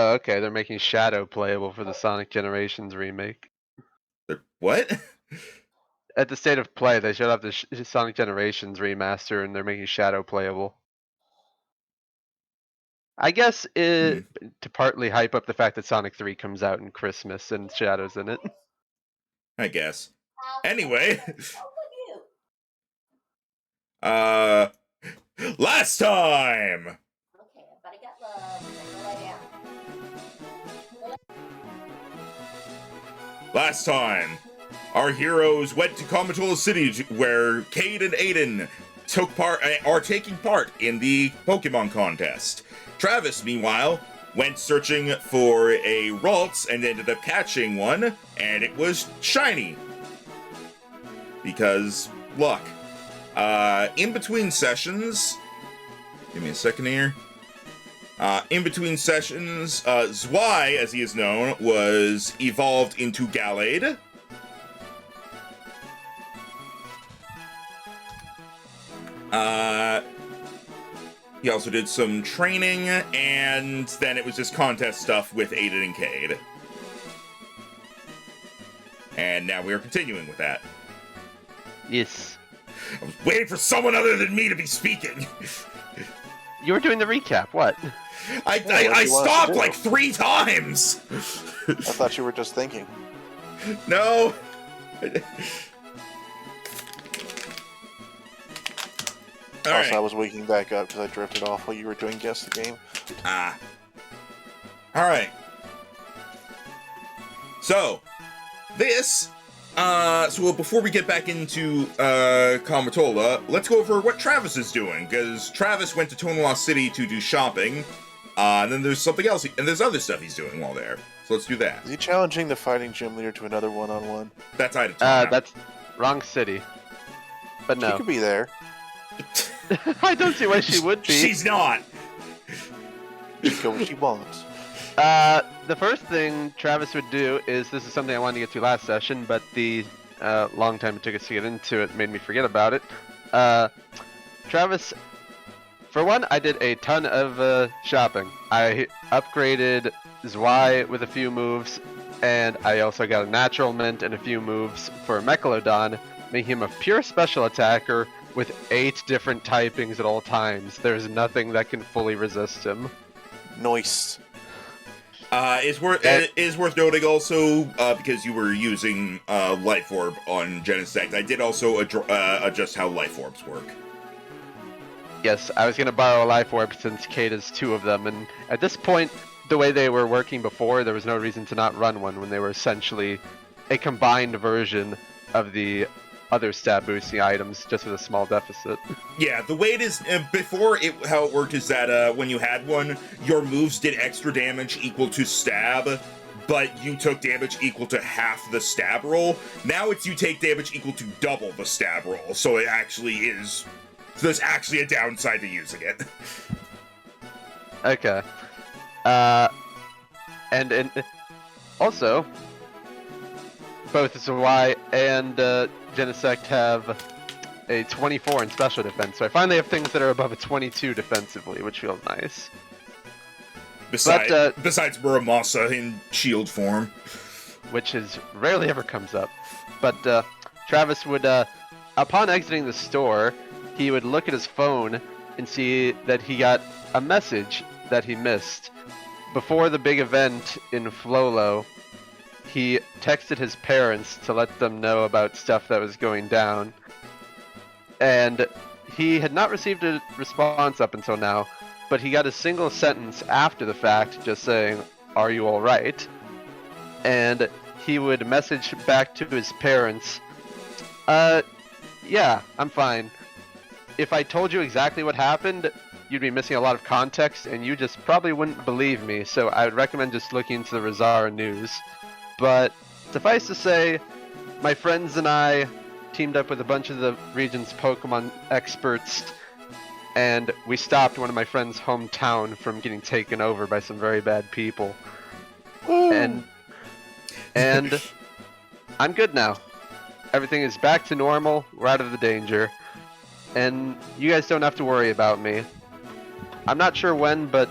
Oh, okay. They're making Shadow playable for the Sonic Generations remake. What? At the state of play, they showed off the Sonic Generations remaster, and they're making Shadow playable. I guess to partly hype up the fact that Sonic 3 comes out in Christmas and Shadow's in it. I guess. Anyway. Last time! Okay, everybody got love. Last time, our heroes went to Cometola City where Cade and Aiden are taking part in the Pokemon contest. Travis, meanwhile, went searching for a Ralts and ended up catching one, and it was shiny. Because luck. In between sessions, give me a second here. In between sessions, Zwei, as he is known, was evolved into Gallade. He also did some training, and then it was just contest stuff with Aiden and Cade. And now we are continuing with that. Yes. I was waiting for someone other than me to be speaking. You were doing the recap. What? I stopped like 3 times. I thought you were just thinking. No. Also, I was waking back up because I drifted off while you were doing Guess the Game. Alright. So, this... so before we get back into, Cometola, let's go over what Travis is doing, because Travis went to Tonawah City to do shopping, and then there's something else, and there's other stuff he's doing while there. So let's do that. Is he challenging the fighting gym leader to another one-on-one? That's Ida. That's wrong city. But no. She could be there. I don't see why she would be. She's not! She go where she wants. The first thing Travis would do is, this is something I wanted to get to last session, but the long time it took us to get into it made me forget about it. Travis, for one, I did a ton of shopping. I upgraded Zwei with a few moves, and I also got a Natural Mint and a few moves for Mechalodon, making him a pure special attacker with 8 different typings at all times. There's nothing that can fully resist him. Nice. Is worth noting also, because you were using Life Orb on Genesect, I did also adjust how Life Orbs work. Yes, I was going to borrow a Life Orb since Kate has 2 of them, and at this point, the way they were working before, there was no reason to not run one when they were essentially a combined version of the other stat boosting items, just with a small deficit. Yeah, the way it is before, how it worked is that when you had one, your moves did extra damage equal to stab, but you took damage equal to half the stab roll. Now it's you take damage equal to double the stab roll, so it actually is. There's actually a downside to using it. Okay. And also, both Zwei and Genesect have a 24 in special defense, so I finally have things that are above a 22 defensively, which feels nice. Besides Muramasa in shield form. Which rarely ever comes up. But Travis would, upon exiting the store, he would look at his phone and see that he got a message that he missed. Before the big event in Flolo, he texted his parents to let them know about stuff that was going down. And he had not received a response up until now, but he got a single sentence after the fact just saying, "Are you alright?" And he would message back to his parents, yeah, I'm fine. If I told you exactly what happened, you'd be missing a lot of context, and you just probably wouldn't believe me, so I would recommend just looking into the Resara news. But suffice to say, my friends and I teamed up with a bunch of the region's Pokemon experts, and we stopped one of my friend's hometown from getting taken over by some very bad people. And I'm good now. Everything is back to normal. We're out of the danger. And you guys don't have to worry about me. I'm not sure when, but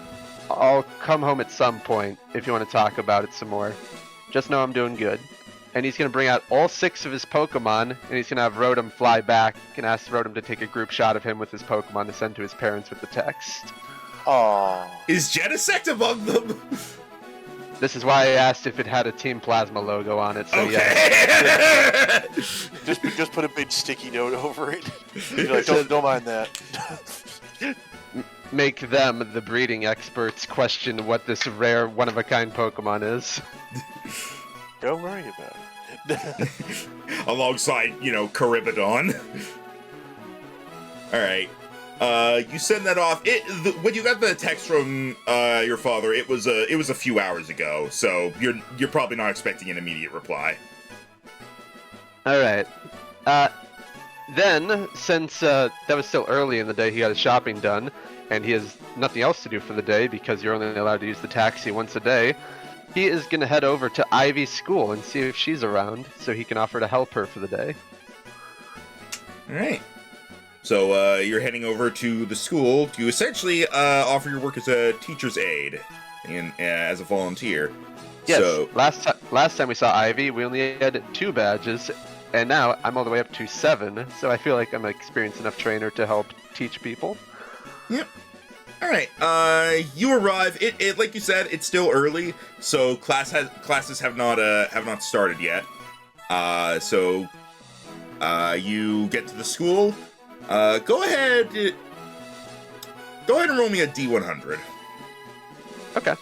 I'll come home at some point if you want to talk about it some more. Just know I'm doing good. And he's going to bring out all 6 of his Pokemon, and he's going to have Rotom fly back and ask Rotom to take a group shot of him with his Pokemon to send to his parents with the text. Aww. Is Genesect among them? This is why I asked if it had a Team Plasma logo on it, so Okay. yeah. Just put a big sticky note over it. You're like, don't mind that. Make them, the breeding experts, question what this rare, one-of-a-kind Pokemon is. Don't worry about it. Alongside, Caribidon. Alright. You send that off. When you got the text from your father, it was a few hours ago, so you're probably not expecting an immediate reply. Alright. Then, since that was still early in the day, he got his shopping done, and he has nothing else to do for the day because you're only allowed to use the taxi once a day, he is going to head over to Ivy's school and see if she's around so he can offer to help her for the day. Alright. So you're heading over to the school to essentially offer your work as a teacher's aide and as a volunteer. Yes, So, last time we saw Ivy, we only had 2 badges, and now I'm all the way up to 7, so I feel like I'm an experienced enough trainer to help teach people. Yep. All right. You arrive. It like you said, it's still early, so classes have not started yet. So you get to the school. Go ahead and roll me a D100. Okay.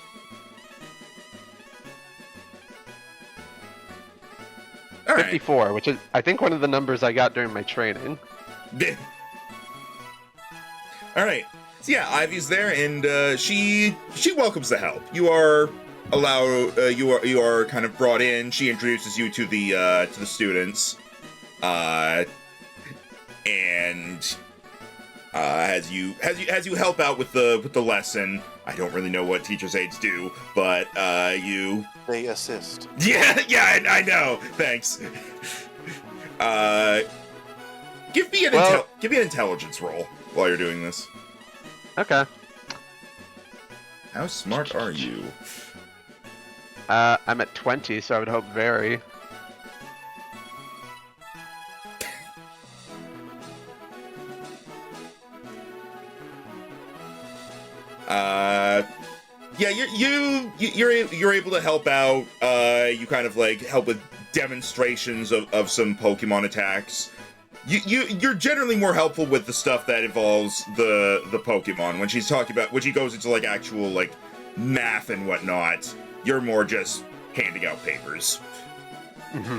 All right. 54, which is, I think, one of the numbers I got during my training. All right. So yeah, Ivy's there, and she welcomes the help. You are allowed. You are kind of brought in. She introduces you to the students, and as you help out with the lesson. I don't really know what teachers' aides do, but They assist. Yeah, I know. Thanks. Give me an intelligence roll while you're doing this. Okay. How smart are you? I'm at 20, so I would hope very. Yeah, you're able to help out. You kind of like help with demonstrations of some Pokemon attacks. You're generally more helpful with the stuff that involves the Pokemon. When she's talking about, when she goes into like actual like math and whatnot, you're more just handing out papers. Mm-hmm.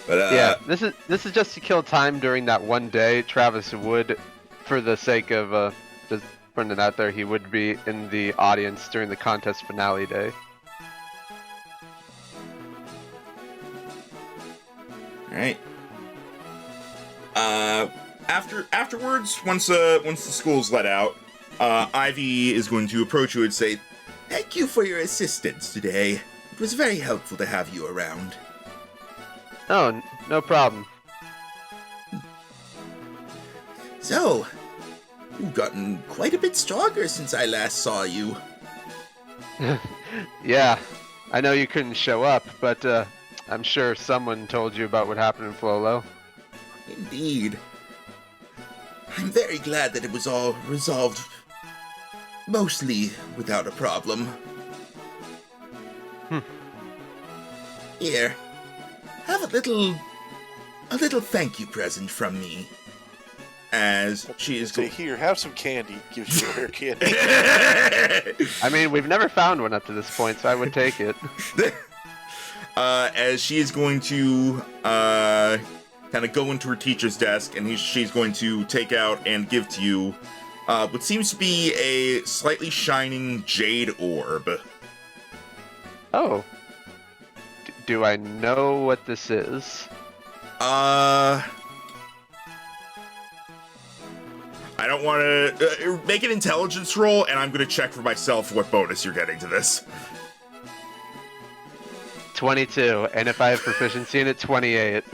But yeah, this is just to kill time during that one day. Travis would, for the sake of just putting it out there, he would be in the audience during the contest finale day. All right. Afterwards, once the school's let out, Ivy is going to approach you and say, "Thank you for your assistance today. It was very helpful to have you around." Oh, no problem. So, you've gotten quite a bit stronger since I last saw you. Yeah, I know you couldn't show up, but I'm sure someone told you about what happened in Flolo. Indeed. I'm very glad that it was all resolved, mostly without a problem. Here, have a little thank you present from me. As she is Say, here, have some candy. Gives you a rare candy. I mean, we've never found one up to this point, so I would take it. As she is going to kind of go into her teacher's desk, and she's going to take out and give to you what seems to be a slightly shining jade orb. Oh. Do I know what this is? I don't want to make an intelligence roll, and I'm going to check for myself what bonus you're getting to this. 22, and if I have proficiency in it, 28.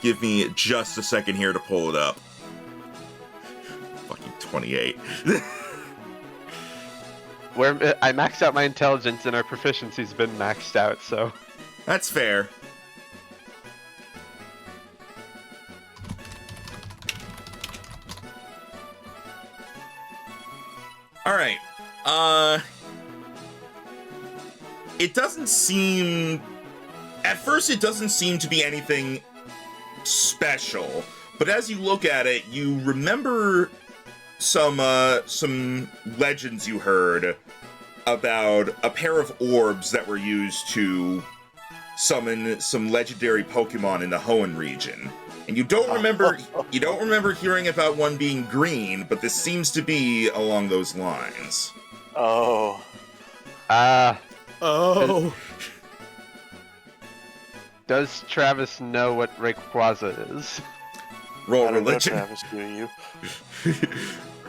Give me just a second here to pull it up. Fucking 28. I maxed out my intelligence and our proficiency's been maxed out, so... That's fair. Alright. It doesn't seem... At first, it doesn't seem to be anything special. But as you look at it, you remember some legends you heard about a pair of orbs that were used to summon some legendary Pokemon in the Hoenn region. And you don't remember hearing about one being green, but this seems to be along those lines. Oh. Oh. Does Travis know what Rayquaza is? Roll I don't religion. know, Travis, do you?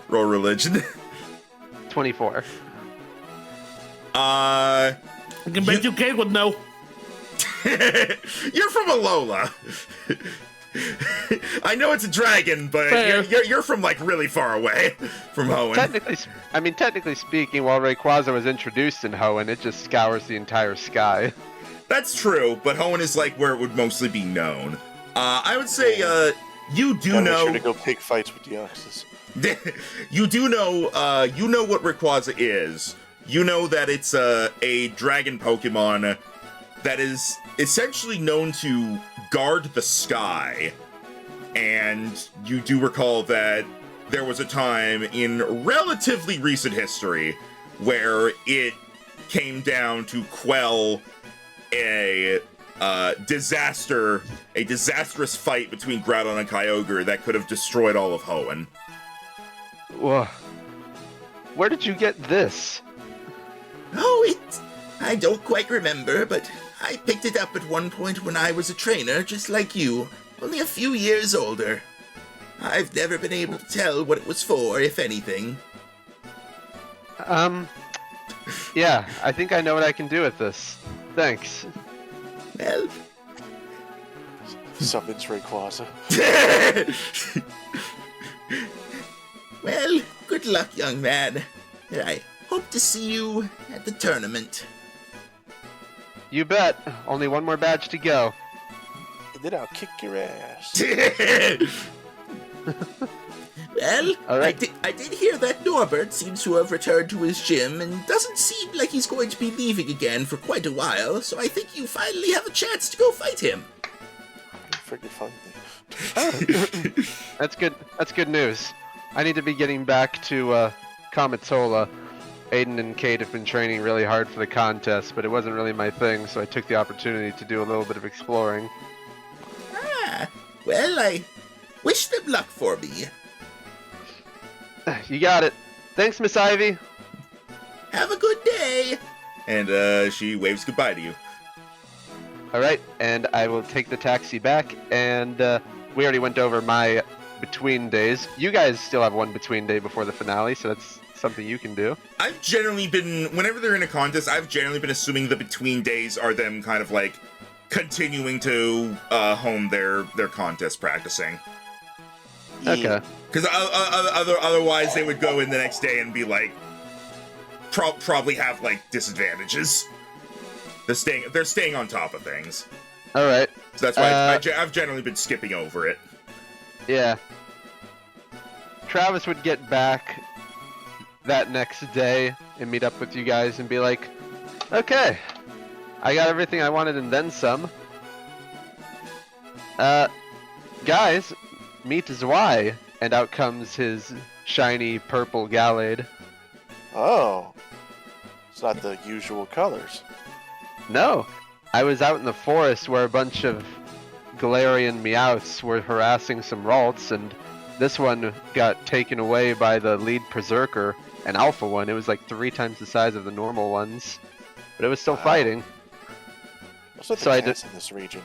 Roll religion. 24. I can bet you Kate would know. You're from Alola. I know it's a dragon, but Fair. you're from like really far away from Hoenn. Technically speaking, while Rayquaza was introduced in Hoenn, it just scours the entire sky. That's true, but Hoenn is like where it would mostly be known. I would say you do Gotta know. Make sure to go pick fights with the youngsters. You do know. You know what Rayquaza is. You know that it's a dragon Pokemon that is essentially known to guard the sky. And you do recall that there was a time in relatively recent history where it came down to quell a disastrous fight between Groudon and Kyogre that could have destroyed all of Hoenn. Whoa. Where did you get this? Oh, I don't quite remember, but I picked it up at one point when I was a trainer, just like you, only a few years older. I've never been able to tell what it was for, if anything. Yeah, I think I know what I can do with this. Thanks. Well, Summons Rayquaza. well, good luck, young man. And I hope to see you at the tournament. You bet. Only one more badge to go. And then I'll kick your ass. Well, All right. I did hear that Norbert seems to have returned to his gym and doesn't seem like he's going to be leaving again for quite a while, so I think you finally have a chance to go fight him. Freaking fun. That's good. That's good news. I need to be getting back to Cometola. Aiden and Kate have been training really hard for the contest, but it wasn't really my thing, so I took the opportunity to do a little bit of exploring. Ah, well, I wish them luck for me. You got it. Thanks, Miss Ivy. Have a good day. And she waves goodbye to you. All right, and I will take the taxi back, and we already went over my between days. You guys still have one between day before the finale, so that's something you can do. I've generally been, whenever they're in a contest, I've generally been assuming the between days are them kind of like continuing to hone their contest practicing. Okay. Because otherwise they would go in the next day and be like, probably have like disadvantages. They're staying on top of things. All right. So that's why I've generally been skipping over it. Yeah. Travis would get back that next day and meet up with you guys and be like, okay, I got everything I wanted and then some. Guys, meet Zwei. And out comes his shiny purple Gallade. Oh. It's not the usual colors. No, I was out in the forest where a bunch of Galarian Meowths were harassing some Ralts, and this one got taken away by the lead Berserker, an alpha one. It was like 3 times the size of the normal ones, but it was still fighting. What's with So the I cats in this region?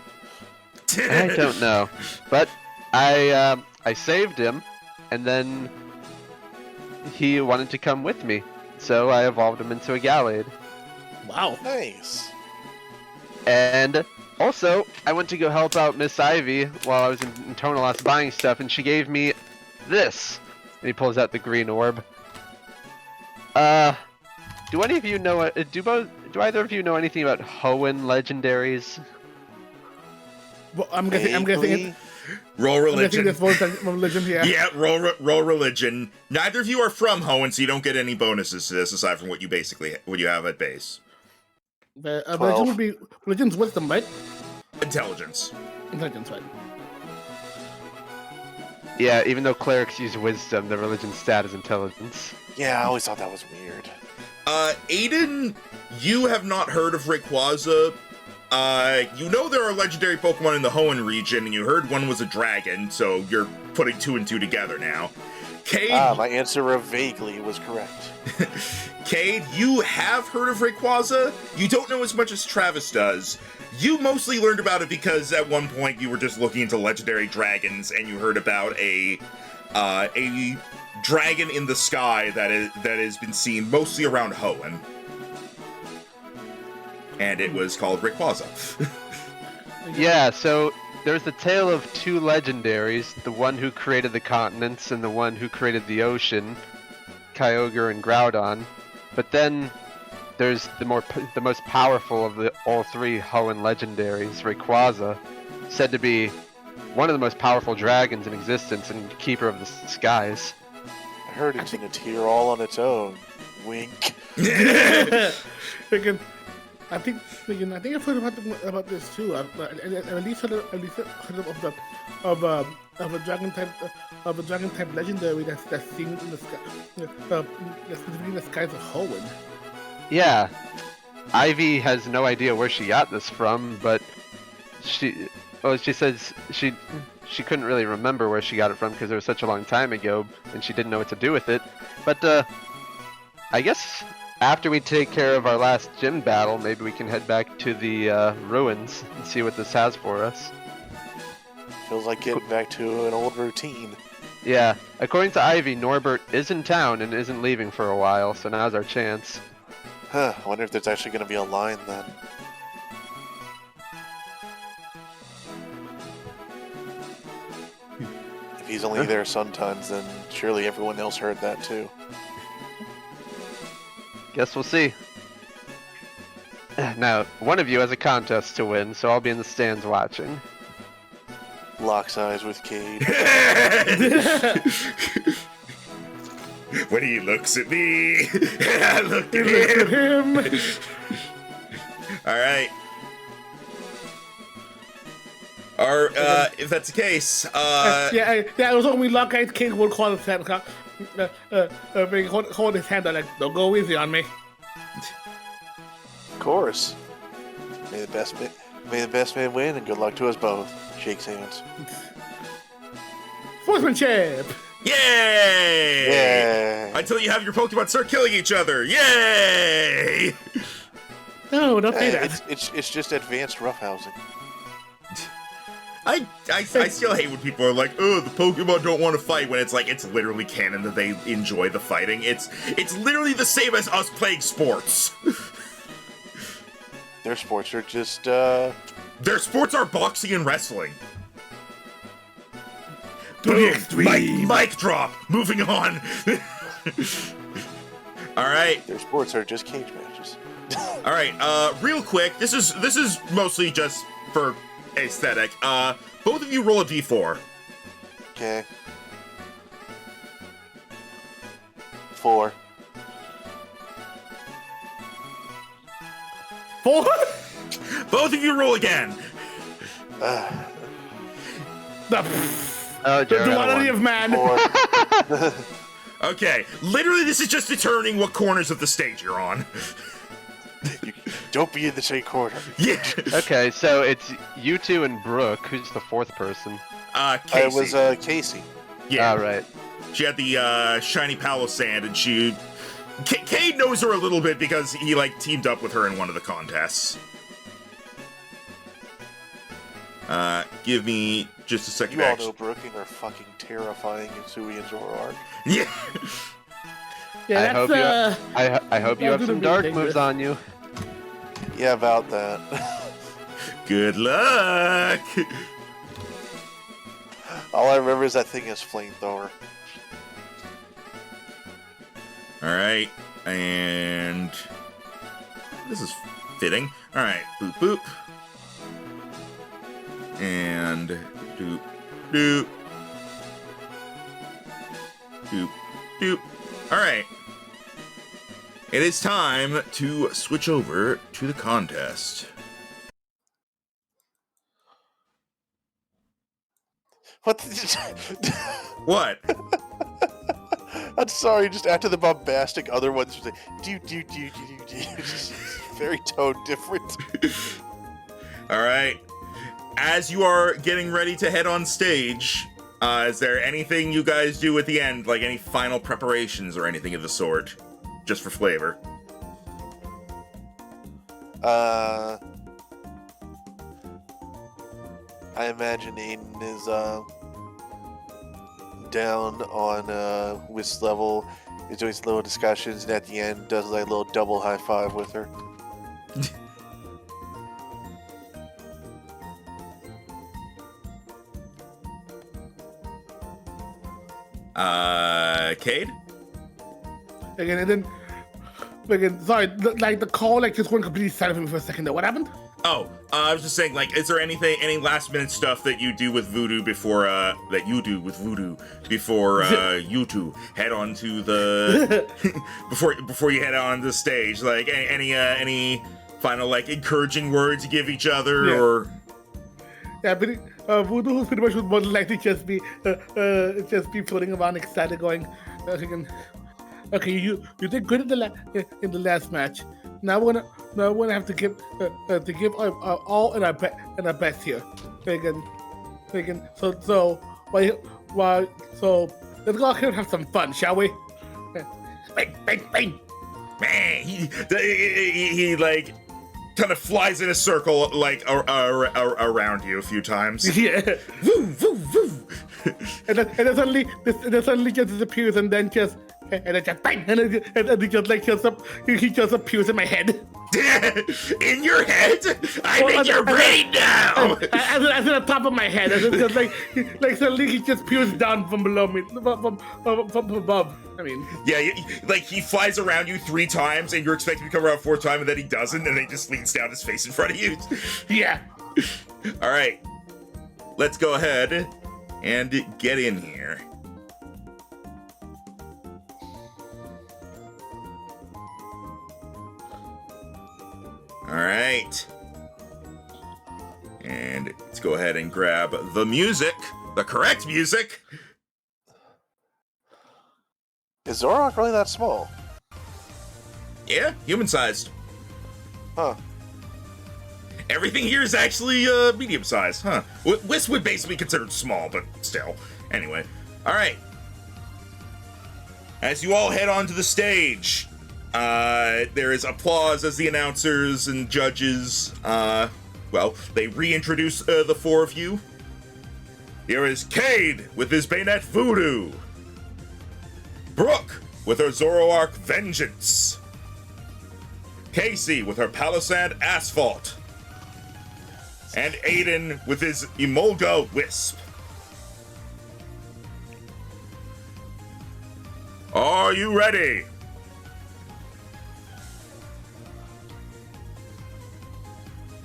I don't know, but I saved him, and then he wanted to come with me, so I evolved him into a Gallade. Wow. Nice. And Also, I went to go help out Miss Ivy while I was in Tonalas buying stuff, and she gave me this. And he pulls out the green orb. Do any of you know? Do either of you know anything about Hoenn legendaries? Well, I'm guessing Roll religion. this was religion, yeah. Yeah, roll religion. Neither of you are from Hoenn, so you don't get any bonuses to this aside from what you have at base. Religion would be religion's wisdom, right? Intelligence. Intelligence, right? Yeah, even though clerics use wisdom, the religion stat is intelligence. Yeah, I always thought that was weird. Aiden, you have not heard of Rayquaza. You know there are legendary Pokemon in the Hoenn region, and you heard one was a dragon, so you're putting 2 and 2 together now. Cade, My answer of vaguely was correct. Cade, you have heard of Rayquaza. You don't know as much as Travis does. You mostly learned about it because at one point you were just looking into legendary dragons, and you heard about a dragon in the sky that has been seen mostly around Hoenn. And it was called Rayquaza. Yeah, so there's the tale of 2 legendaries, the one who created the continents and the one who created the ocean, Kyogre and Groudon. But then there's the most powerful of all 3 Hoenn legendaries, Rayquaza, said to be one of the most powerful dragons in existence and keeper of the skies. I heard it's in a tier all on its own. Wink. I think I've heard about this too. I've at least heard of a dragon type legendary that's seen in the sky, that's in the skies of Hoenn. Yeah, Ivy has no idea where she got this from, but she says she couldn't really remember where she got it from because it was such a long time ago, and she didn't know what to do with it. But I guess after we take care of our last gym battle, maybe we can head back to the ruins and see what this has for us. Feels like getting back to an old routine. Yeah, according to Ivy, Norbert is in town and isn't leaving for a while, so now's our chance. Huh, I wonder if there's actually going to be a line then. If he's only there sometimes, then surely everyone else heard that too. Guess we'll see. Now, one of you has a contest to win, so I'll be in the stands watching. Locks eyes with Cade. When he looks at me, I look at him. All right. Or if that's the case, it was when we lock eyes. Cade would call his hand, hold his hand, like, don't go easy on me. Of course. May the best man win, and good luck to us both. Shakes hands. Sportsmanship! yay! Yay! Until you have your Pokemon start killing each other, yay! No, don't say Hey, that. it's just advanced roughhousing. I still hate when people are like, oh, the Pokemon don't want to fight, when it's like, it's literally canon that they enjoy the fighting. It's literally the same as us playing sports. Their sports are just, Their sports are boxing and wrestling. Mic drop. Moving on. All right. their sports are just cage matches. All right. Real quick. This is mostly just for aesthetic. Both of you roll a d4. Okay. 4. 4? Both of you roll again. Oh, The Jared, duality of man. 4. Okay. Literally, this is just determining what corners of the stage you're on. Don't be in the same corner. Yeah. Okay, so it's you two and Brooke. Who's the 4th person? Casey. It was Casey. Yeah. All right. She had the shiny Palo Sand, and Cade knows her a little bit because he teamed up with her in one of the contests. Give me just a second. You all know Brooke and her fucking terrifying Insui and Zoroark. Yeah. Yeah, I hope you have some dark moves on you. Yeah, about that. Good luck. All I remember is that thing is flamethrower. All right, and this is fitting. All right, boop boop, and doop doop doop doop. All right, it is time to switch over to the contest. What? The What? I'm sorry, just after the bombastic other ones, was like, do. Very tone different. All right. As you are getting ready to head on stage, is there anything you guys do at the end, like any final preparations or anything of the sort, just for flavor? I imagine Aiden is down on Wisp level, is doing some little discussions, and at the end does like a little double high five with her. Cade? Again, and then, again, sorry, like the call, like just went completely silent for me for a second there. What happened? Oh, I was just saying, like, is there any last minute stuff that you do with Voodoo before, you two head on to the, before you head on the stage? Like, any final, like, encouraging words you give each other, Yeah. or? Yeah, but Voodoo pretty much would more than likely just be floating around excited, going, okay, you did good in the last match. Now we're gonna have to give our all in our best here. So let's go out here and have some fun, shall we? Bang, bang, bang. Man, he like kind of flies in a circle like around you a few times. Yeah. Woo, woo, woo. and then suddenly just disappears, and then just bang, and he just appears in my head. In your head? I'm in your brain now. As in the top of my head, as it's just like suddenly he just peers down from below me, from above. I mean, yeah, like he flies around you 3 times, and you're expecting to come around 4th time, and then he doesn't, and then he just leans down his face in front of you. yeah. All right, let's go ahead and get in here. All right. And let's go ahead and grab the music, the correct music. Is Zorok really that small? Yeah, human-sized. Huh. Everything here is actually medium-sized, huh? Wisp would basically be considered small, but still. Anyway, all right. As you all head onto the stage, there is applause as the announcers and judges, they reintroduce the 4 of you. Here is Cade with his Bayonet Voodoo. Brooke with her Zoroark Vengeance. Casey with her Palisand Asphalt. And Aiden with his Emolga Wisp. Are you ready?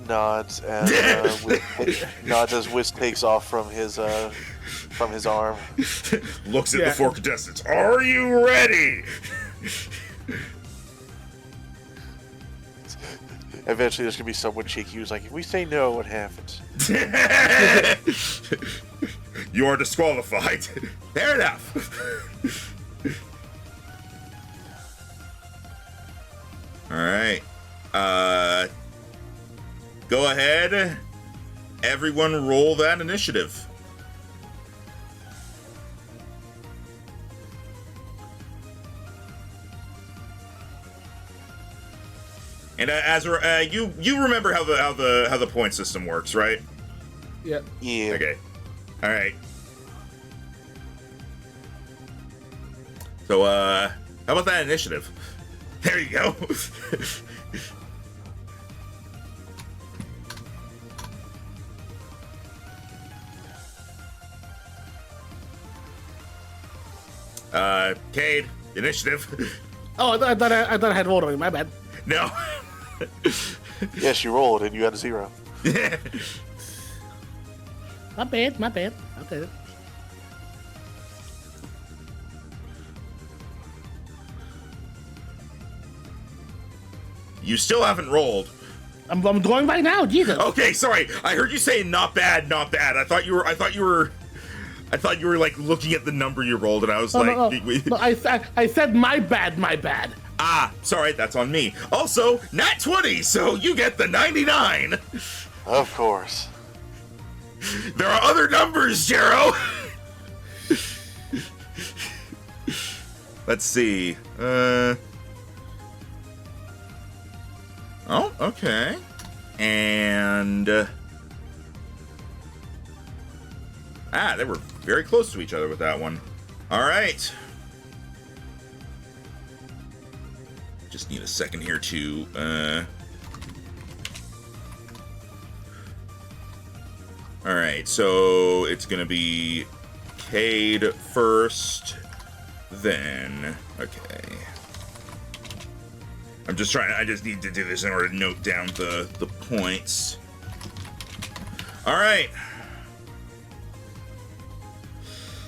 Nods and nods as Wisp takes off from his arm. Looks at the 4 contestants. Are you ready? Eventually, there's gonna be someone cheeky who's like, "If we say no, what happens?" You are disqualified. Fair enough. All right. Go ahead. Everyone roll that initiative. And as you remember how the point system works, right? Yeah. Yeah. Okay. All right. So how about that initiative? There you go. Cade, initiative. Oh, I thought I had rolled already. My bad. No. Yes, you rolled and you had a 0. My bad. Okay. You still haven't rolled. I'm going right now. Jesus. Okay, sorry. I heard you say not bad, not bad. I thought you were like looking at the number you rolled, and I was No, like, no, I said my bad. Ah, sorry, that's on me. Also, nat 20, so you get the 99. Of course. There are other numbers, Jero. Let's see. Oh, okay. And they were very close to each other with that one. All right. Just need a second here to all right, so it's gonna be Cade first, then okay. I just need to do this in order to note down the points. All right.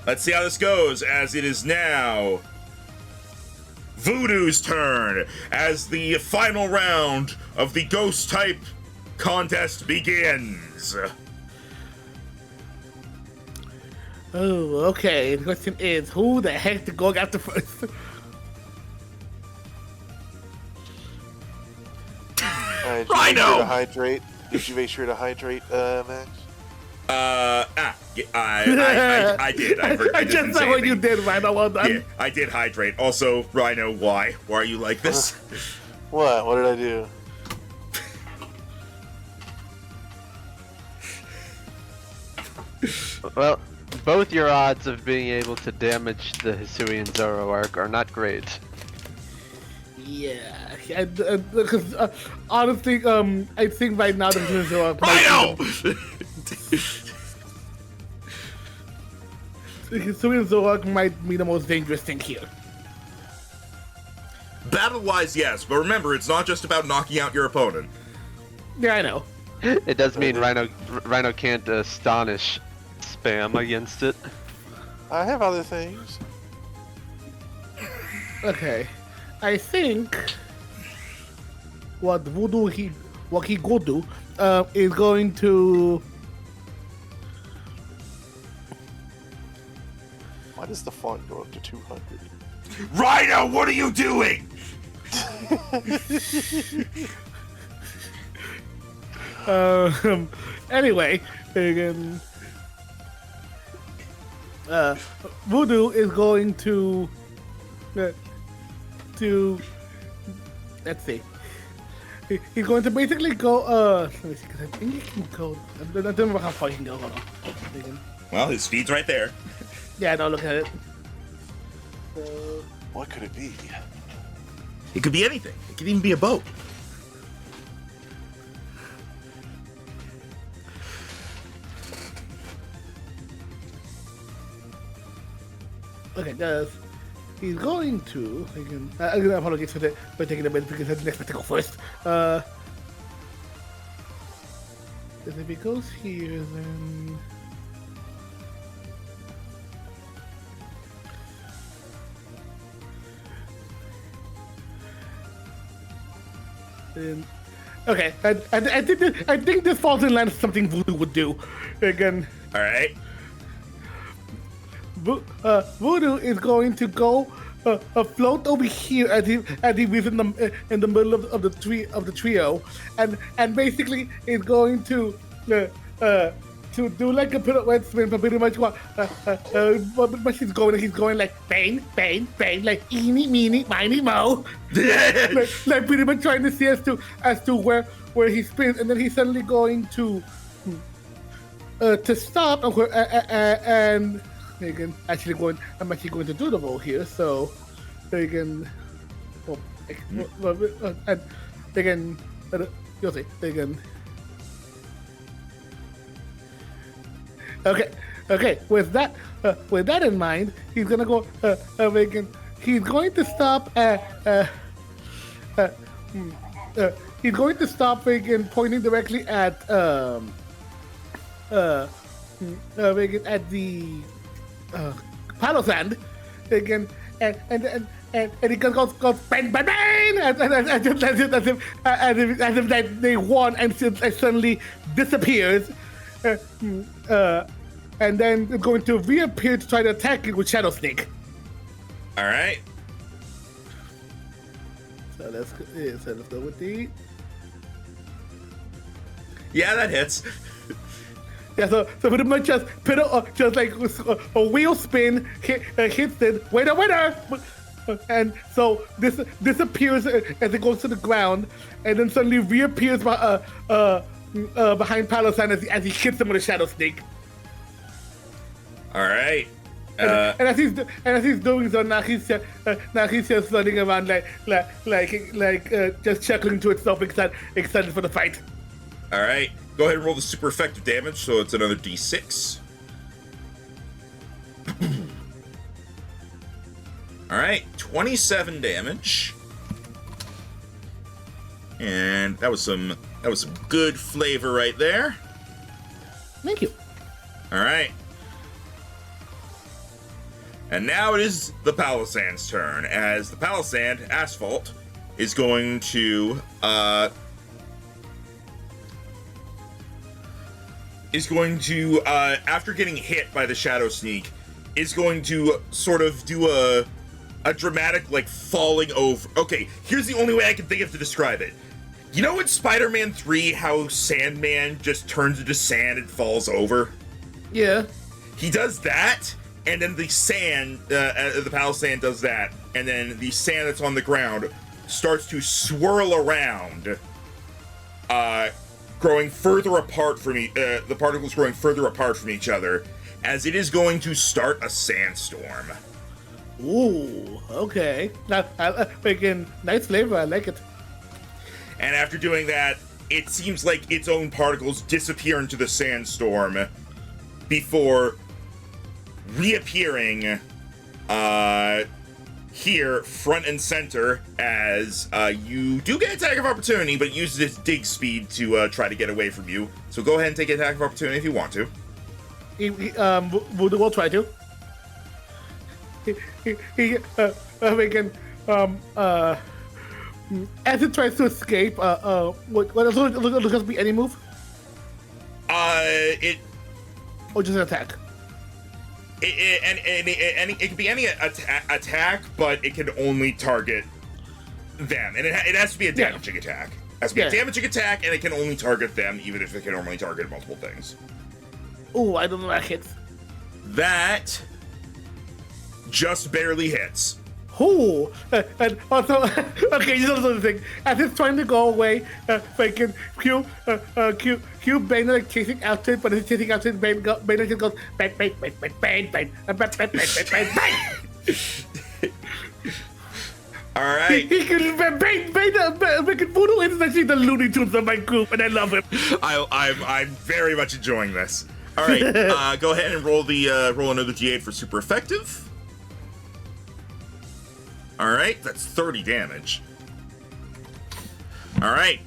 Let's see how this goes, as it is now Voodoo's turn, as the final round of the ghost type contest begins. Oh, okay. The question is, who the heck to go after first? Did you Rhino! make sure to hydrate? Did you make sure to hydrate, Max? I did. I just saw what you did, Rhino. Well done. Yeah, I did hydrate. Also, Rhino, why? Why are you like this? What? What did I do? Well, both your odds of being able to damage the Hisuian Zoroark are not great. Yeah, because honestly, I think right now the Zoroark Rhino! Hisuian Zoroark might be the most dangerous thing here. Battle-wise, yes, but remember, it's not just about knocking out your opponent. Yeah, I know. It does mean Rhino can't astonish spam against it. I have other things. Okay, I think what he go do is going to. Why does the font go up to 200? Rhino, what are you doing? Anyway, again, Voodoo is going to let's see. He's going to basically go. Let me see, because I think he can go. I don't remember how far he can go. Hold on. Well, his speed's right there. Yeah, no, look at it. So, What could it be? It could be anything. It could even be a boat. okay, he's going to. I'm gonna apologize for taking a minute because I didn't expect to go first. If he goes here, then. Okay, I think this falls in line with something Voodoo would do. Again, All right. Voodoo is going to go float over here as he was in the middle of the trio, and basically is going to do like a pirouette spin, but pretty much what he's going like bang, like eeny, meeny, miny, mo, like pretty much trying to see as to where he spins, and then he's suddenly going to stop and again I'm actually going to do the roll here, so again, and again, you'll see again. Okay, Okay, with that in mind, he's gonna go. He's going to stop. He's going to stop pointing directly at at the Palo Sand again, and he goes bang bang bang, as if that they won, and suddenly disappears, and then it's going to reappear to try to attack it with Shadow Snake. All right. So let's go with the. Yeah, that hits. Yeah, so pretty much just like a wheel spin hits it, winner, and so this disappears as it goes to the ground, and then suddenly reappears behind Palosan as he hits him with a Shadow Snake. All right. And as he's doing so, now he's just running around like just chuckling to itself, excited for the fight. All right. Go ahead and roll the super effective damage, so it's another d6. All right, 27 damage, and that was some good flavor right there. Thank you. All right, and now it is the Palisand's turn, as the Palisand Asphalt is going to after getting hit by the Shadow Sneak, is going to sort of do a dramatic, like, falling over. Okay, here's the only way I can think of to describe it. You know in Spider-Man 3 how Sandman just turns into sand and falls over? Yeah. He does that, and then the sand, the Palisand does that, and then the sand that's on the ground starts to swirl around, growing further apart from the particles growing further apart from each other, as it is going to start a sandstorm. Ooh, okay. Now, again, nice flavor. I like it. And after doing that, it seems like its own particles disappear into the sandstorm before reappearing here, front and center, as you do get attack of opportunity, but it uses its dig speed to try to get away from you. So go ahead and take attack of opportunity if you want to. We'll try to. As it tries to escape, what else would it be? Any move? Or just an attack? It can be any attack, but it can only target them, and it has to be a damaging attack. It has to be a damaging attack, and it can only target them, even if it can normally target multiple things. Ooh, I don't know that hits. That just barely hits. Ooh, and also, okay, you know the thing. As it's trying to go away, freaking Q Bane like chasing after it, but it's chasing after it. Bane just goes bang, bang, bang, bang, bang, bang, bang, bang, bang, bang, bang. All right. He can Bane Voodoo is actually the Looney Tunes of my group, and I love him. I'm very much enjoying this. All right, go ahead and roll another D8 for super effective. All right, that's 30 damage. All right,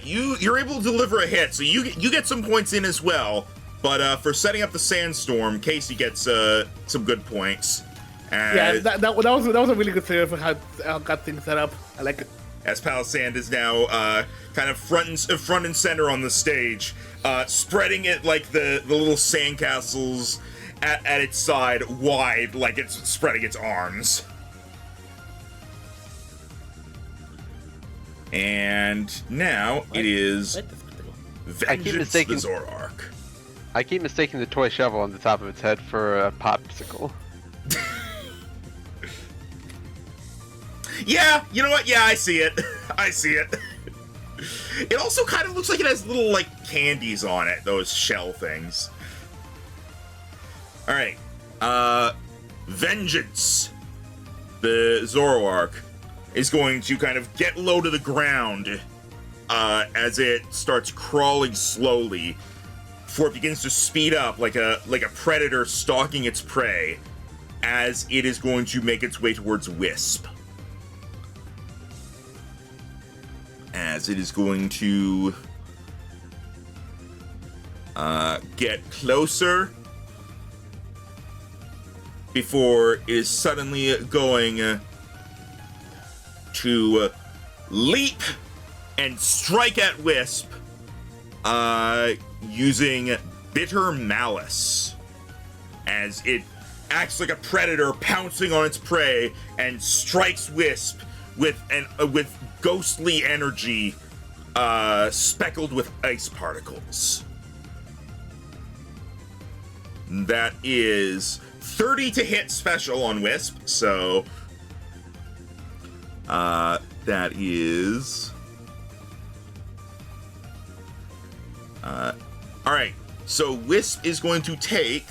you're able to deliver a hit, so you get some points in as well. But for setting up the sandstorm, Casey gets some good points. Yeah, that was a really good flavor for how I got things set up. I like it. As Palisand is now kind of front and center on the stage, spreading it like the little sandcastles at its side wide, like it's spreading its arms. And now it is Vengeance the Zoroark. I keep mistaking the toy shovel on the top of its head for a popsicle. Yeah, you know what? Yeah, I see it. I see it. It also kind of looks like it has little, like, candies on it, those shell things. Alright. Vengeance, the Zoroark, is going to kind of get low to the ground as it starts crawling slowly before it begins to speed up like a predator stalking its prey as it is going to make its way towards Wisp. As it is going to get closer before it is suddenly going to leap and strike at Wisp using Bitter Malice, as it acts like a predator pouncing on its prey and strikes Wisp with ghostly energy speckled with ice particles. That is 30 to hit special on Wisp, so that is all right. So Wisp is going to take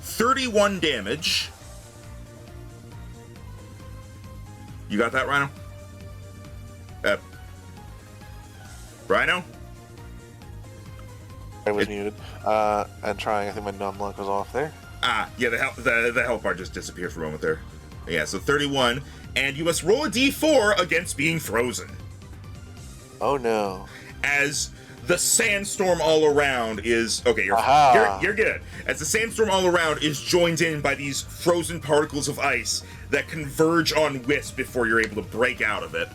31 damage. You got that, Rhino? Rhino? I was muted. And trying. I think my numb lock was off there. Yeah, the health bar just disappeared for a moment there. Yeah, so 31, and you must roll a d4 against being frozen. Oh no. As the sandstorm all around is you're good. As the sandstorm all around is joined in by these frozen particles of ice that converge on Wisp before you're able to break out of it.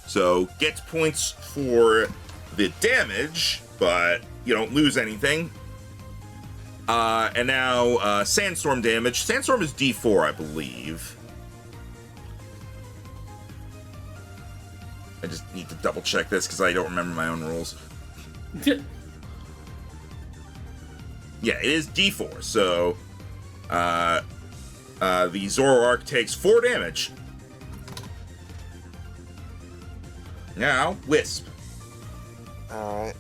So gets points for the damage, but you don't lose anything. And now sandstorm damage. Sandstorm is d4, I believe. I just need to double check this because I don't remember my own rules. Yeah, it is d4. So the Zoroark takes 4 damage. Now, Wisp. Alright.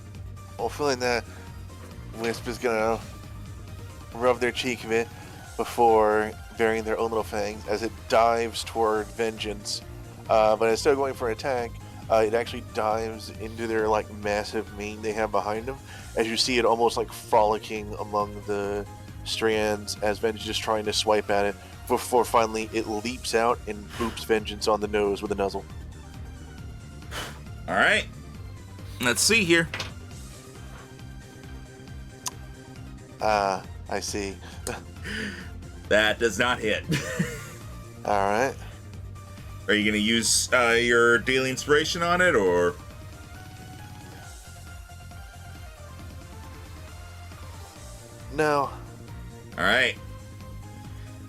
Well, feeling that Wisp is gonna rub their cheek a bit before burying their own little fangs as it dives toward Vengeance. But instead of going for an attack, it actually dives into their like massive mane they have behind them. As you see it almost like frolicking among the strands as Vengeance is trying to swipe at it before finally it leaps out and boops Vengeance on the nose with a nuzzle. Alright. Let's see here. I see. That does not hit. Alright. Are you going to use your daily inspiration on it, or? No. Alright.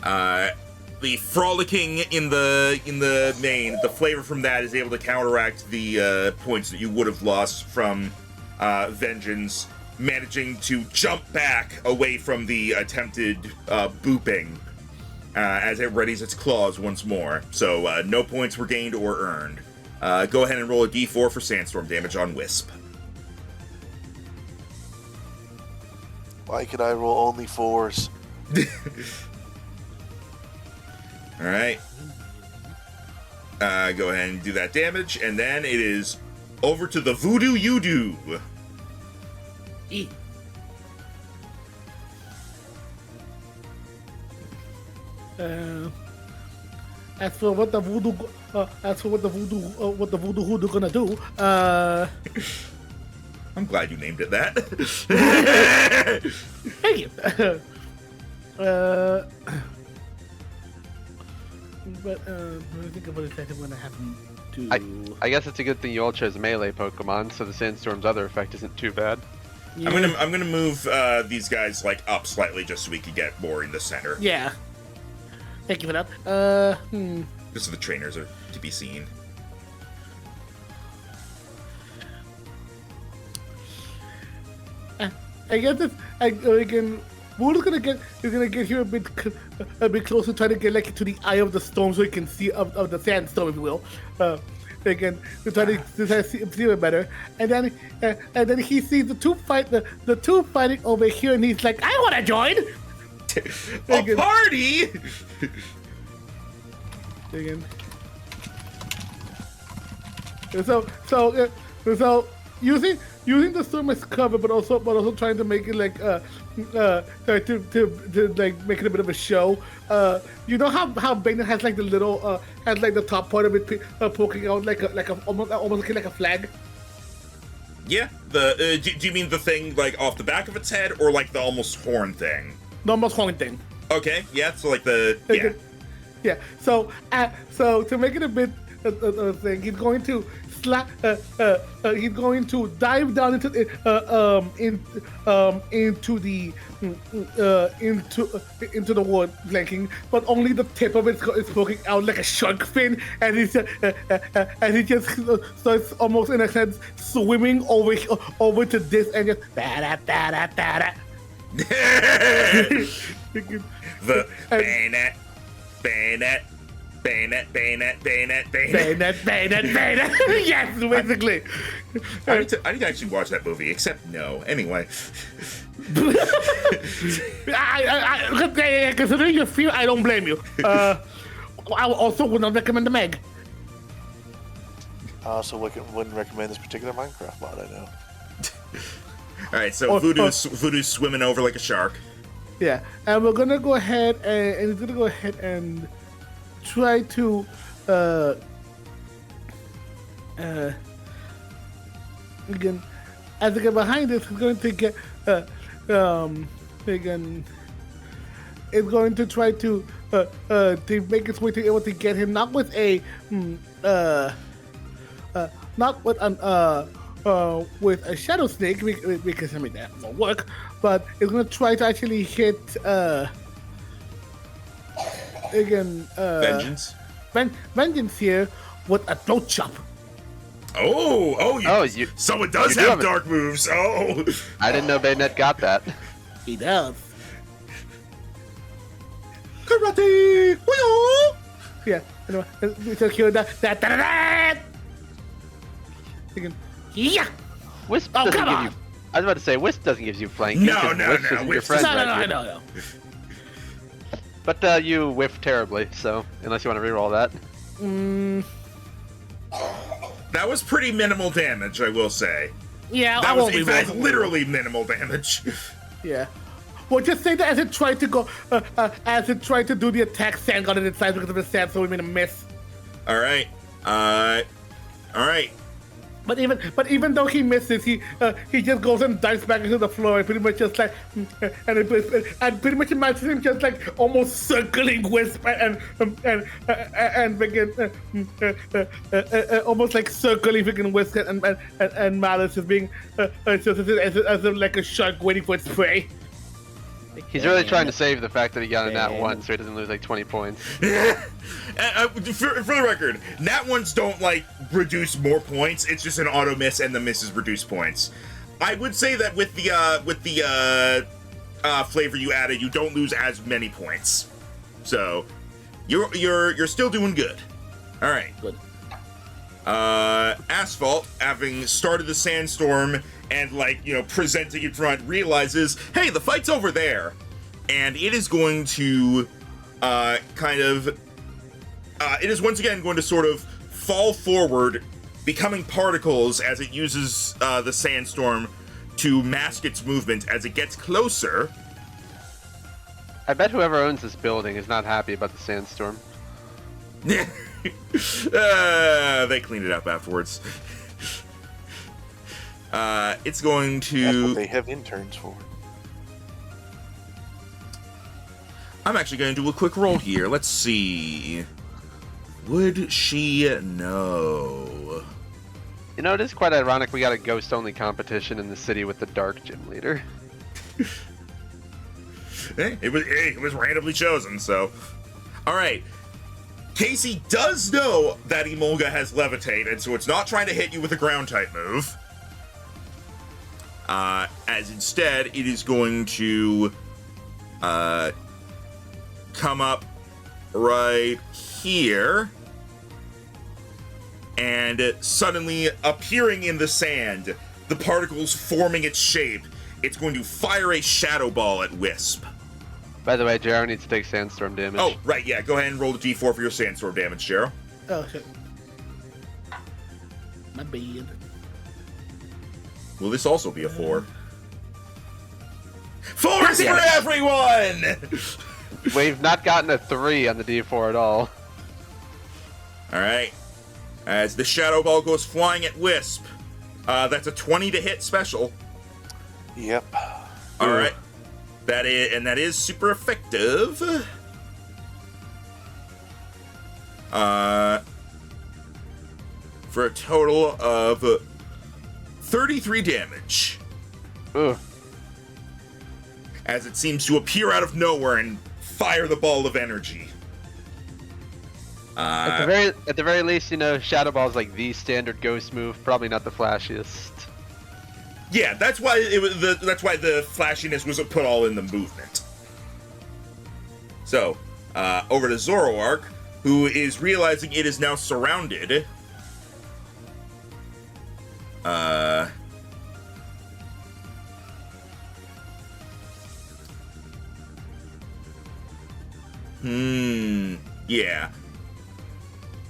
The frolicking in the mane, the flavor from that is able to counteract the points that you would have lost from Vengeance managing to jump back away from the attempted booping as it readies its claws once more. So no points were gained or earned. Go ahead and roll a d4 for sandstorm damage on Wisp. Why could I roll only 4s? Alright. Go ahead and do that damage, and then it is over to the Voodoo You Do. As for what the voodoo hoodoo gonna do, I'm glad you named it that. thank you. But let me think about exactly what happened to. I guess it's a good thing you all chose melee Pokemon, so the Sandstorm's other effect isn't too bad. Yeah. I'm gonna move these guys like up slightly just so we can get more in the center. Yeah. Thank you for that. Just so the trainers are to be seen. I guess it's again. We're gonna get here a bit closer, trying to get like to the eye of the storm, so we can see of the sandstorm, if you will. Again, to try to see it better, and then he sees the two fighting over here, and he's like, "I want to join." A party. Again. So using the storm as cover, but also trying to make it like to like make it a bit of a show. You know how Bane has like the little has like the top part of it poking out like a almost like a flag. Yeah. Do you mean the thing like off the back of its head, or like the almost horn thing? The almost horn thing. Okay. Yeah. So like the Yeah. So to make it a bit thing, he's going to he's going to dive down into the into the wood flanking, but only the tip of it is poking out like a shark fin, and he just starts almost in a sense swimming over to this and just the bayonet. Yes, basically. I need to actually watch that movie, except no. Anyway. Considering your fear, I don't blame you. I also would not recommend the Meg. I also wouldn't recommend this particular Minecraft mod, I know. Alright, so Voodoo's swimming over like a shark. Yeah, and we're gonna go ahead and he's gonna go ahead and try to again, as they get behind this, he's going to get again, is going to try to make its way to able to get him, not with a not with an with a shadow snake, because I mean that won't work, but it's gonna try to actually hit again Vengeance. Vengeance here with a throat chop. Someone does have dark moves. Oh, I didn't know Bayonet got that. He does. Karate! Yeah. So here that. Again. Yeah. Wisp Oh, doesn't come give on. you. I was about to say Wisp doesn't give you flank. No, because no, Wisp no, isn't your Wisp friend No, right I here. know. But you whiffed terribly, so unless you want to reroll that. That was pretty minimal damage, I will say. Yeah, That I was won't in be fact wrong. literally minimal damage. Yeah. Well, just say that as it tried to go, as it tried to do the attack, sand got in its sides because of the sand, so we made a miss. All right. All right. But even though he misses, he just goes and dives back into the floor and pretty much just like and pretty much imagines him just like almost circling Wisp and begin almost like circling freaking Wisp and Malice as being as like a shark waiting for its prey. He's really trying to save the fact that he got a nat 1 so he doesn't lose like 20 points. For the record, nat ones don't like reduce more points. It's just an auto miss, and the misses reduce points. I would say that with the flavor you added, you don't lose as many points. So you're still doing good. All right. Good. Asphalt, having started the sandstorm and presenting in front, realizes, hey, the fight's over there, and it is going to it is once again going to sort of fall forward, becoming particles as it uses the sandstorm to mask its movement as it gets closer. I bet whoever owns this building is not happy about the sandstorm. They cleaned it up afterwards. It's going That's to... what they have interns for. I'm actually going to do a quick roll here. Let's see. Would she know? You know, it is quite ironic we got a ghost-only competition in the city with the Dark Gym leader. It was randomly chosen, so... Alright. Casey does know that Emolga has levitated, so it's not trying to hit you with a ground-type move. As instead, it is going to come up right here, and suddenly appearing in the sand, the particles forming its shape, it's going to fire a shadow ball at Wisp. By the way, Jaro needs to take sandstorm damage. Oh, right, yeah, go ahead and roll the d4 for your sandstorm damage, Jaro. Oh shit. My bad. Will this also be a 4? 4s Yeah. for everyone! We've not gotten a 3 on the D4 at all. Alright. As the Shadow Ball goes flying at Wisp. That's a 20 to hit special. Yep. Alright. That is super effective. For a total of 33 damage. Ugh. As it seems to appear out of nowhere and fire the ball of energy. At the very least, you know, Shadow Ball is like the standard ghost move, probably not the flashiest. Yeah, that's why the flashiness was put all in the movement. So, over to Zoroark, who is realizing it is now surrounded. Yeah.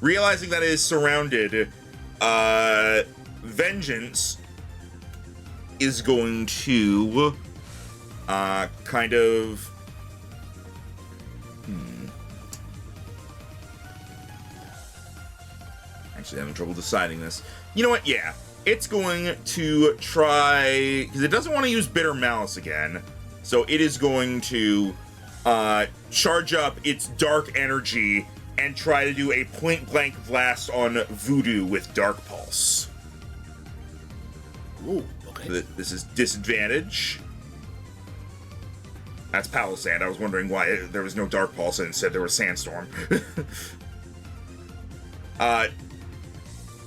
Realizing that it is surrounded, Vengeance is going to, kind of... Actually, I'm having trouble deciding this. You know what? Yeah. It's going to try... Because it doesn't want to use Bitter Malice again. So it is going to charge up its dark energy and try to do a point-blank blast on Voodoo with Dark Pulse. Ooh, okay. This is disadvantage. That's Palisand. I was wondering why there was no Dark Pulse and instead there was Sandstorm.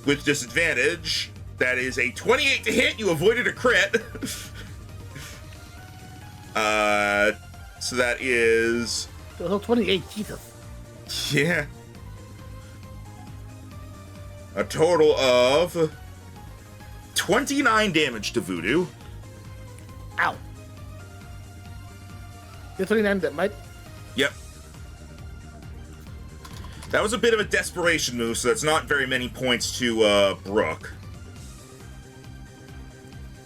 With disadvantage, that is a 28 to hit. You avoided a crit. So that is... So 28, Jesus. Yeah. A total of 29 damage to Voodoo. Ow. You're 29 that might. Yep. That was a bit of a desperation move, so that's not very many points to Brooke.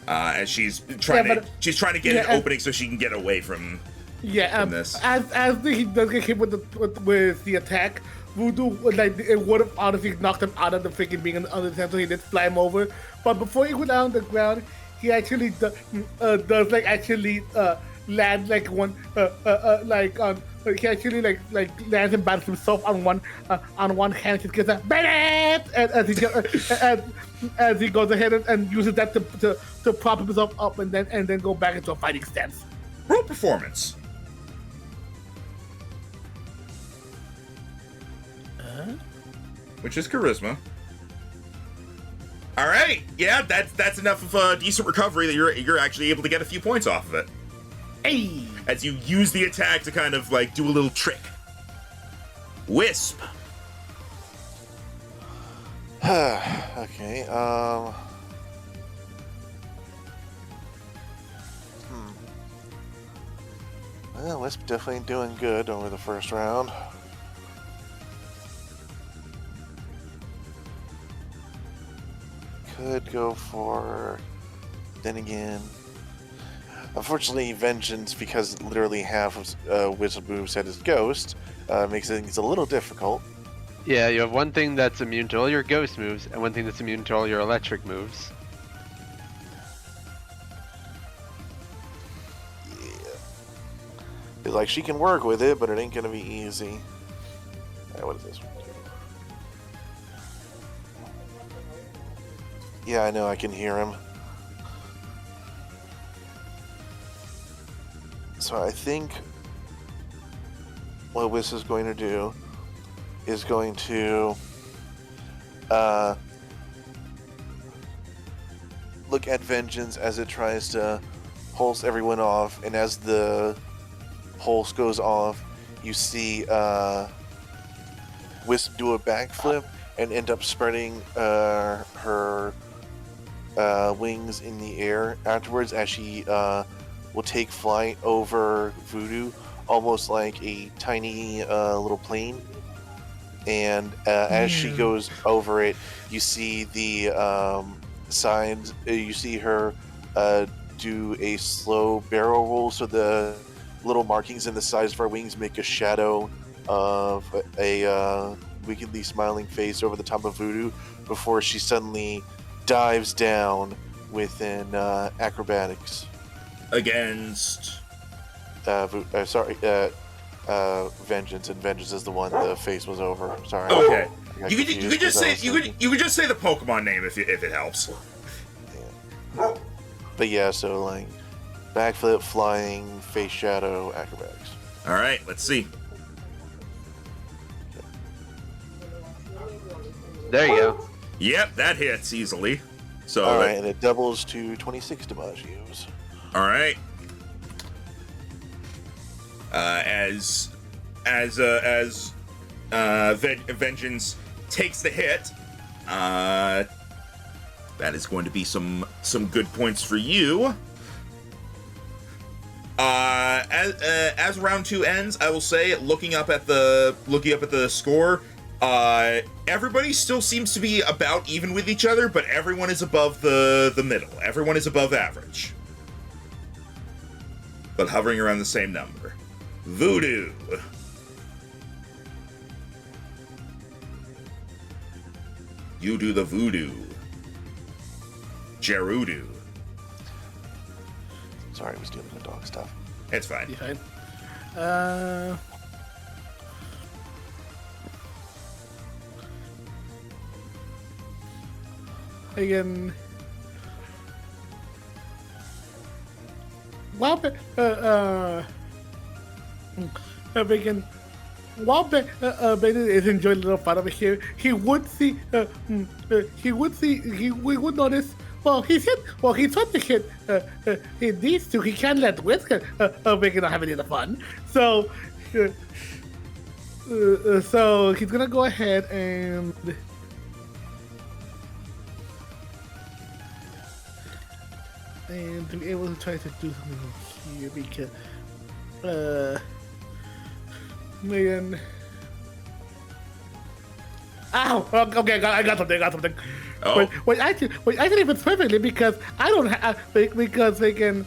As she's trying to get an opening so she can get away from this. As he does get hit with the attack, Voodoo it would have honestly knocked him out of the freaking being on the center. He did fly him over, but before he went down on the ground, he actually does like actually land like one he actually like lands and balances himself on one hand. He gets a bam, as he goes ahead and uses that to prop himself up and then go back into a fighting stance. Roll performance. Which is charisma. All right, yeah, that's enough of a decent recovery that you're actually able to get a few points off of it. Hey! As you use the attack to kind of like do a little trick. Wisp. Okay, Well, Wisp definitely doing good over the first round. Could go for... Then again... Unfortunately, Vengeance, because literally half of Wisp moveset is Ghost, makes things a little difficult. Yeah, you have one thing that's immune to all your ghost moves, and one thing that's immune to all your electric moves. It's like, she can work with it, but it ain't gonna be easy. Alright, what is this one? Yeah, I know, I can hear him. So I think what Wisp is going to do is going to look at Vengeance as it tries to pulse everyone off, and as the pulse goes off, you see Wisp do a backflip and end up spreading her wings in the air afterwards, as she will take flight over Voodoo, almost like a tiny little plane. And as she goes over it, you see the sides. You see her do a slow barrel roll, so the little markings in the sides of her wings make a shadow of a wickedly smiling face over the top of Voodoo before she suddenly dives down within acrobatics. Against. Vengeance, and Vengeance is the one the face was over. Sorry. Okay. I got You could confused just say because I was you could just say the Pokemon name if it helps. Yeah. But yeah, so like backflip, flying, face shadow, acrobatics. All right, let's see. There you go. Yep, that hits easily. So All right, and it doubles to 26 DiMaggio's. all right. Vengeance takes the hit, that is going to be some good points for you. As round 2 ends, I will say, looking up at the score, everybody still seems to be about even with each other, but everyone is above the middle. Everyone is above average, but hovering around the same number. Voodoo. You do the voodoo. Gerudo. Sorry, I was dealing with dog stuff. It's fine. You fine? Again. While Bacon, while Bacon is enjoying a little fun over here, he would notice. Well, he tried to hit these two. He can't let Whisker Bacon not have any of the fun. So, so he's gonna go ahead and. And to be able to try to do something here because, man. Ow! Okay, I got something. Oh. Wait, actually, it fits perfectly because I don't have because they can.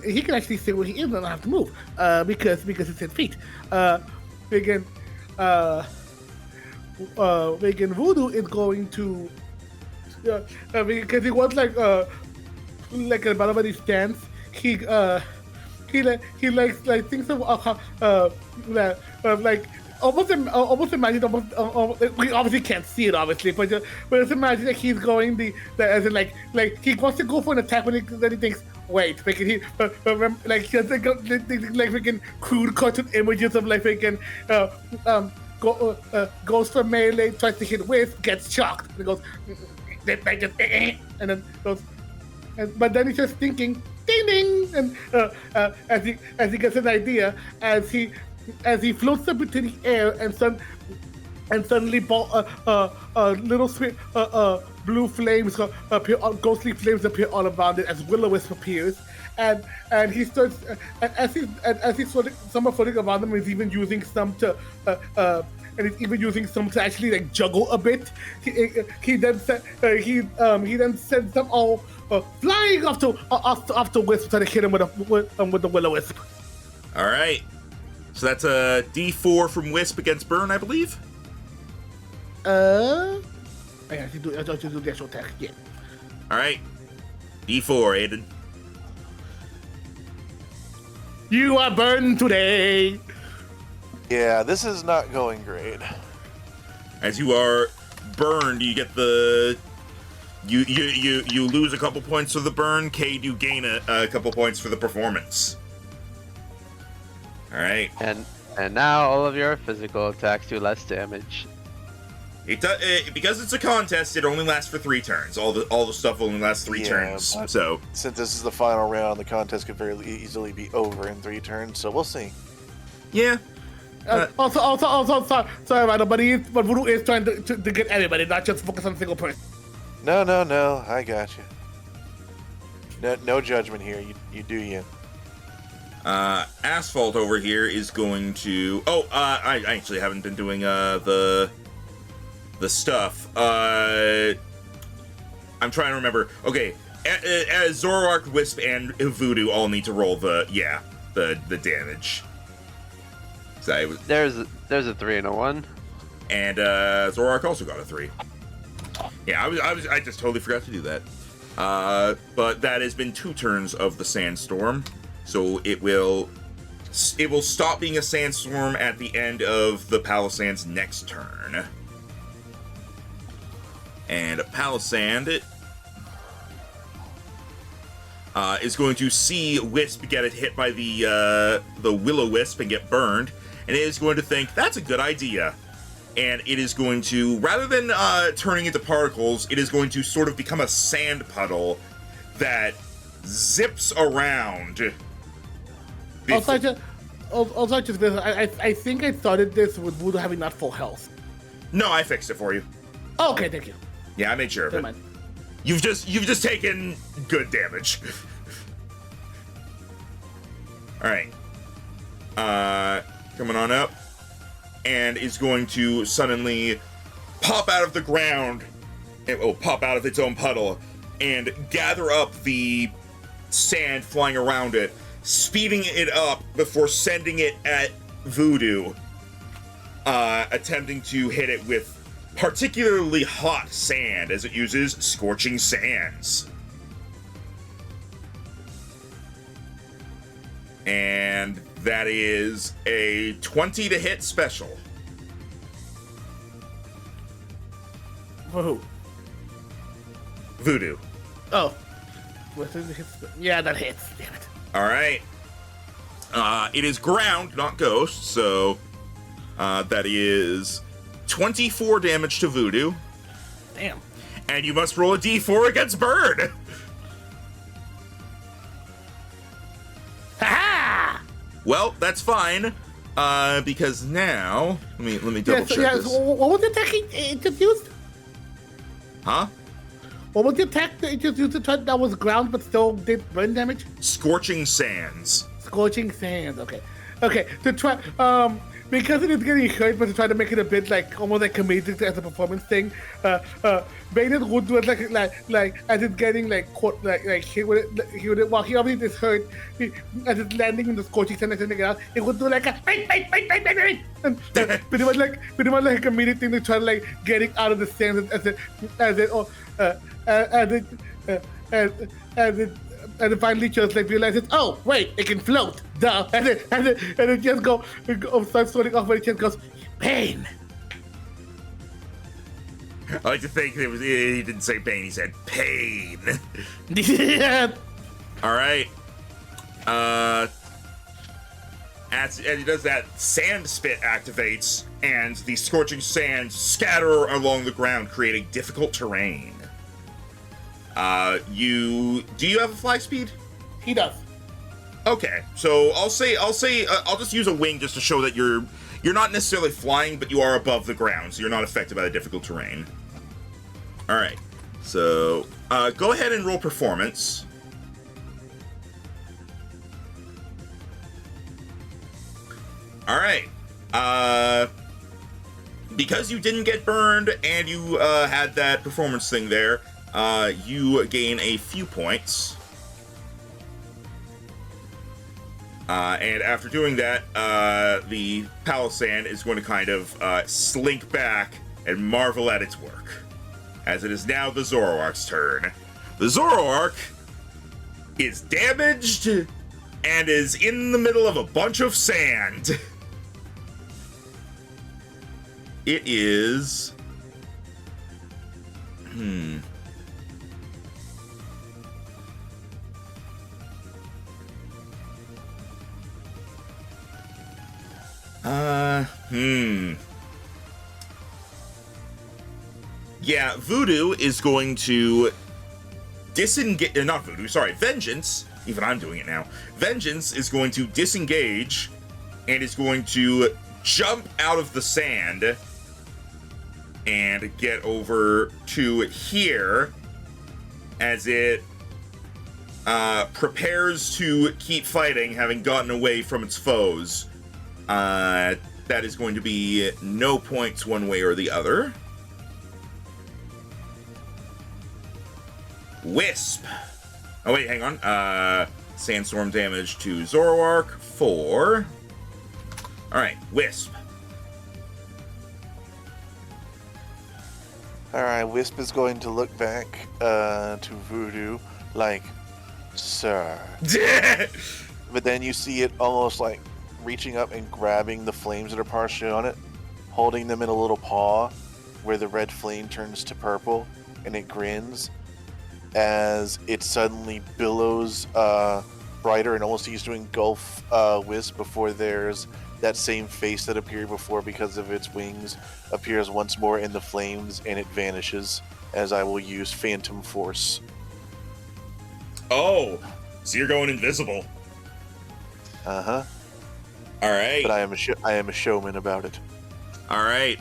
He can actually stay where he is and not have to move. Because it's 10 feet. Again, Voodoo is going to. Because he wants like a Balabadi stance. He likes thinks of like almost imagine we obviously can't see it obviously, but just imagine that he's going as in like he wants to go for an attack when then he thinks wait like he like he has like freaking crude cartoon images of like freaking goes for melee, tries to hit with, gets shocked, and goes and then goes. But then he's just thinking, ding ding, and as he gets an idea, as he floats up into the air, and suddenly little sweet blue flames appear, ghostly flames appear all around it as Will-O-Wisp appears, and he starts as he's some are floating around him. He's even using some to. And he's even using some to actually like juggle a bit. He then sends them all flying off to Wisp to hit him with the Will-O-Wisp. All right. So that's a D4 from Wisp against Burn, I believe. I have to do the actual attack. Yeah. All right. D4, Aiden. You are burned today. Yeah, this is not going great. As you are burned, you get the you lose a couple points for the burn. Cade, you gain a couple points for the performance. All right. And now all of your physical attacks do less damage. Because it's a contest, it only lasts for 3 turns. All the stuff only lasts 3 turns. So since this is the final round, the contest could very easily be over in 3 turns. So we'll see. yeah. Also, sorry, Rhino, but Voodoo is trying to get everybody, not just focus on a single person. No, I got you. No judgment here. You do you. Asphalt over here is going to. I actually haven't been doing the stuff. I I'm trying to remember. Okay, Zoroark, Wisp, and Voodoo all need to roll the damage. So it was, There's a 3 and a 1. and Zoroark also got a 3. Yeah, I just totally forgot to do that. But that has been 2 turns of the sandstorm, so it will stop being a sandstorm at the end of the Palisand's next turn. And Palisand is going to see Wisp get hit by the Will-O-Wisp and get burned, and it is going to think, that's a good idea. And it is going to, rather than turning into particles, it is going to sort of become a sand puddle that zips around. I think I started this with Voodoo having not full health. No, I fixed it for you. Oh, okay, thank you. Yeah, I made sure of Never it. mind. You've just taken good damage. All right. Coming on up, and is going to suddenly pop out of the ground. It will pop out of its own puddle and gather up the sand flying around it, speeding it up before sending it at Voodoo, attempting to hit it with particularly hot sand as it uses Scorching Sands. And that is a 20 to hit special. For who? Voodoo. Oh. Yeah, that hits. Damn it. All right. It is ground, not ghost, so that is 24 damage to Voodoo. Damn. And you must roll a d4 against Bird. Ha-ha! Well, that's fine, because now let me double check this. So what was the attack it just used? Huh? What was the attack that it just used to try that was ground but still did burn damage? Scorching Sands. Scorching Sands. Okay. Okay. To try because it is getting hurt, but to try to make it a bit like almost like comedic as a performance thing, Baynard would do it like as it's getting like caught like hit with it while he obviously is hurt, as it's landing in the scorching sand and sending it out, it would do like a bang, and pretty much like a comedic thing to try to like getting out of the sand as it finally just like realizes, oh wait, it can float, duh, and it just starts floating off, and it just goes, pain. I like to think he didn't say pain, he said pain. Yeah. All right. As he does that, sand spit activates, and the scorching sands scatter along the ground, creating difficult terrain. Do you have a fly speed? He does. Okay, so I'll just use a wing just to show that you're not necessarily flying, but you are above the ground, so you're not affected by the difficult terrain. All right, so go ahead and roll performance. All right, because you didn't get burned and you had that performance thing there, you gain a few points. And after doing that, the Palisand is going to kind of slink back and marvel at its work, as it is now the Zoroark's turn. The Zoroark is damaged and is in the middle of a bunch of sand. It is... Yeah, Voodoo is going to disengage. Not Voodoo, sorry, Vengeance. Even I'm doing it now. Vengeance is going to disengage and is going to jump out of the sand and get over to here as it prepares to keep fighting, having gotten away from its foes. That is going to be no points one way or the other. Wisp. Oh wait, hang on. Sandstorm damage to Zoroark 4. All right, Wisp. Alright, Wisp is going to look back to Voodoo like, sir. But then you see it almost like reaching up and grabbing the flames that are partially on it, holding them in a little paw where the red flame turns to purple, and it grins as it suddenly billows brighter and almost seems to engulf Wisp before there's that same face that appeared before because of its wings appears once more in the flames, and it vanishes as I will use Phantom Force. Oh, so you're going invisible. Uh-huh. All right. But I am a showman about it. All right.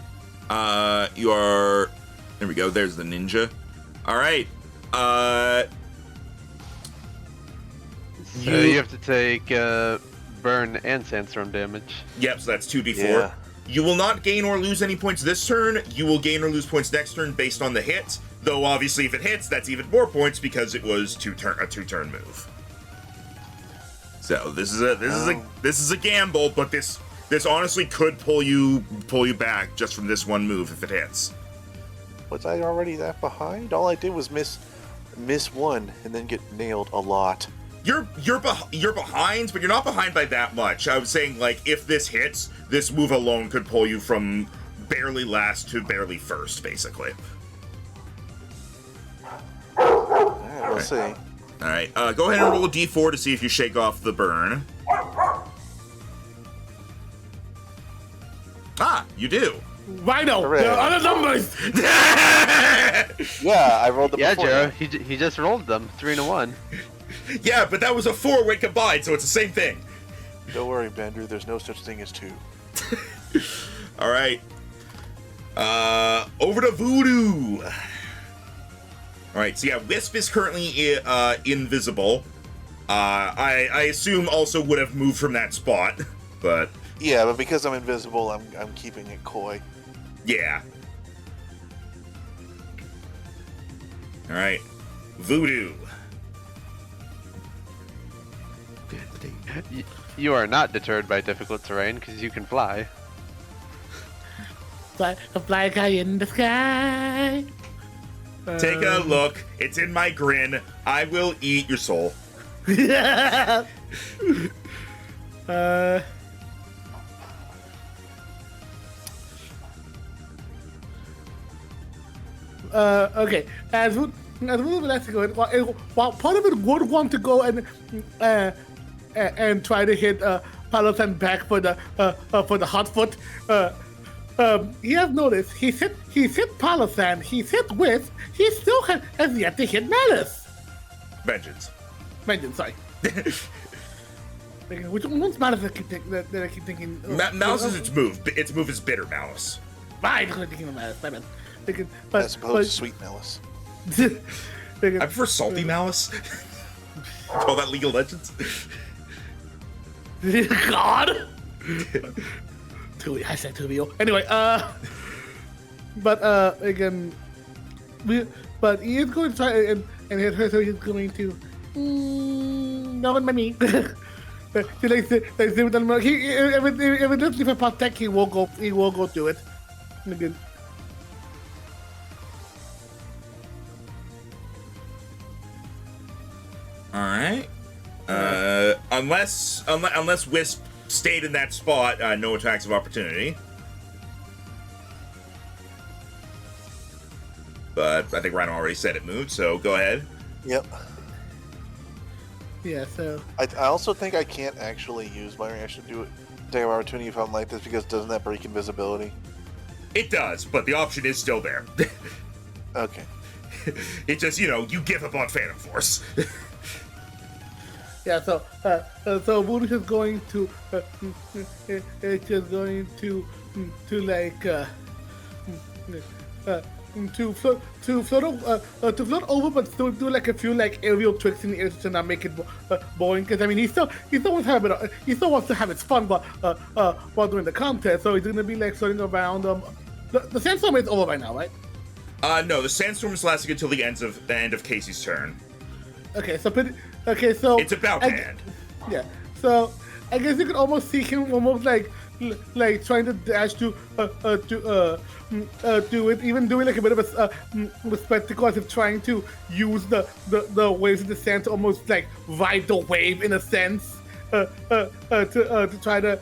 You are... There we go. There's the ninja. All right. So you have to take burn and sandstorm damage. Yep, so that's 2d4. Yeah. You will not gain or lose any points this turn. You will gain or lose points next turn based on the hit. Though obviously if it hits, that's even more points because it was a two-turn move. So this is a gamble, but this honestly could pull you back just from this one move if it hits. Was I already that behind? All I did was miss one and then get nailed a lot. You're behind, but you're not behind by that much. I was saying, like, if this hits, this move alone could pull you from barely last to barely first, basically. Alright, we'll see. All right, go ahead and roll a d4 to see if you shake off the burn. Ah, you do. Rhino, Hooray. there are other numbers. Yeah, I rolled the Yeah, before. Jero, he just rolled them 3 to 1. Yeah, but that was a 4-way combined, so it's the same thing. Don't worry, Bender. There's no such thing as 2. All right. Over to Voodoo. All right, so yeah, Wisp is currently invisible. I assume also would have moved from that spot, but Yeah, but because I'm invisible, I'm keeping it coy. yeah. All right, Voodoo. You are not deterred by difficult terrain because you can fly. Fly guy in the sky. Take a look. It's in my grin. I will eat your soul. Okay. As we let's go. While part of it would want to go and try to hit Palosan back for the hot foot. He has noticed he's hit Palosan, he's hit Wisp, he still has yet to hit Malice. Vengeance. Sorry. Which one's Malice that I keep thinking? Malice is its move. Its move is Bitter Malice. Right, I'm thinking of Malice. My bad. As opposed to Sweet Malice. I prefer Salty Malice. Call that League of Legends. God. I said 2v0. Anyway, but again, but he is going to try and so he's going to no on my knee. If it doesn't leave a protect, he will go do it. Again. All right. Unless Wisp stayed in that spot, no attacks of opportunity. But I think Rhino already said it moved, so go ahead. Yep. Yeah. So. I also think I can't actually use my reaction to do it. Take opportunity if I'm like this because doesn't that break invisibility? It does, but the option is still there. Okay. It just, you give up on Phantom Force. Yeah, so Voodoo is going to it's just going to float over, but still do like a few like aerial tricks in the air to not make it boring. Because I mean, he still wants to have his fun while doing the contest. So he's gonna be like floating around. The sandstorm is over right now, right? No, the sandstorm is lasting until the end of Casey's turn. Okay, so It's about to end. Yeah. So I guess you could almost see him almost like trying to dash to do it, even doing like a bit of a spectacle as if trying to use the waves of the sand to almost like ride the wave in a sense. To try to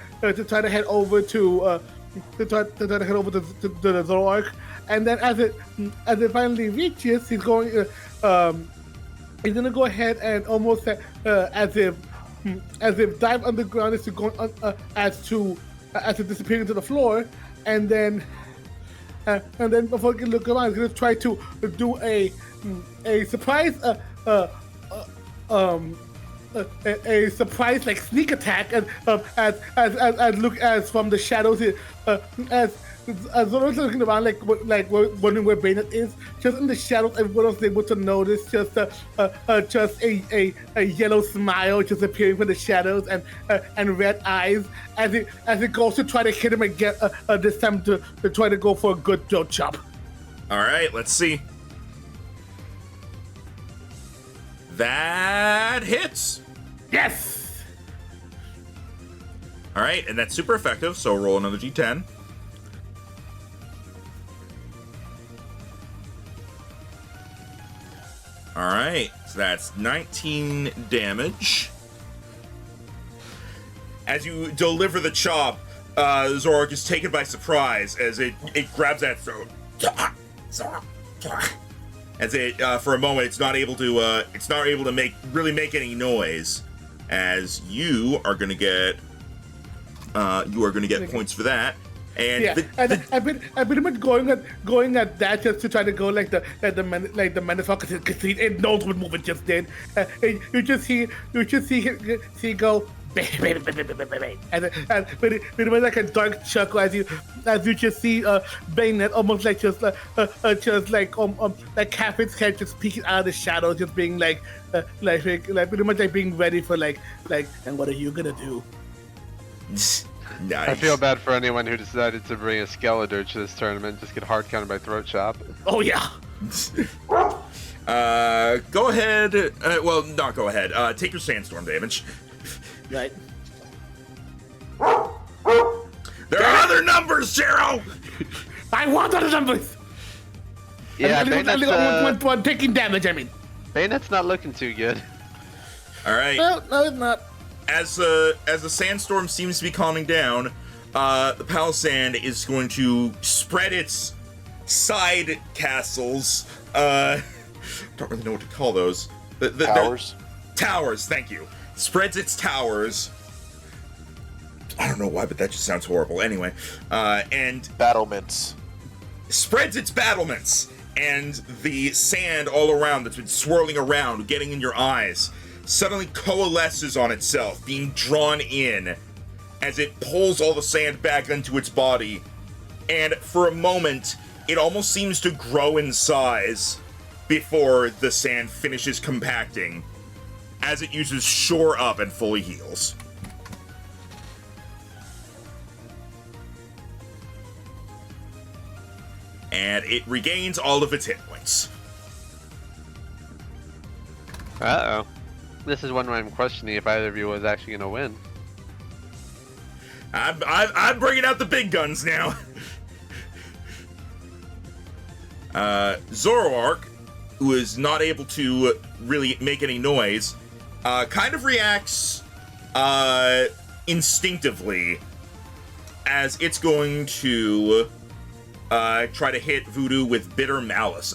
head over to the Zoroark, and then as it finally reaches, he's going he's gonna go ahead and almost as if dive underground as to go as to disappearing to the floor, and then before he can look around, he's gonna try to do a surprise a surprise like sneak attack as look as from the shadows as Zoro's looking around like wondering where Bayonet is. Just in the shadows, everyone was able to notice just a yellow smile just appearing from the shadows and red eyes as it goes to try to hit him again this time to try to go for a good throat chop. All right, let's see. That hits. Yes. All right, and that's super effective. So roll another d10. All right, so that's 19 damage. As you deliver the chop, Zoroark is taken by surprise as it grabs that throat. As it, for a moment, it's not able to make any noise. As you are gonna get points for that. And yeah, I've been much going at that just to try to go like the motherfucker because it knows what move it just did. You just see go and pretty much like a dark chuckle as you just see Bayonet almost like just like half its head just peeking out of the shadows, just being like pretty much like being ready for like and what are you gonna do? Nice. I feel bad for anyone who decided to bring a Skeletor to this tournament, just get hard counted by throat chop. Oh yeah. Go ahead. Well, not go ahead. Take your sandstorm damage. Right. There are other numbers, Jero! I want other numbers. Yeah, Bayonet's taking damage. I mean, Bayonet's not looking too good. All right. No, it's not. As the sandstorm seems to be calming down, the Palisand is going to spread its side castles. Don't really know what to call those. Towers. Towers. Thank you. Spreads its towers. I don't know why, but that just sounds horrible. Anyway, and Battlements. spreads its battlements, and the sand all around that's been swirling around, getting in your eyes, suddenly coalesces on itself, being drawn in as it pulls all the sand back into its body. And for a moment, it almost seems to grow in size before the sand finishes compacting, as it uses Shore Up and fully heals. And it regains all of its hit points. Uh-oh. This is one where I'm questioning if either of you was actually going to win. I'm bringing out the big guns now. Zoroark, who is not able to really make any noise, kind of reacts instinctively as it's going to try to hit Voodoo with Bitter Malice,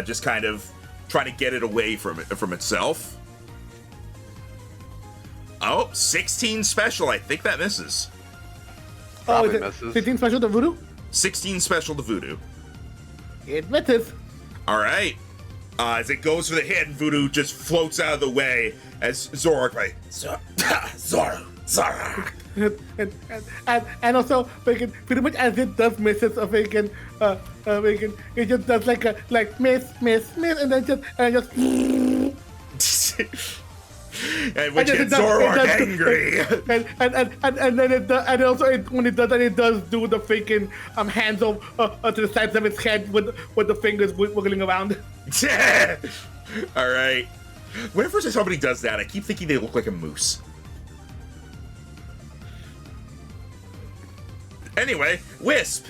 just kind of trying to get it away from itself. Oh, 16 special. I think that misses. Probably is it misses. 15 special to Voodoo? 16 special to Voodoo. It misses. All right. As it goes for the hit, Voodoo just floats out of the way as Zoroark like, Zoro. And also, pretty much as it does misses, it just does like miss, and then just. And which yes, gets it does- Zoroark it does- angry. And then when it does that, it does do the freaking hands over to the sides of its head with the fingers wiggling around. All right. Whenever somebody does that, I keep thinking they look like a moose. Anyway, Wisp.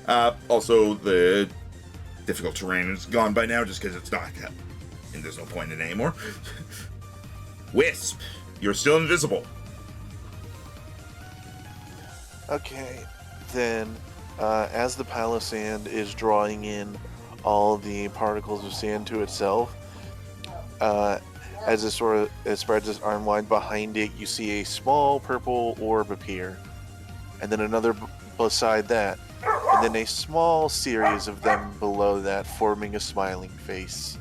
Also, the difficult terrain is gone by now just because it's not, and there's no point in it anymore. Wisp, you're still invisible. Okay, then as the pile of sand is drawing in all the particles of sand to itself, as it spreads its arm wide behind it, you see a small purple orb appear, and then another beside that, and then a small series of them below that, forming a smiling face.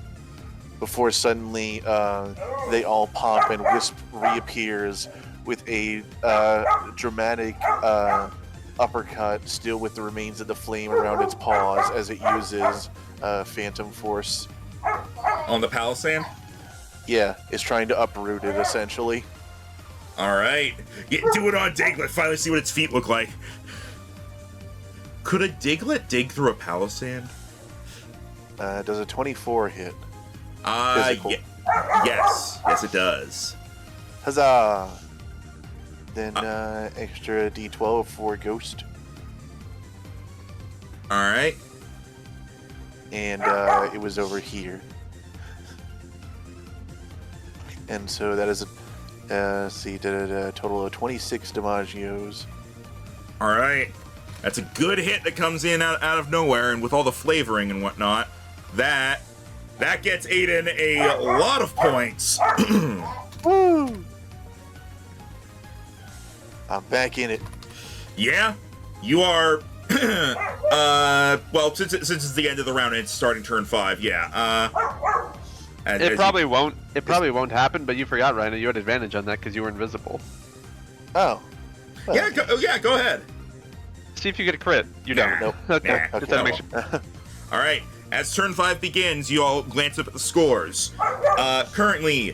Before suddenly they all pop and Wisp reappears with a dramatic uppercut, still with the remains of the flame around its paws as it uses Phantom Force. On the Palisand? Yeah, it's trying to uproot it essentially. All right. Yeah, do it on Diglett. Finally see what its feet look like. Could a Diglett dig through a Palisand? Does a 24 hit? Physical. Yes. Yes, it does. Huzzah! Then extra D12 for Ghost. All right. And it was over here. And so that is did a total of 26 damagios. All right. That's a good hit that comes in out of nowhere, and with all the flavoring and whatnot, that gets Aiden a lot of points. Woo! I'm back in it. Yeah, you are. Well, since it's the end of the round and it's starting turn 5, yeah. It probably won't. It probably won't happen. But you forgot, Ryan. You had advantage on that because you were invisible. Oh. Well, Yeah, go ahead. See if you get a crit. You don't. Nope. Okay. Nah. Just had to make sure. All right. As turn 5 begins, you all glance up at the scores. Currently,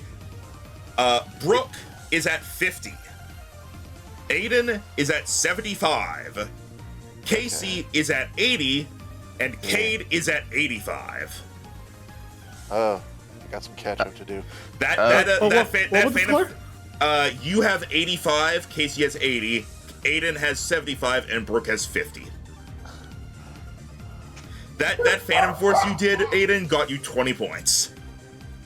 Brooke is at 50. Aiden is at 75. Casey is at 80. And Cade is at 85. Oh, I got some catch up to do. What was the score? You have 85, Casey has 80, Aiden has 75, and Brooke has 50. That Phantom Force you did, Aiden, got you 20 points.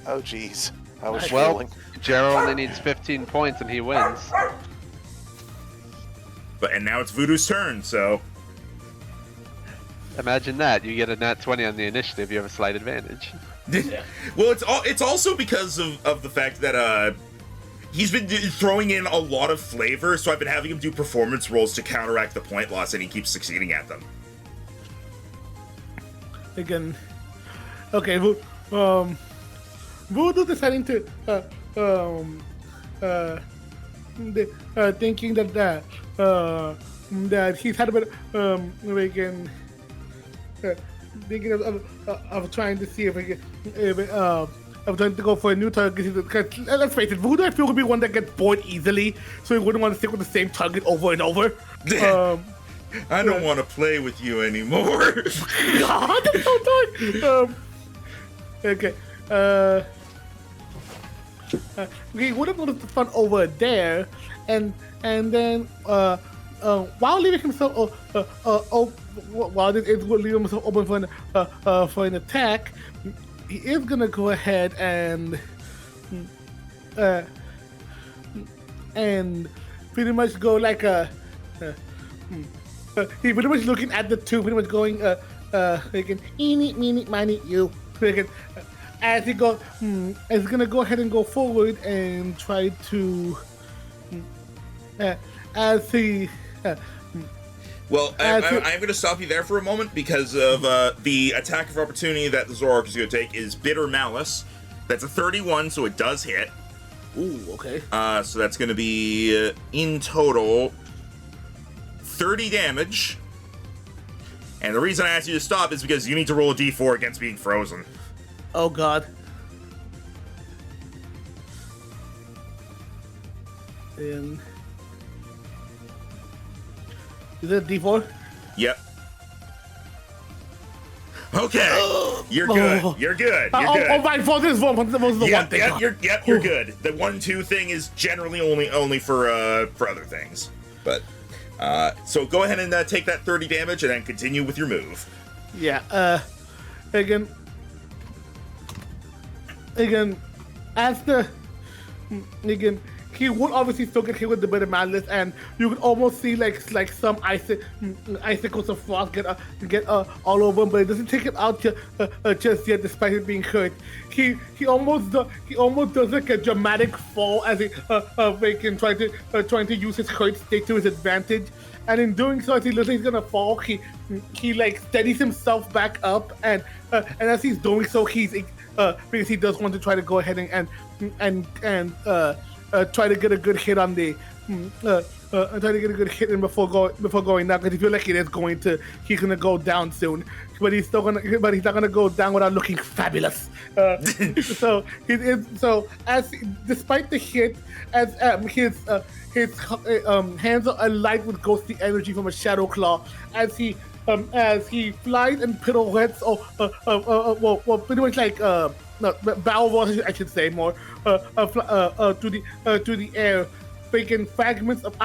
Oh, jeez. I was Well, struggling. Jero only needs 15 points and he wins. And now it's Voodoo's turn, so Imagine that. You get a nat 20 on the initiative, you have a slight advantage. well, it's also because of the fact that he's been throwing in a lot of flavor, so I've been having him do performance rolls to counteract the point loss, and he keeps succeeding at them. Again. Okay, Voodoo deciding to thinking that he's had a bit again thinking of trying to see if he can of trying to go for a new target. Because let's face it, Voodoo I feel would be one that gets bored easily, so he wouldn't want to stick with the same target over and over. I don't want to play with you anymore. God, that's so dark. Okay. We would have noticed the fun over there, and then while leaving himself while it is leaving himself open for an attack, he is gonna go ahead and pretty much go like a. He pretty much looking at the two, pretty much going like eeny, meeny, miny, you. As he go, he's gonna go ahead and go forward and try to, as he. Well, I'm going to stop you there for a moment because of the attack of opportunity that the Zoroark is going to take is Bitter Malice. That's a 31, so it does hit. Ooh, okay. So that's going to be, in total, 30 damage. And the reason I asked you to stop is because you need to roll a d4 against being frozen. Oh God. And is it D4? Yep. Okay, you're good. You're good. You're good. Oh, my fault. This was the one thing. You're good. The 1-2 thing is generally only for other things. But so go ahead and take that 30 damage and then continue with your move. Yeah. Again, he would obviously still get hit with the bit of madness, and you could almost see like some icicles of frost get all over him, but it doesn't take him out just yet, despite it being hurt. He almost does like a dramatic fall as he trying to use his hurt state to his advantage, and in doing so, as he looks like he's gonna fall, he like steadies himself back up, and as he's doing so, because he does want to try to go ahead and try to get a good hit on the try to get a good hit in before going down, because he feels like he's gonna go down soon, but he's not gonna go down without looking fabulous. So despite the hit, as his hands are alight with ghostly energy from a shadow claw, as he flies and pirouettes, pretty much like barrel rolls, I should say, more to the air, making fragments of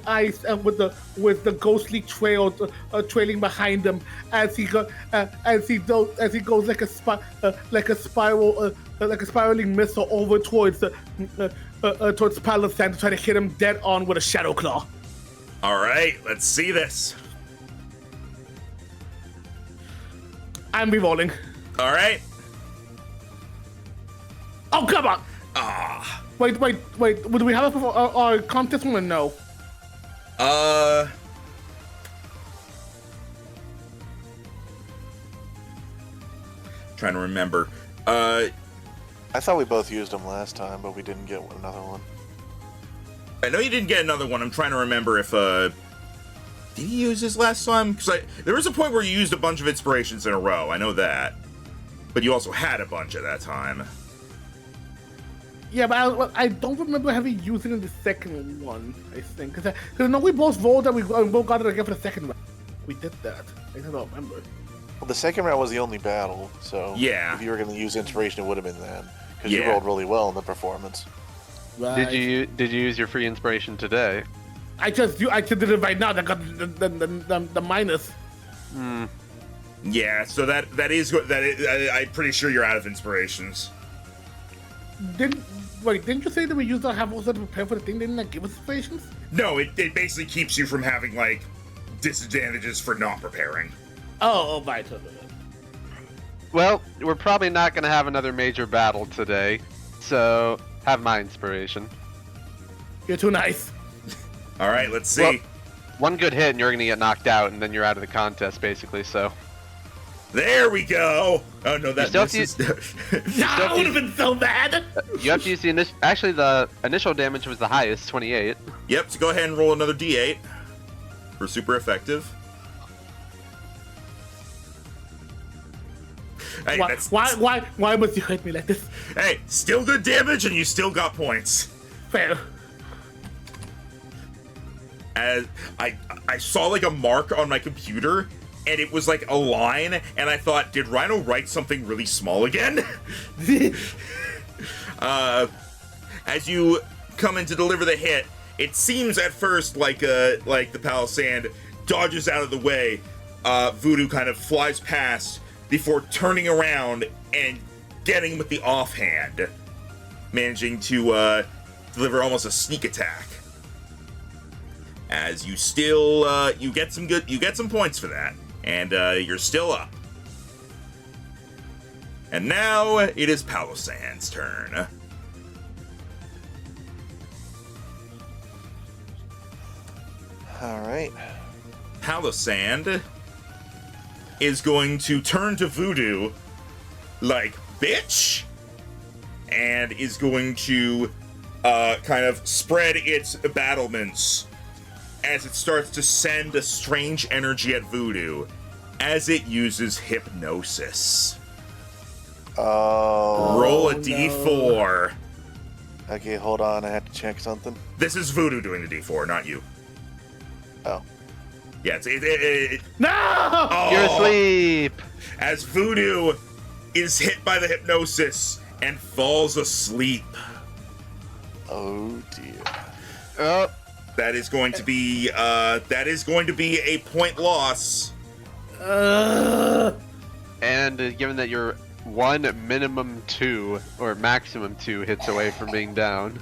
ice with the ghostly trail trailing behind him as he goes like a spiraling missile over towards Palo Sands to try to hit him dead on with a shadow claw. All right, let's see this. I'm re-rolling. All right. Oh, come on! Ah. Wait. Do we have our contest one or no? Trying to remember. I thought we both used them last time, but we didn't get another one. I know you didn't get another one. I'm trying to remember if did he use his last time? Because there was a point where you used a bunch of inspirations in a row. I know that, but you also had a bunch at that time. Yeah, but I don't remember having used it in the second one, I think. Because I know we both rolled and we both got it again for the second round. We did that. I don't remember. Well, the second round was the only battle, so yeah. If you were going to use inspiration, it would have been then. Because you rolled really well in the performance. Right. Did you use your free inspiration today? I just did it right now. That got the minus. Yeah, so that is I'm pretty sure you're out of inspirations. Didn't you say that we used our have-also to prepare for the thing? Didn't that give us inspirations? No, it basically keeps you from having, like, disadvantages for not preparing. Oh, right. Well, we're probably not going to have another major battle today, so have my inspiration. You're too nice. All right, let's see. Well, one good hit and you're going to get knocked out, and then you're out of the contest, basically, so... There we go! Oh, no, that misses. That would have been so bad! You have to use the initial... Actually, the initial damage was the highest, 28. Yep, so go ahead and roll another d8 for super effective. Hey, why must you hurt me like this? Hey, still good damage and you still got points. Fair. As I saw like a mark on my computer and it was like a line and I thought, did Rhino write something really small again? As you come in to deliver the hit, it seems at first like the Palo Sand dodges out of the way. Voodoo kind of flies past before turning around and getting with the offhand, managing to deliver almost a sneak attack. As you still you get some points for that, and you're still up. And now it is Palo Sand's turn. All right. Palo Sand is going to turn to Voodoo like, bitch, and is going to kind of spread its battlements as it starts to send a strange energy at Voodoo as it uses hypnosis. Oh. Roll a d4. Okay, hold on. I have to check something. This is Voodoo doing the D4, not you. Oh. Yeah, No! Oh! You're asleep. As Voodoo is hit by the hypnosis and falls asleep. Oh dear. Oh, That is going to be a point loss. and given that you're one minimum 2 or maximum 2 hits away from being down.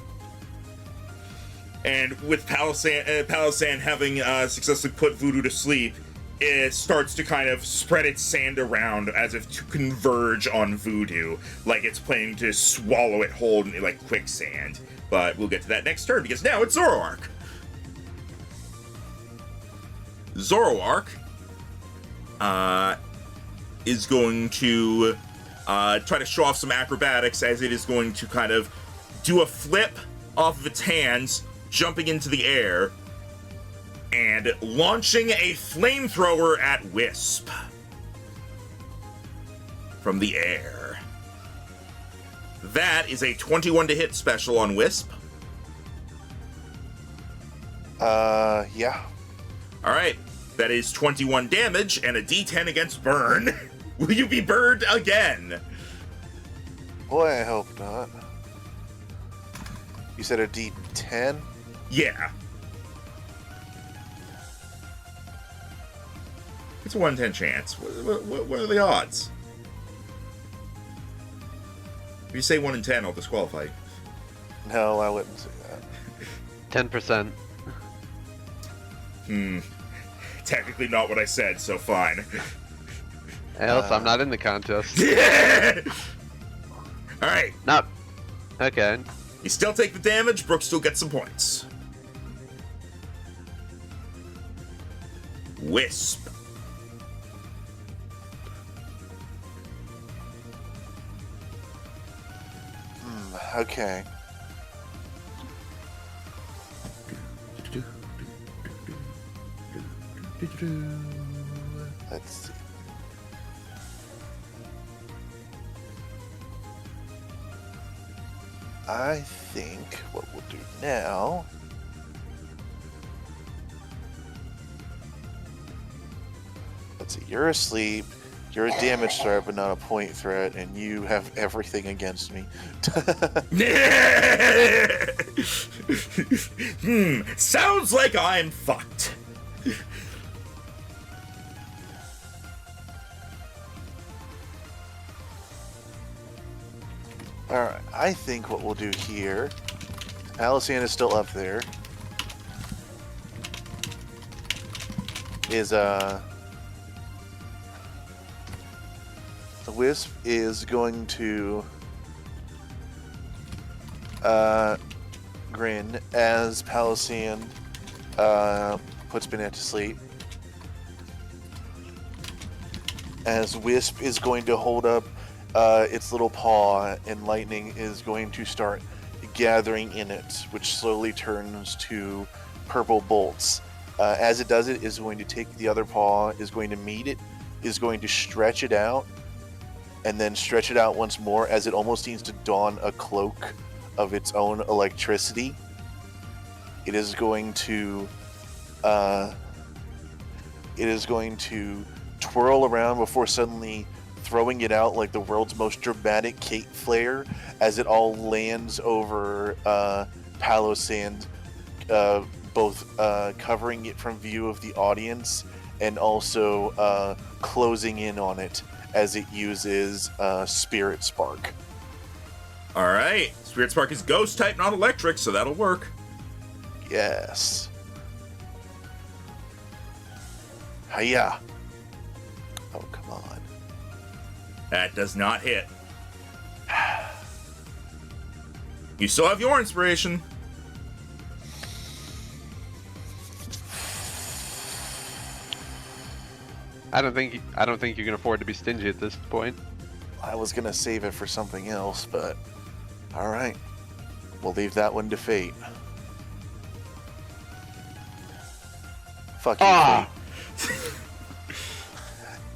And with Palosan having successfully put Voodoo to sleep, it starts to kind of spread its sand around as if to converge on Voodoo, like it's planning to swallow it whole like quicksand. But we'll get to that next turn, because now it's Zoroark. Zoroark is going to try to show off some acrobatics, as it is going to kind of do a flip off of its hands, jumping into the air, and launching a flamethrower at Wisp from the air. That is a 21 to hit special on Wisp. Yeah. All right, that is 21 damage and a D10 against burn. Will you be burned again? Boy, I hope not. You said a D10? Yeah. It's a 1 in 10 chance. What are the odds? If you say 1 in 10, I'll disqualify you. No, I wouldn't say that. 10%. Technically not what I said, so fine. Else, I'm not in the contest. Alright, Not. Okay. you still take the damage, Brooke still gets some points. Wisp. Okay. Let's see. I think what we'll do now. Let's see. You're asleep. You're a damage threat, but not a point threat, and you have everything against me. Sounds like I'm fucked. Alright, I think what we'll do here. Palosan is still up there. Is the Wisp is going to grin as Palosan puts Bennett to sleep. As Wisp is going to hold up its little paw, and lightning is going to start gathering in it, which slowly turns to purple bolts. As it does it, is going to take the other paw, is going to meet it, is going to stretch it out, and then stretch it out once more, as it almost needs to don a cloak of its own electricity. It is going to twirl around before suddenly throwing it out like the world's most dramatic cape flare, as it all lands over Palosan, both covering it from view of the audience and also closing in on it as it uses Spirit Spark. Alright, Spirit Spark is ghost type, not electric, so that'll work. Yes. Hiya. Oh, come on. That does not hit. You still have your inspiration. I don't think you can afford to be stingy at this point. I was gonna save it for something else, but alright. We'll leave that one to fate. Fuck you, Ah! fate.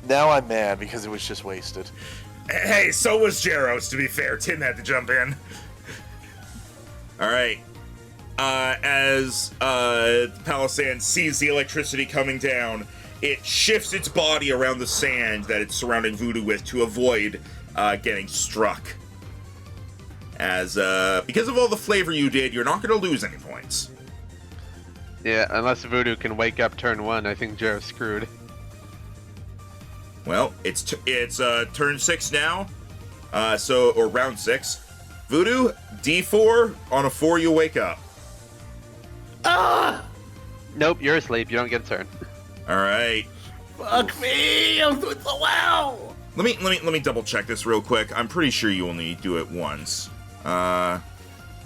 Now I'm mad because it was just wasted. Hey, so was Jaros, to be fair. Tim had to jump in. All right. As Palisand sees the electricity coming down, it shifts its body around the sand that it's surrounding Voodoo with to avoid getting struck. As because of all the flavor you did, you're not going to lose any points. Yeah, unless Voodoo can wake up turn 1, I think Jared's screwed. Well, it's turn 6 now, or round 6. Voodoo, D4, on a 4 you wake up. Ah! Nope, you're asleep. You don't get a turn. All right. Fuck me! I'm doing so well. Let me double check this real quick. I'm pretty sure you only do it once.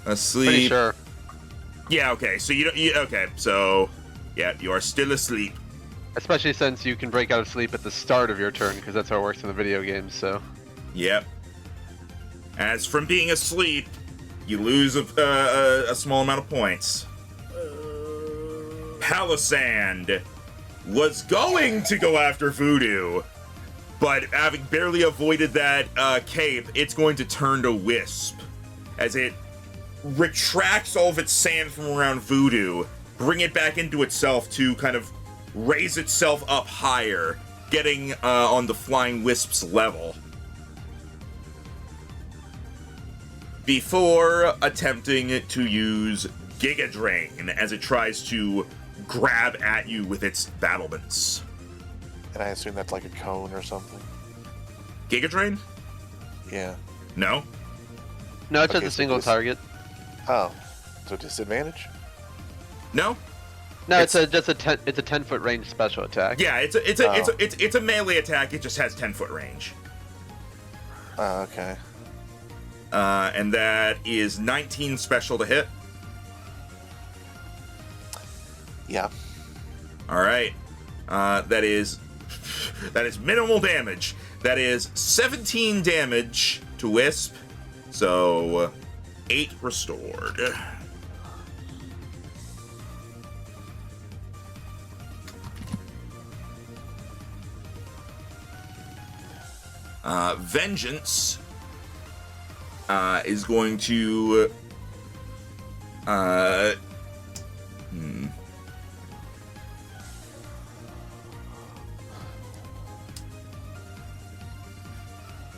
Asleep. Pretty sure. Yeah. Okay. So okay. So yeah, you are still asleep. Especially since you can break out of sleep at the start of your turn, because that's how it works in the video games. So. Yep. As from being asleep, you lose a small amount of points. Palisand was going to go after Voodoo, but having barely avoided that cape, it's going to turn to Wisp as it retracts all of its sand from around Voodoo, bring it back into itself to kind of raise itself up higher, getting on the Flying Wisp's level. Before attempting to use Giga Drain as it tries to grab at you with its battlements. And I assume that's like a cone or something. Giga Drain? Yeah. No? No, it's Okay, just a so single this- target. Oh. So disadvantage? No? No, it's It's- just a 10-foot range special attack. Yeah, it's a melee attack. It just has 10-foot range. Oh, okay. And that is 19 special to hit. Yeah. All right. That is minimal damage. That is 17 damage to Wisp. So 8 restored. Vengeance is going to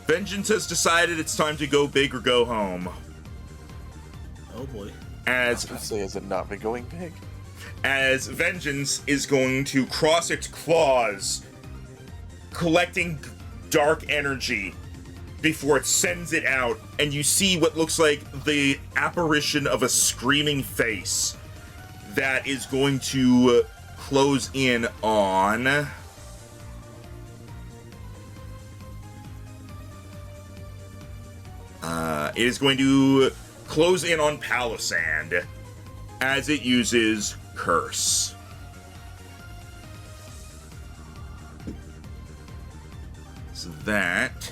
Vengeance has decided it's time to go big or go home. Oh boy. As Let's say, has it not been going big? as Vengeance is going to cross its claws, collecting dark energy before it sends it out, and you see what looks like the apparition of a screaming face that is going to close in on... it is going to close in on Palisand as it uses Curse. So that...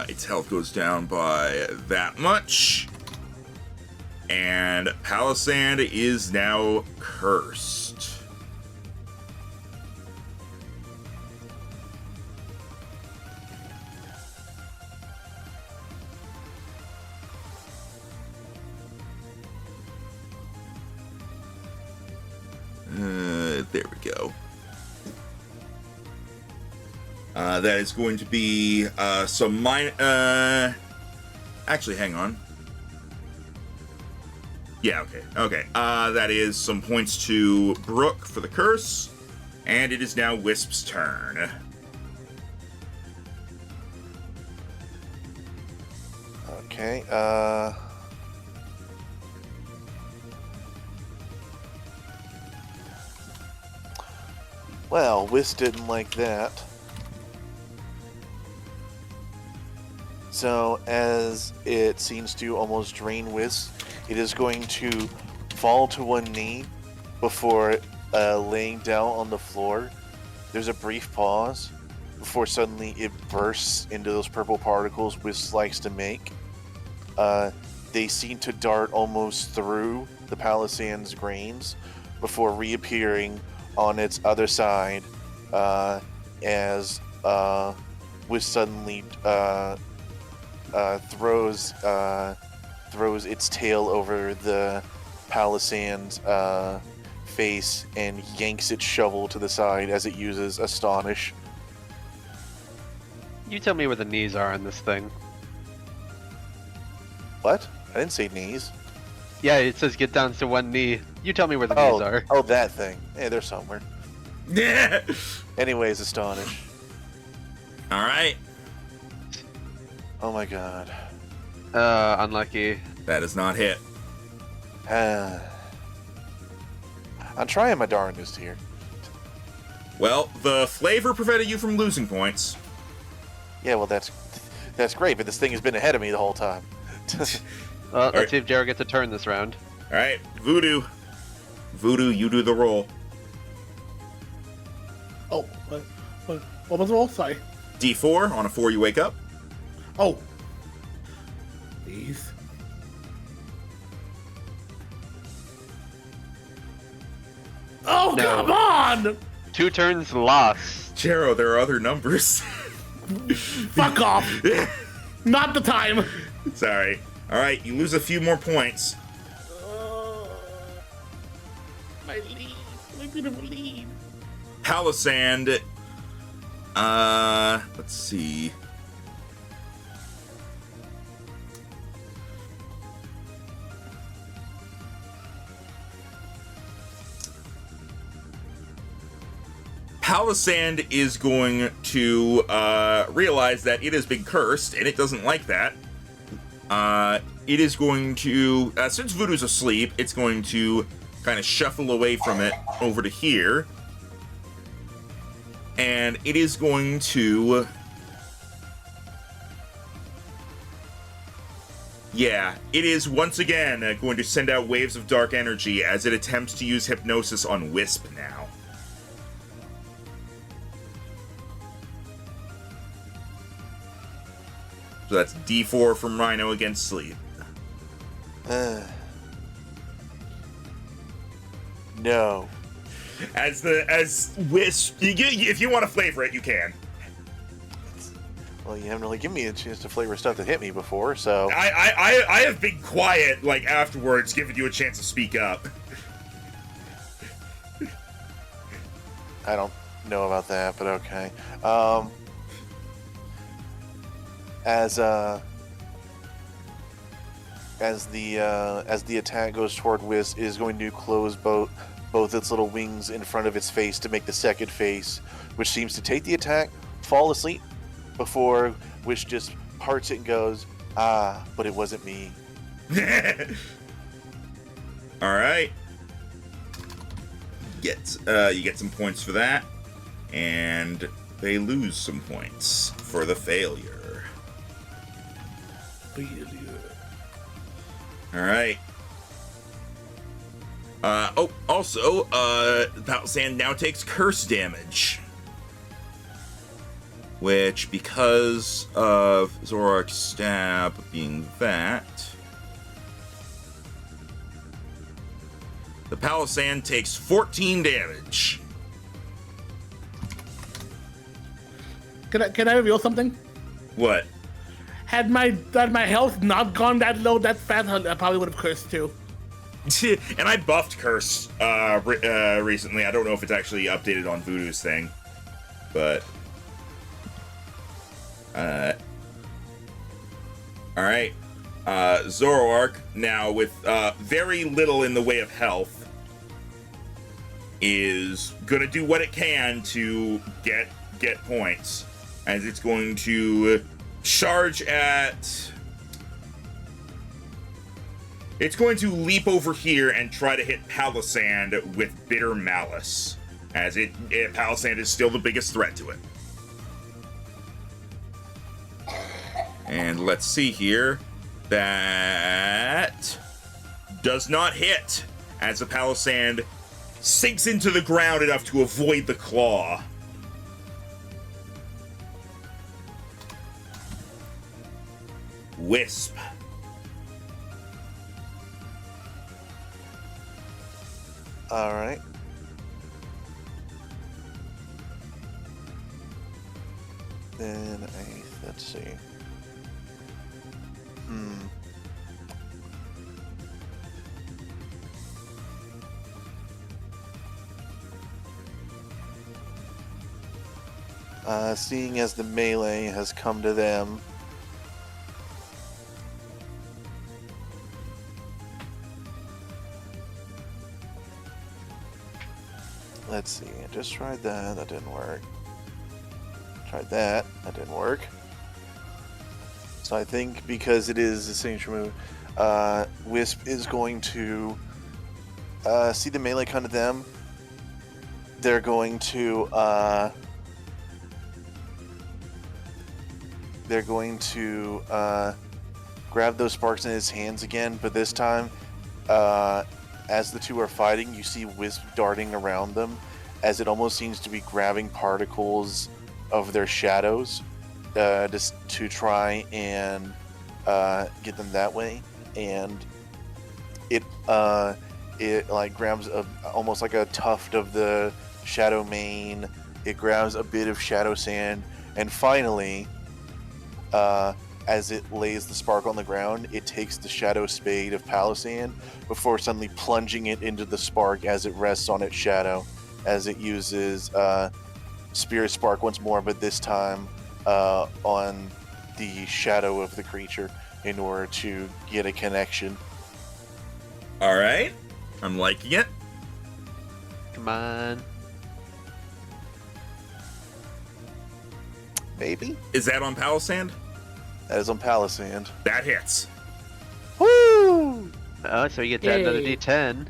its health goes down by that much. And Palisand is now cursed. There we go. That is going to be some actually, hang on. Yeah, okay. That is some points to Brooke for the curse, and it is now Wisp's turn. Okay, well, Wisp didn't like that. So, as it seems to almost drain Wisp, it is going to fall to one knee before laying down on the floor. There's a brief pause before suddenly it bursts into those purple particles Wisp likes to make. They seem to dart almost through the Palisand's grains before reappearing on its other side as Wisp suddenly throws throws its tail over the Palisand's face and yanks its shovel to the side as it uses Astonish. You tell me where the knees are on this thing. What? I didn't say knees. Yeah, it says get down to one knee. You tell me where the knees are. Oh, that thing. Yeah, they're somewhere. Yeah. Anyways, Astonish. All right. Oh my god. Unlucky. That is not hit. I'm trying my darndest here. Well, the flavor prevented you from losing points. Yeah, well, that's great, but this thing has been ahead of me the whole time. Well, let's right. see if Jared gets a turn this round. All right, Voodoo. Voodoo, you do the roll. Oh, what was the roll? Sorry. D4. On a 4, you wake up. Oh. Please. Oh, No. come on! 2 turns lost. Jero, there are other numbers. Fuck off! Not the time! Sorry. All right, you lose a few more points. My lead. My beautiful lead. Palisand. Let's see. Palisand is going to realize that it has been cursed, and it doesn't like that. It is going to, since Voodoo's asleep, it's going to kind of shuffle away from it over to here. And it is going to... Yeah, it is once again going to send out waves of dark energy as it attempts to use hypnosis on Wisp now. So that's D4 from Rhino against Sleep. No. As Wisp, if you want to flavor it, you can. Well, you haven't really given me a chance to flavor stuff that hit me before, so... I have been quiet, like, afterwards, giving you a chance to speak up. I don't know about that, but okay. As the attack goes toward Wisp, it is going to close both its little wings in front of its face to make the second face, which seems to take the attack, fall asleep, before Wish just parts it and goes, "Ah, but it wasn't me." All right. You get some points for that, and they lose some points for the failure. All right. Also, Palisand now takes curse damage. Which, because of Zorark's stab being that, the Palisand takes 14 damage. Can I reveal something? What? Had my health not gone that low, that fast, I probably would have cursed too. And I buffed Curse recently. I don't know if it's actually updated on Voodoo's thing, but all right. Zoroark, now with very little in the way of health, is gonna do what it can to get points, as it's going to charge at... It's going to leap over here and try to hit Palisand with Bitter Malice, as Palisand is still the biggest threat to it. And let's see here. That does not hit, as the Palisand sinks into the ground enough to avoid the claw. Wisp. Alright. Then let's see. seeing as the melee has come to them, let's see, I just tried that, that didn't work. Tried that, that didn't work. So I think because it is a signature move, Wisp is going to see the melee come to them. They're going to grab those sparks in his hands again, but this time, as the two are fighting, you see Wisp darting around them, as it almost seems to be grabbing particles of their shadows, just to try and get them that way, and it like grabs almost like a tuft of the shadow mane. It grabs a bit of shadow sand, and finally, as it lays the spark on the ground, it takes the shadow spade of Palisand before suddenly plunging it into the spark as it rests on its shadow, as it uses Spirit Spark once more, but this time on the shadow of the creature in order to get a connection. All right, I'm liking it. Come on. Maybe? Is that on Palisand? That is on Palisand. That hits. Woo! Oh, so you get that another Yay. D10.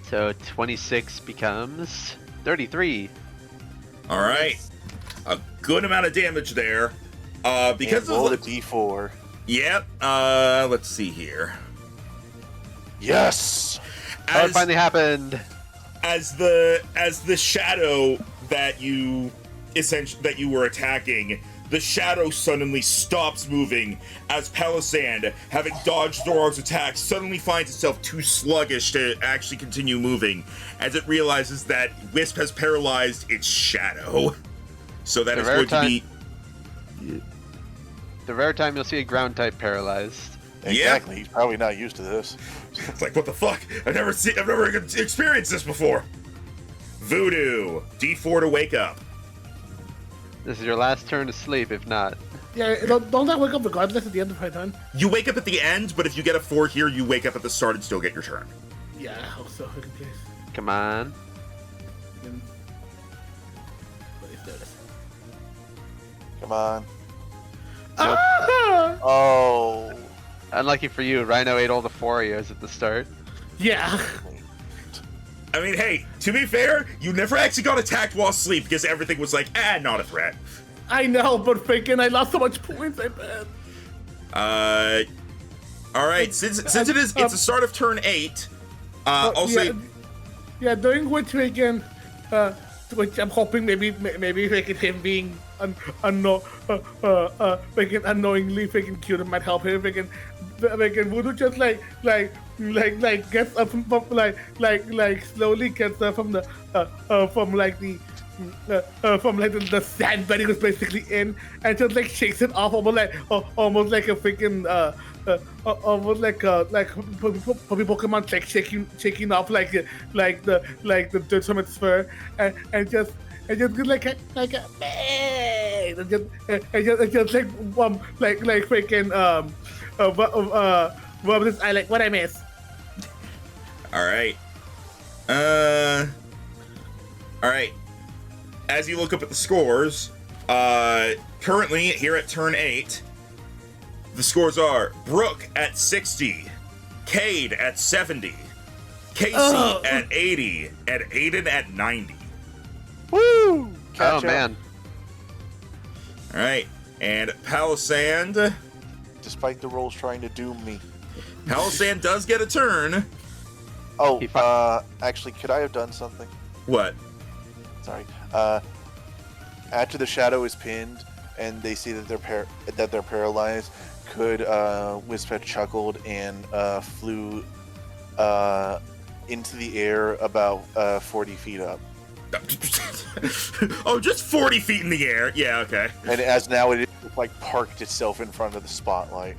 So 26 becomes 33. All right, a good amount of damage there. Because And roll of a D4. yep. Let's see here. Yes! Oh, it finally happened. As the shadow that you were attacking, the shadow suddenly stops moving as Palisand, having dodged Zorog's attack, suddenly finds itself too sluggish to actually continue moving, as it realizes that Wisp has paralyzed its shadow. So that The is rare going to time- be The rare time you'll see a ground type paralyzed. Exactly, he's probably not used to this. it's like, what the fuck? I've never experienced this before. Voodoo, D4 to wake up. This is your last turn to sleep, if not. Yeah, don't I wake up regardless at the end of my turn? You wake up at the end, but if you get a 4 here, you wake up at the start and still get your turn. Yeah, I hope so, in case. Come on. What is this? Come on. Ah! Oh. Unlucky for you, Rhino ate all the Forios at the start. Yeah. I mean, hey, to be fair, you never actually got attacked while asleep because everything was like, not a threat. I know, but freaking, I lost so much points, I bet. All right, since it's the start of turn 8, I'll say... Yeah, during which freaking, which I'm hoping maybe freaking him being freaking unknowingly freaking cute might help him. Freaking Voodoo just like gets up from slowly gets up from the the sand that he was basically in, and just like shakes it off almost like a freaking almost like Pokemon like shaking off like the dirt from its fur, and just good like a and just like freaking what was I like what I miss. All right. All right. As you look up at the scores, currently here at turn 8, the scores are Brooke at 60, Cade at 70, Casey at 80, and Aiden at 90. Woo! Catch up. Man. All right, and Palisand. Despite the rolls trying to doom me. Palisand does get a turn. Oh, actually, could I have done something? What? Sorry. After the shadow is pinned and they see that they're paralyzed, could Wisp have chuckled and flew into the air about 40 feet up. Oh, just 40 feet in the air. Yeah, okay. And as now it like parked itself in front of the spotlight.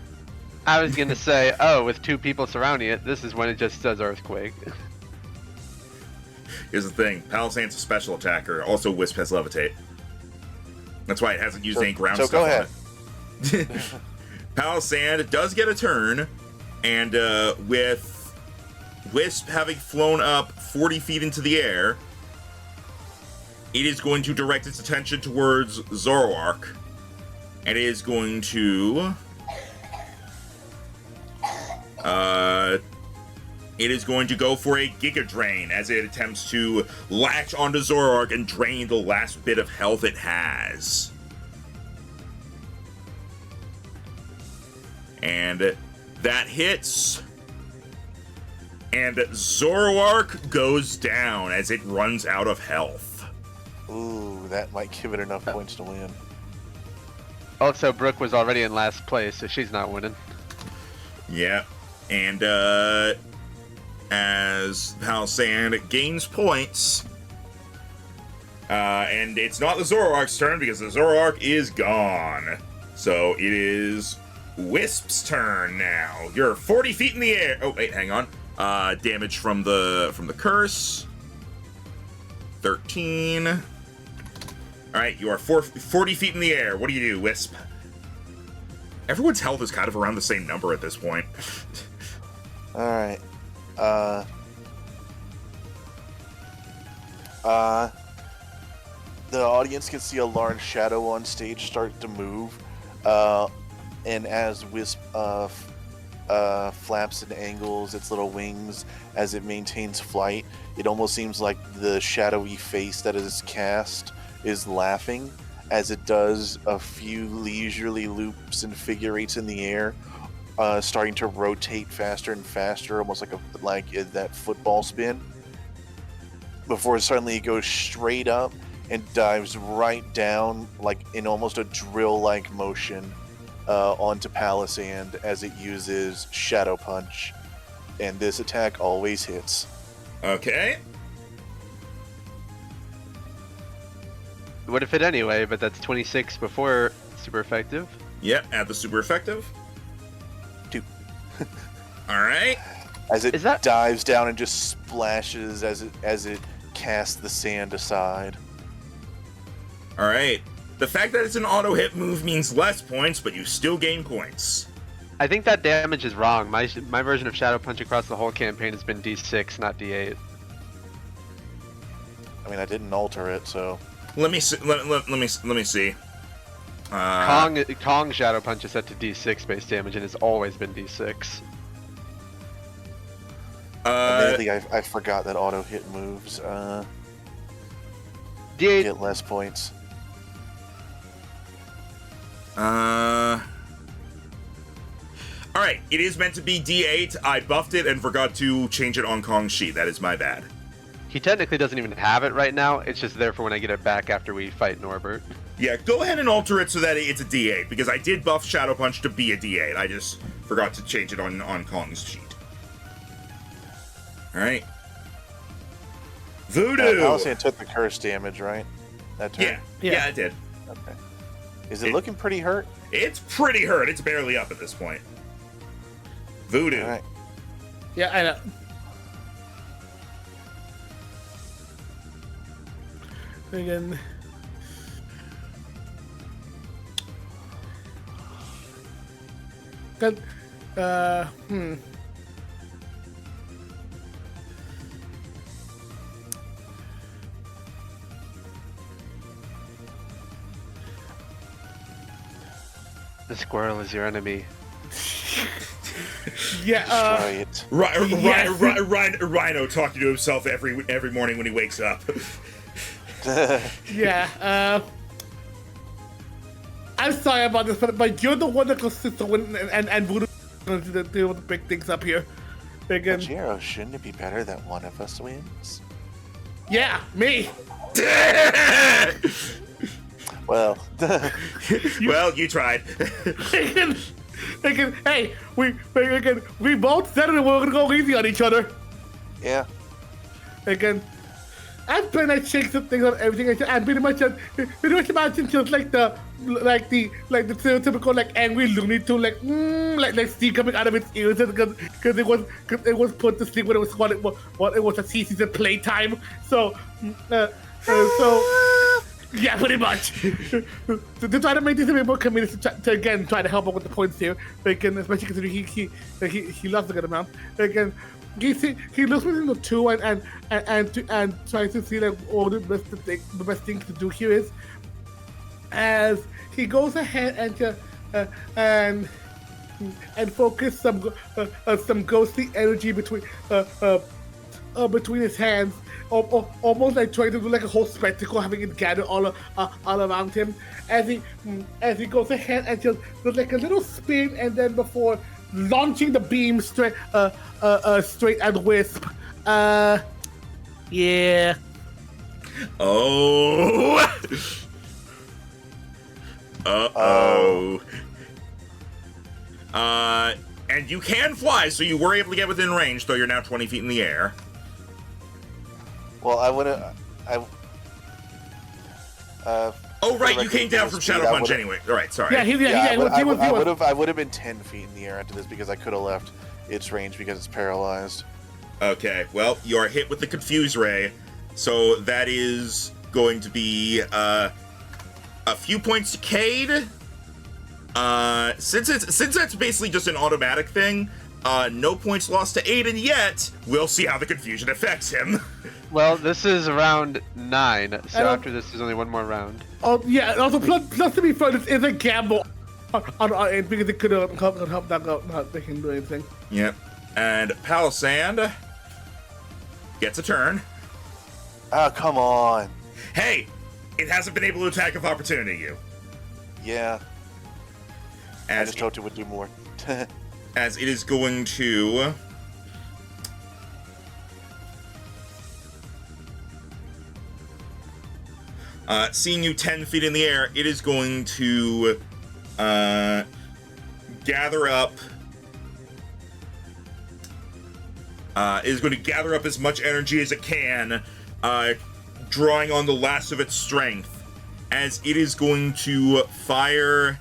I was gonna say, with 2 people surrounding it, this is when it just does earthquake. Here's the thing. Palisand's a special attacker. Also, Wisp has Levitate. That's why it hasn't used any ground stuff go on ahead. it. Palisand does get a turn, and with Wisp having flown up 40 feet into the air, it is going to direct its attention towards Zoroark, and it is going to... it is going to go for a Giga Drain as it attempts to latch onto Zoroark and drain the last bit of health it has. And that hits. And Zoroark goes down as it runs out of health. Ooh, that might give it enough points to win. Also, Brooke was already in last place, so she's not winning. Yeah. And as Palisand gains points, and it's not the Zoroark's turn because the Zoroark is gone. So it is Wisp's turn now. You're 40 feet in the air. Oh, wait, hang on. Damage from the curse. 13. All right, you are 40 feet in the air. What do you do, Wisp? Everyone's health is kind of around the same number at this point. Alright. The audience can see a large shadow on stage start to move. And as Wisp flaps and angles its little wings as it maintains flight, it almost seems like the shadowy face that is cast is laughing as it does a few leisurely loops and figure eights in the air, starting to rotate faster and faster, almost like that football spin, before suddenly it goes straight up and dives right down, like in almost a drill-like motion, onto Palisand as it uses Shadow Punch, and this attack always hits. Okay. It would have hit anyway, but that's 26 before super effective. Yep, add the super effective. 2. All right. As it Is that- dives down and just splashes as it casts the sand aside. All right. The fact that it's an auto hit move means less points, but you still gain points. I think that damage is wrong. My version of Shadow Punch across the whole campaign has been D6, not D8. I mean, I didn't alter it, so... Let me see. Let me see. Kong Shadow Punch is set to D6 base damage and has always been D6. Admittedly, I forgot that auto hit moves D8. get less points. All right. It is meant to be D8. I buffed it and forgot to change it on Kong's sheet. That is my bad. He technically doesn't even have it right now. It's just there for when I get it back after we fight Norbert. Yeah, go ahead and alter it so that it's a D8, because I did buff Shadow Punch to be a D8. I just forgot to change it on Kong's sheet. Alright. Voodoo! Palisand took the curse damage, right? That turn? Yeah, I did. Okay. Is it looking pretty hurt? It's pretty hurt. It's barely up at this point. Voodoo. Alright. Yeah, I know. Again. Good. The squirrel is your enemy. Yeah, Destroy it. Rhino talking to himself every morning when he wakes up. yeah, I'm sorry about this, but you're the one that goes to win and Voodoo to deal with the big things up here. Again, Jiro, shouldn't it be better that one of us wins? yeah, me. Well, Well, you tried. Again, hey, we both said it, we're gonna go easy on each other. yeah. Again, and Ben I shake some things on everything, and pretty much imagine just like the stereotypical like angry Looney Tune like steam coming out of its ears because it was put to sleep when it was a season playtime. So yeah, pretty much. To try to make this a bit more comedic, to again try to help out with the points here, especially considering he lost a good amount. Again, he looks within the two and tries to see like all the best thing to do here is as he goes ahead and focus some ghostly energy between his hands, almost like trying to do like a whole spectacle, having it gather all around him as he goes ahead and just does like a little spin, and then before launching the beam straight at Wisp. Yeah. Oh. Uh-oh. And you can fly, so you were able to get within range, though you're now 20 feet in the air. Well, Oh, right, you came down from Shadow Punch anyway. All right, sorry. Yeah, I would have been 10 feet in the air after this because I could have left its range because it's paralyzed. Okay, well, you are hit with the Confuse Ray, so that is going to be a few points to Cade. Since that's basically just an automatic thing, no points lost to Aiden yet. We'll see how the confusion affects him. Well, this is round 9, so after this is only one more round. Oh yeah, also plus to be fair, this is a gamble on our end because it could help that out, not they can do anything. Yep. And Palisand gets a turn. Ah, come on. Hey, it hasn't been able to attack of opportunity you. Yeah. I As just hoped it would do more. as it is going to seeing you 10 feet in the air, it is going to gather up as much energy as it can, drawing on the last of its strength, as it is going to fire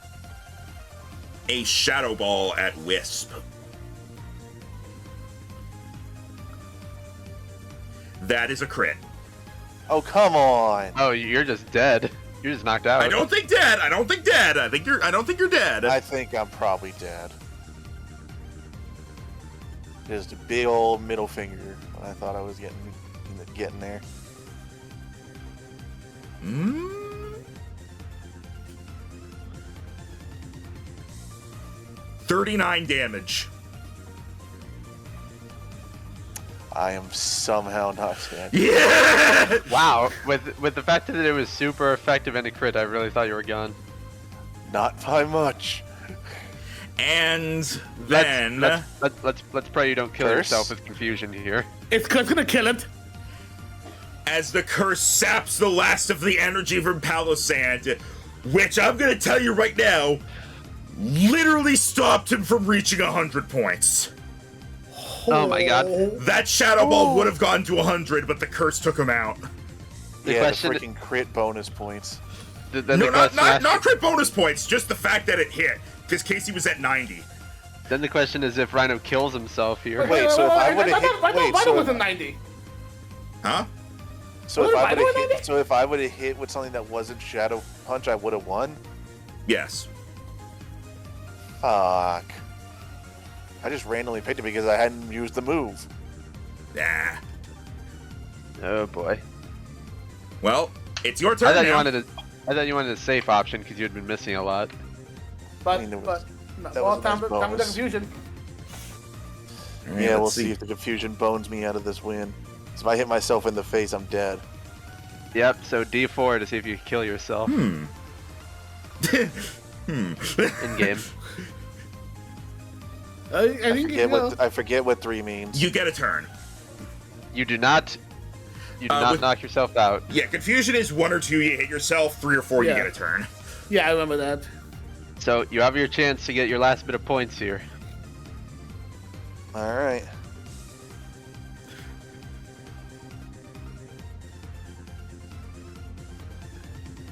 a Shadow Ball at Wisp. That is a crit. Oh, come on. Oh, you're just dead. You're just knocked out. I don't think dead. I don't think you're dead. I think I'm probably dead. Just a big old middle finger when I thought I was getting there. 39 damage. I am somehow not dead. Yeah! Wow, with the fact that it was super effective and a crit, I really thought you were gone. Not by much. And then Let's pray you don't kill yourself with confusion here. It's gonna kill it. as the curse saps the last of the energy from Palisand, which I'm gonna tell you right now, literally stopped him from reaching 100 points. Oh my god. That Shadow Ball would have gone to 100, but the curse took him out. The yeah, question- the freaking crit bonus points. No, not crit bonus points, just the fact that it hit, because Casey was at 90. Then the question is if Rhino kills himself here. Wait, so if I would have hit, Rhino was a 90. Huh? So What, if I Rhino would have was hit, 90? so if I would have hit with something that wasn't Shadow Punch, I would have won. Yes. Fuck. I just randomly picked it because I hadn't used the move. Nah. Oh boy. Well, it's your turn I thought now. you wanted a safe option because you had been missing a lot. But, I mean, but that well, was a time nice with the bonus. confusion. Alright, Yeah, we'll let's see if the confusion bones me out of this win. So if I hit myself in the face, I'm dead. Yep, so D4 to see if you kill yourself in game. I think I forget what 3 means. You get a turn. You do not knock yourself out. Yeah, confusion is 1 or 2, you hit yourself, 3 or 4, you Yeah. get a turn. yeah, I remember that. So you have your chance to get your last bit of points here. All right.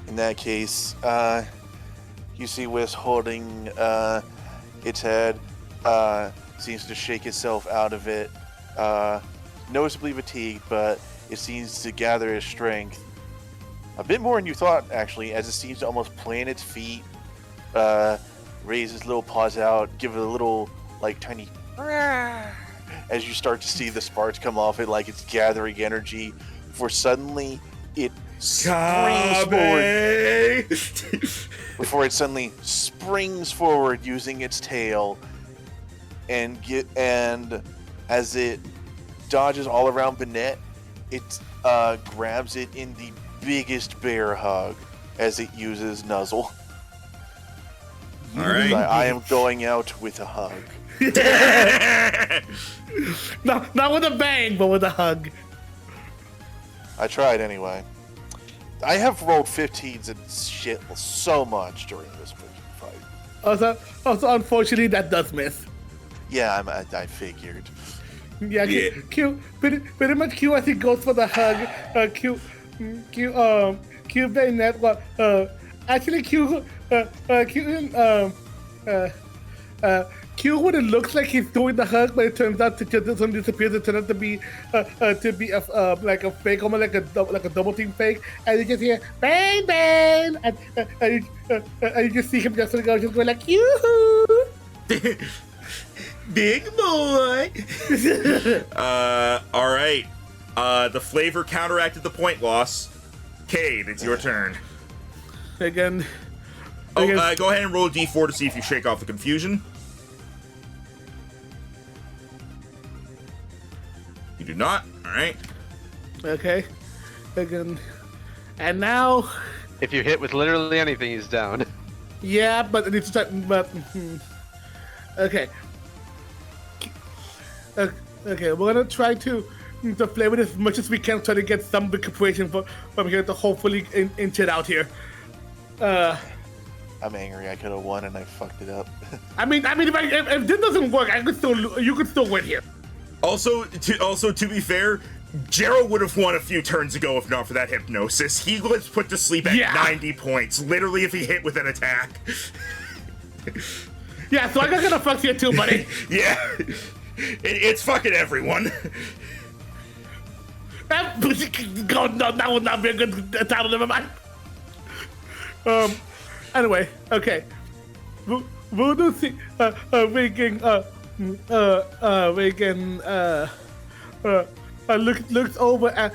In that case, you see Wisp holding its head, seems to shake itself out of it, noticeably fatigued, but it seems to gather its strength a bit more than you thought, actually, as it seems to almost plant its feet, raise its little paws out, give it a little, like, tiny as you start to see the sparks come off it, like it's gathering energy, for suddenly it springs forward. Before it suddenly springs forward using its tail, and as it dodges all around Bennett, it grabs it in the biggest bear hug as it uses Nuzzle. All right. Like, I am going out with a hug. Not with a bang, but with a hug. I tried anyway. I have rolled 15s and shit so much during this freaking fight. Also, unfortunately, that does miss. Yeah, I figured. Yeah, Yeah. Q, pretty much Q as he goes for the hug. Q Bayonet. Actually, Q when it looks like he's doing the hug, but it turns out to just suddenly disappears. It turns out to be like a fake, almost like a double team fake, and you just hear bang bang, and you just see him just going like yoo-hoo. Big boy. All right. The flavor counteracted the point loss. Cade, it's your turn. Again. Go ahead and roll a d4 to see if you shake off the confusion. You do not. All right. Okay. Again. And now. If you hit with literally anything, he's down. Yeah, but it's okay. Okay, we're gonna try to flavor it as much as we can, try to get some recuperation from here to hopefully inch it out here. I'm angry. I could have won and I fucked it up. I mean, if this doesn't work, you could still win here. Also, to be fair, Jero would have won a few turns ago if not for that hypnosis. He was put to sleep at 90 points, literally if he hit with an attack. Yeah, so I got gonna fuck you too, buddy. Yeah, it's fucking everyone. That would not be a good title, never mind. Anyway, okay. We'll do see. Looks over at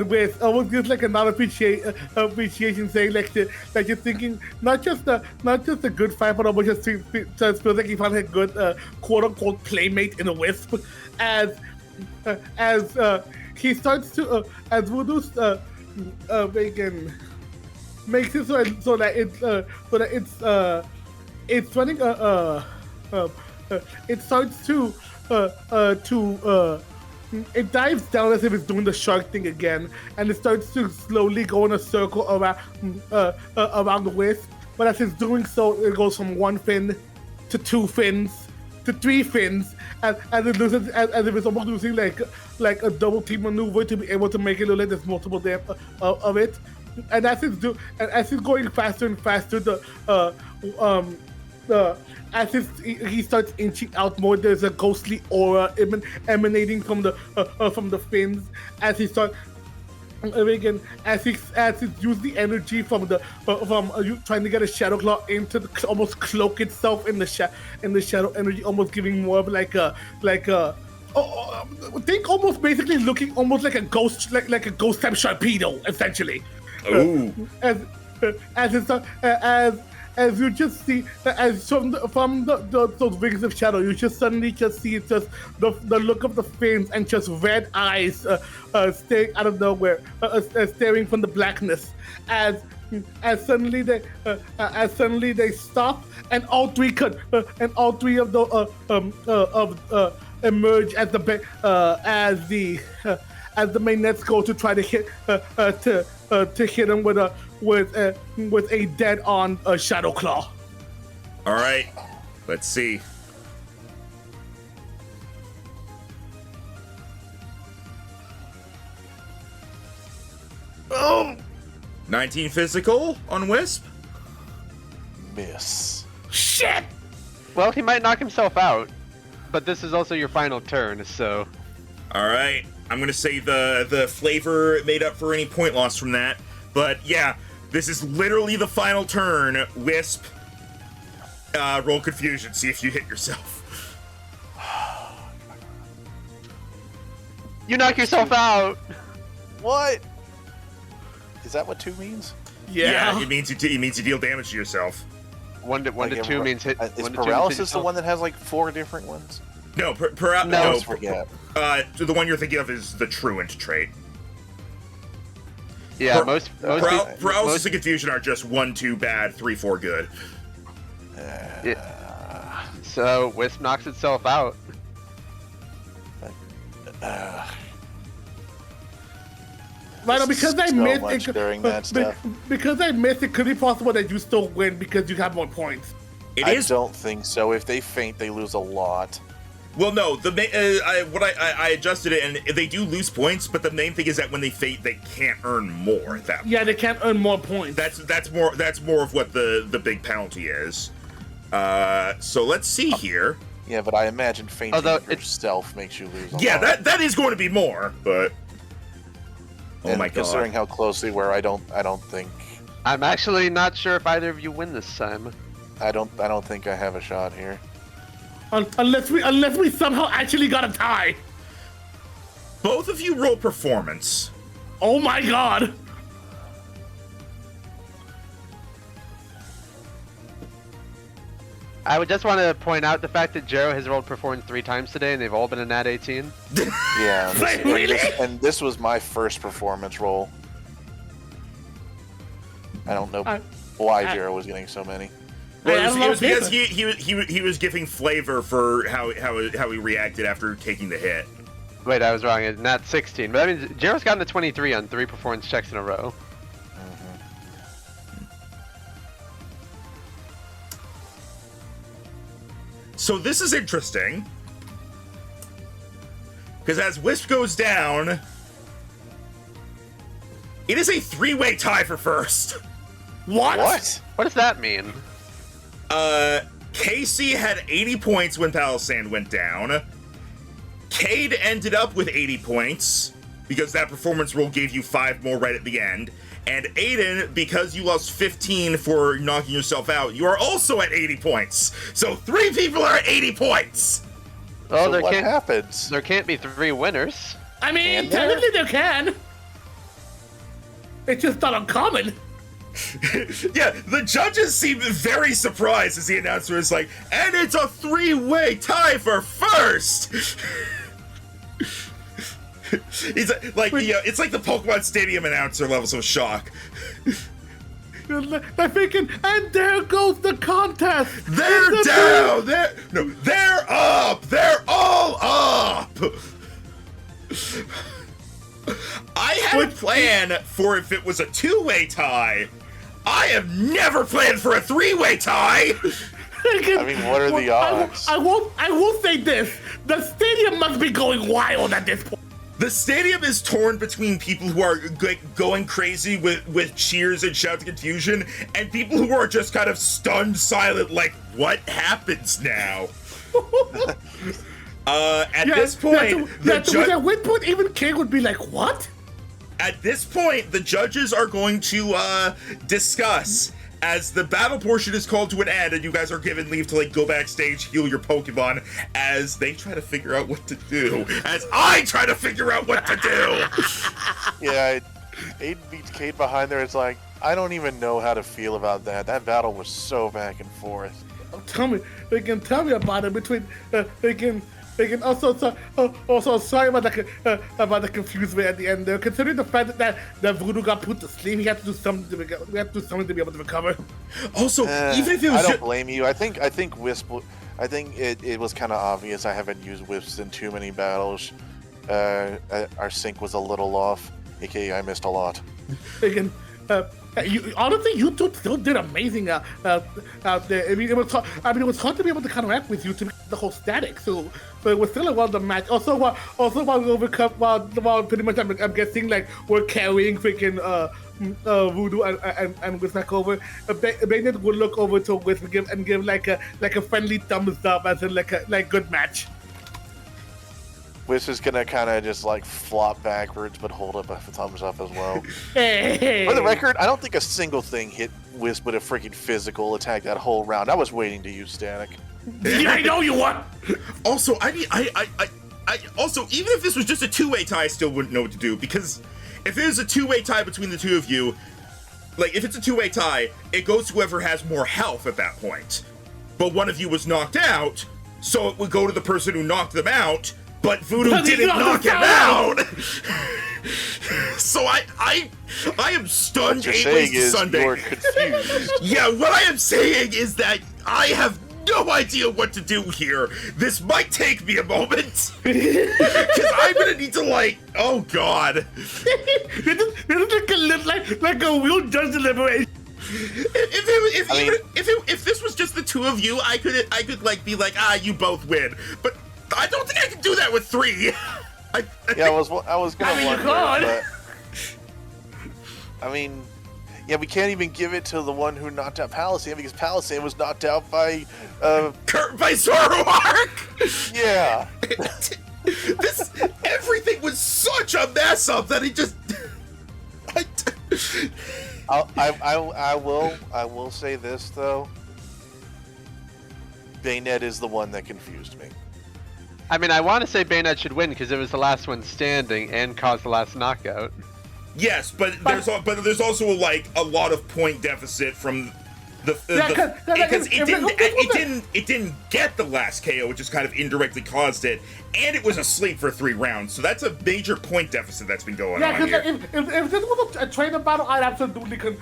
Wes, almost gives like another appreciation, saying like you're thinking not just a good fight, but almost just feels like he found a good quote unquote playmate in a Wisp, as he starts to as Voodoo's makes it so that it's running it starts to it dives down as if it's doing the shark thing again, and it starts to slowly go in a circle around the Wisp. But as it's doing so, it goes from one fin to two fins to three fins, as if it's almost using like a double team maneuver to be able to make it look like there's multiple there of it. And as it's going faster and faster, as he starts inching out more, there's a ghostly aura emanating from the fins as he starts. Again, as he uses the energy from trying to get a shadow claw into almost cloak itself in the shadow energy, almost giving more of think almost basically looking almost like a ghost, like a ghost type Sharpedo, essentially. Ooh. As you just see, as from those rings of shadow, you just suddenly just see just the look of the fins and just red eyes staring out of nowhere, staring from the blackness. As suddenly they stop, and all three of the emerge as the mainnets go to try to hit to hit him with a dead-on shadow claw. All right, let's see. Oh, 19 physical on Wisp. Miss. Shit! Well, he might knock himself out, but this is also your final turn, so... All right, I'm gonna say the flavor made up for any point loss from that. But yeah, this is literally the final turn. Wisp, roll confusion. See if you hit yourself. You knock yourself out! What? Is that what 2 means? Yeah, it means you deal damage to yourself. One to two means hit. Is 1 to 2 means hit paralysis the yourself. one that has like 4 different ones? No, No. no. Forget. The one you're thinking of is the truant trait. Yeah, most Paralysis and confusion are just 1, 2 bad, 3, 4 good. So Wisp knocks itself out. Right, because I So missed much it. during that stuff. Because I missed it, could it be possible that you still win because you have more points? I don't think so. If they faint, they lose a lot. Well, no. I adjusted it, and they do lose points. But the main thing is that when they faint, they can't earn more. At that point. Yeah, they can't earn more points. That's more of what the big penalty is. So let's see here. Yeah, but I imagine fainting Although yourself makes you lose a lot. Yeah, that is going to be more, but oh And my god. considering how close they were, I don't think I'm actually not sure if either of you win this time. I don't think I have a shot here. Unless we somehow actually got a tie. Both of you roll performance. Oh my god. I would just want to point out the fact that Jero has rolled performance 3 times today, and they've all been a nat 18. Yeah, Wait, really? and this was my first performance roll. I don't know why Jero was getting so many. Well, I it was because love he was giving flavor for how he reacted after taking the hit. Wait, I was wrong. It's nat 16. But that means Jero's gotten a 23 on 3 performance checks in a row. So this is interesting. Because as Wisp goes down, it is a 3-way tie for first. What? What does that mean? Casey had 80 points when Palisand went down. Cade ended up with 80 points because that performance roll gave you 5 more right at the end. And Aiden, because you lost 15 for knocking yourself out, you are also at 80 points. So 3 people are at 80 points. Oh, So what happens? There can't be 3 winners. I mean, Can there? technically there can. It's just not uncommon. Yeah, the judges seem very surprised as the announcer is like, and it's a 3-way tie for first. He's like, yeah, it's like the Pokemon Stadium announcer levels of shock. They're thinking, and there goes the contest. They're It's a down. They're up. They're all up. I had a plan for if it was a 2-way tie. I have never planned for a 3-way tie. I mean, what are the odds? I won't say this. The stadium must be going wild at this point. The stadium is torn between people who are going crazy with cheers and shouts of confusion, and people who are just kind of stunned silent, like, what happens now? At this point, at which point even King would be like, what? At this point, the judges are going to discuss as the battle portion is called to an end, and you guys are given leave to like go backstage, heal your Pokemon, as they try to figure out what to do. As I try to figure out what to do. Yeah, Aiden beats Cade behind there. It's like, I don't even know how to feel about that. That battle was so back and forth. Tell me about it. Between they can also sorry about the confusement at the end there. Considering the fact that Voodoo got put to sleep, we had to do something to be able to recover. Also, even if it was I don't blame you. I think Wisp. I think it was kind of obvious. I haven't used Wisps in too many battles. Our sync was a little off. AKA, I missed a lot. Again, honestly, you two still did amazing out there. I mean, it was hard to be able to counteract with you to make the whole static. So it was still a well-done match. Also, while pretty much I'm guessing like we're carrying freaking Voodoo and Wiz back over, Bayonet would look over to Wiz and give like a friendly thumbs up as in like good match. Wiz is gonna kind of just like flop backwards, but hold up a thumbs up as well. Hey. For the record, I don't think a single thing hit Wiz with a freaking physical attack that whole round. I was waiting to use static. Yeah, I know you want. Also, I mean, I also, even if this was just a two-way tie, I still wouldn't know what to do, because if it is a two-way tie between the two of you, like, if it's a two-way tie, it goes to whoever has more health at that point. But one of you was knocked out, so it would go to the person who knocked them out, but Voodoo didn't knock him out! So I am stunned What you're eight saying ways to is Sunday. you're confused. Yeah, what I am saying is that I have no idea what to do here. This might take me a moment. Because I'm gonna need to, like, oh god. This is like a real judge deliberation. If this was just the two of you, I could like be like, you both win. But I don't think I can do that with three. I was gonna wonder, but I mean, yeah, we can't even give it to the one who knocked out Palisade because Palisade was knocked out by by Zoroark. Yeah. Everything was such a mess up that it just. I will say this though. Bayonet is the one that confused me. I mean, I want to say Bayonet should win because it was the last one standing and caused the last knockout. Yes, but there's also like a lot of point deficit from because it didn't get the last KO, which just kind of indirectly caused it, and it was asleep for 3 rounds. So that's a major point deficit that's been going on here. If this was a trainer battle, I'd absolutely go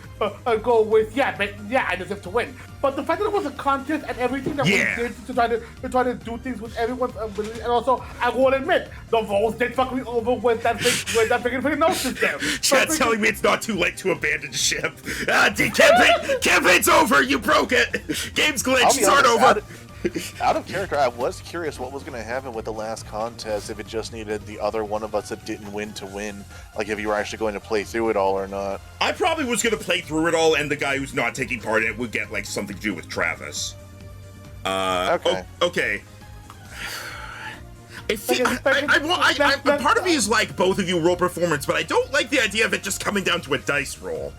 with I deserve to win. But the fact that it was a contest and everything that we did to try to do things with everyone's ability, and also I will admit the votes did fuck me over with that freaking no system. Chat's telling me it's not too late to abandon ship. Campaign's over. You broke it. Game's glitched. Start over. Out of character, I was curious what was going to happen with the last contest, if it just needed the other one of us that didn't win to win. Like, if you were actually going to play through it all or not. I probably was going to play through it all, and the guy who's not taking part in it would get, like, something to do with Travis. Okay. Okay. Part of me is like both of you roll performance, but I don't like the idea of it just coming down to a dice roll.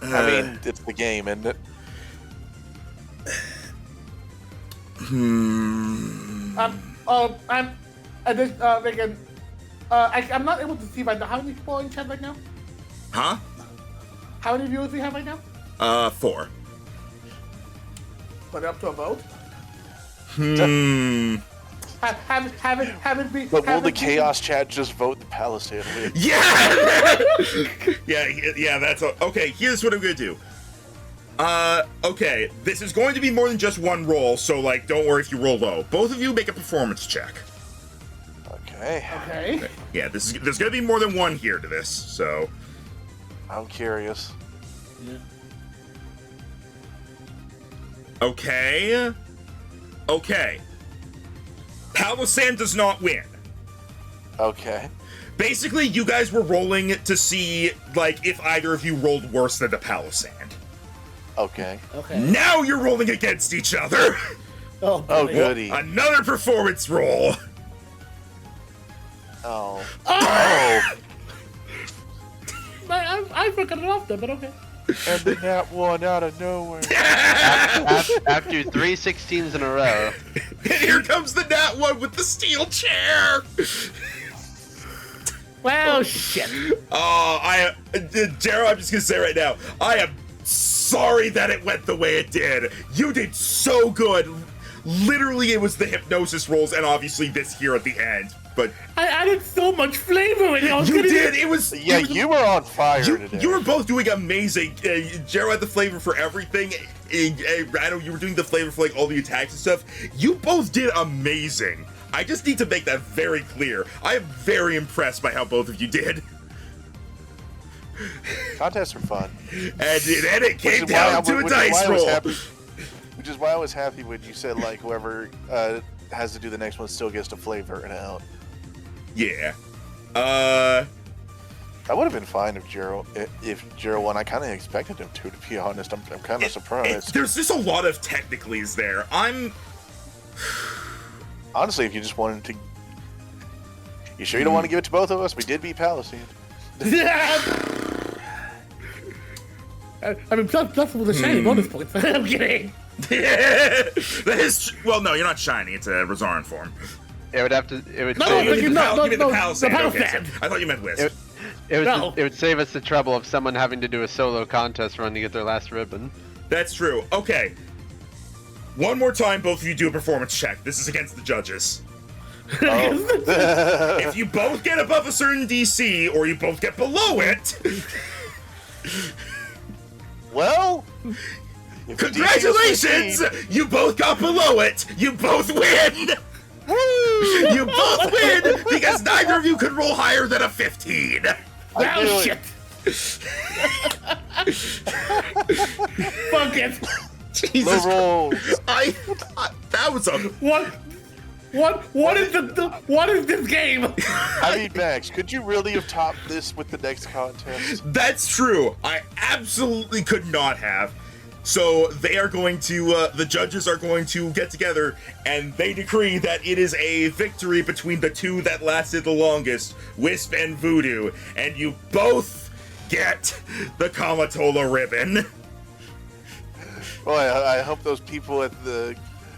I mean, it's the game, isn't it? I'm not able to see right now. How many people are in chat right now? Huh? How many viewers do we have right now? 4. Put it up to a vote. But will the chaos chat just vote the Palisade win? Yeah! yeah, that's okay. Here's what I'm gonna do. Okay, this is going to be more than just one roll, so, like, don't worry if you roll low. Both of you make a performance check. Okay. Yeah, there's gonna be more than one here to this, so. I'm curious. Yeah. Okay. Palisade does not win. Okay. Basically, you guys were rolling to see, like, if either of you rolled worse than the Palisade. Okay. Now you're rolling against each other. Oh, goody. Another performance roll. Oh. I forgot it off there, but okay. And then that one out of nowhere. After 3 16s in a row. And here comes the nat one with the steel chair. Well, shit. Jero, I'm just gonna say right now, I am sorry that it went the way it did. You did so good. Literally, it was the hypnosis rolls and obviously this here at the end. But I added so much flavor in it. You did. It was. Yeah, you were on fire today. You were both doing amazing. Jero had the flavor for everything. Rado, you were doing the flavor for like all the attacks and stuff. You both did amazing. I just need to make that very clear. I am very impressed by how both of you did. Contests are fun. And it came down to a dice roll. Which is why I was happy when you said, like, whoever has to do the next one still gets to flavor it out. Yeah. That would have been fine if Jiro won. I kind of expected him to be honest. I'm kind of surprised. There's just a lot of technicalities there. Honestly, if you just wanted to... You sure you don't want to give it to both of us? We did beat Palisade. Yeah. I mean, plus with the shiny bonus points. I'm kidding. That is well, no, you're not shiny. It's a Resaran form. It would have to. It would. No, save, You mean the the Palisade. Palisade. Okay, so I thought you meant Wisp. it would save us the trouble of someone having to do a solo contest run to get their last ribbon. That's true. Okay. One more time, both of you do a performance check. This is against the judges. If you both get above a certain DC, or you both get below it, Well, if the DC is congratulations! 15, You both got below it. You both win. You both win because neither of you could roll higher than a 15. I knew Oh, it. shit. Fuck it. Low Jesus, rolls. that was a. What is this game? I mean, Max, could you really have topped this with the next contest? That's true. I absolutely could not have. So they are going to, the judges are going to get together and they decree that it is a victory between the two that lasted the longest, Wisp and Voodoo, and you both get the Cometola ribbon. Boy, I hope those people at the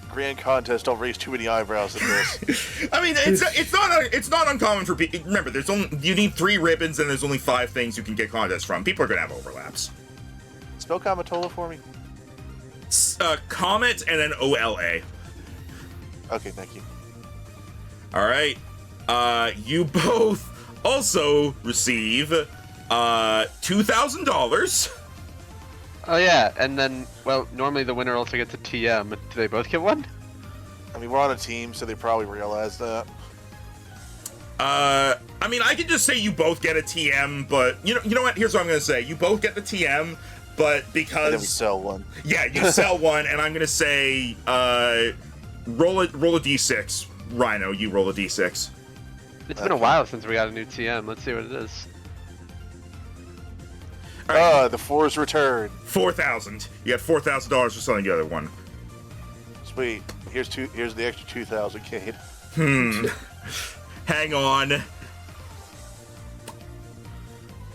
grand contest don't raise too many eyebrows at this. I mean, it's not uncommon for people. Remember, you need 3 ribbons and there's only 5 things you can get contests from. People are gonna have overlaps. Spell Cometola for me. Comet and then OLA. Okay, thank you. All right. You both also receive $2,000. Oh yeah, and then normally the winner also gets a TM. Do they both get one? I mean, we're on a team, so they probably realize that. I mean, I can just say you both get a TM, but you know what? Here's what I'm gonna say: you both get the TM, but And because then we sell one. yeah, you sell one, and I'm gonna say roll a d6. Rhino, you roll a d6. It's been a while since we got a new TM. Let's see what it is. The 4's return. 4,000. You got $4,000 for selling the other one. Sweet. Here's the extra 2,000, Cade. Hang on.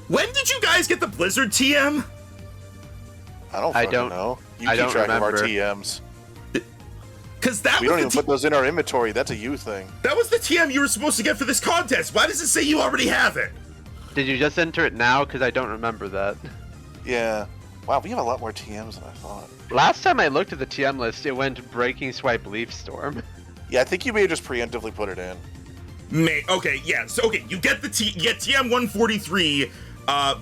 When did you guys get the Blizzard TM? I don't fucking know. You I keep don't track of our remember. TMs. Because that We don't even put those in our inventory. That's a you thing. that was the TM you were supposed to get for this contest. Why does it say you already have it? Did you just enter it now? Because I don't remember that. Yeah. Wow, we have a lot more TMs than I thought. Last time I looked at the TM list, it went Breaking Swipe Leaf Storm. Yeah, I think you may have just preemptively put it in. Okay, yeah. So okay, you get TM 143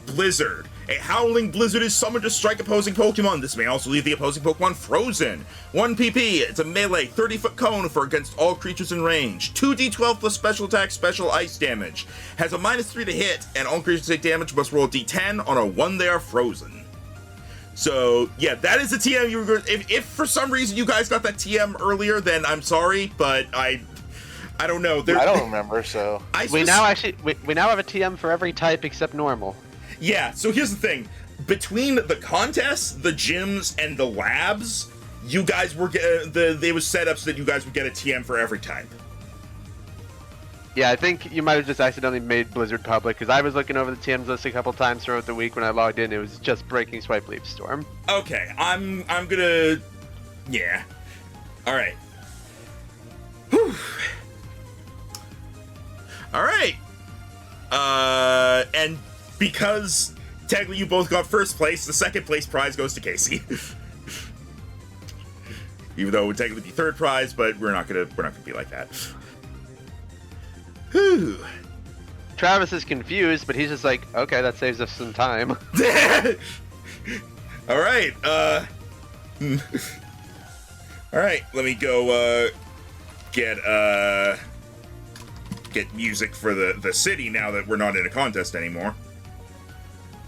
Blizzard. A howling blizzard is summoned to strike opposing Pokemon. This may also leave the opposing Pokemon frozen. 1 PP, it's a melee 30-foot cone for against all creatures in range. 2d12 plus special attack, special ice damage. Has a -3 to hit, and all creatures take damage must roll a d10 on a 1 they are frozen. So, yeah, that is the TM you were going to... If for some reason you guys got that TM earlier, then I'm sorry, but I don't know. I don't remember, so... We now have a TM for every type except normal. Yeah, so here's the thing. Between the contests, the gyms, and the labs, you guys were they was set up so that you guys would get a TM for every type. Yeah, I think you might have just accidentally made Blizzard public, because I was looking over the TMs list a couple times throughout the week when I logged in. It was just Breaking Swipe Leaf Storm. Okay, I'm gonna... Yeah. Alright. Whew. Alright. And because technically you both got first place, the second place prize goes to Casey. Even though it would technically be third prize, but we're not gonna be like that. Whew. Travis is confused, but he's just like, okay, that saves us some time. Alright, Alright, let me go get music for the city now that we're not in a contest anymore.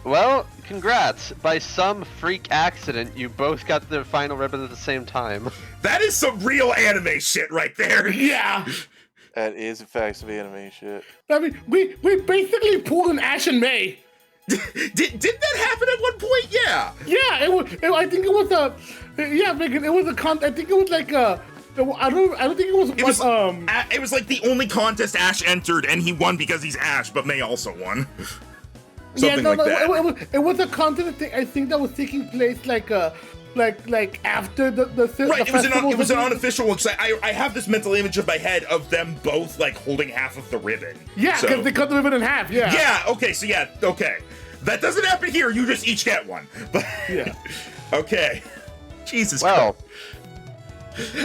Well, congrats. By some freak accident, you both got the final ribbon at the same time. That is some real anime shit right there. Yeah. That is in fact some anime shit. I mean, we basically pulled an Ash and May. Did that happen at one point? Yeah. Yeah, I think it was a. Yeah, Megan, it was a I think it was like a. I don't think it was. It was like the only contest Ash entered, and he won because he's Ash, but May also won. Something like that. It was a contest. I think that was taking place like after the Right, the it was an unofficial one. I have this mental image in my head of them both like holding half of the ribbon. Yeah, because they cut the ribbon in half. Yeah. Yeah. Okay. So yeah. Okay. That doesn't happen here. You just each get one. But Yeah. Okay. Jesus Well, Christ.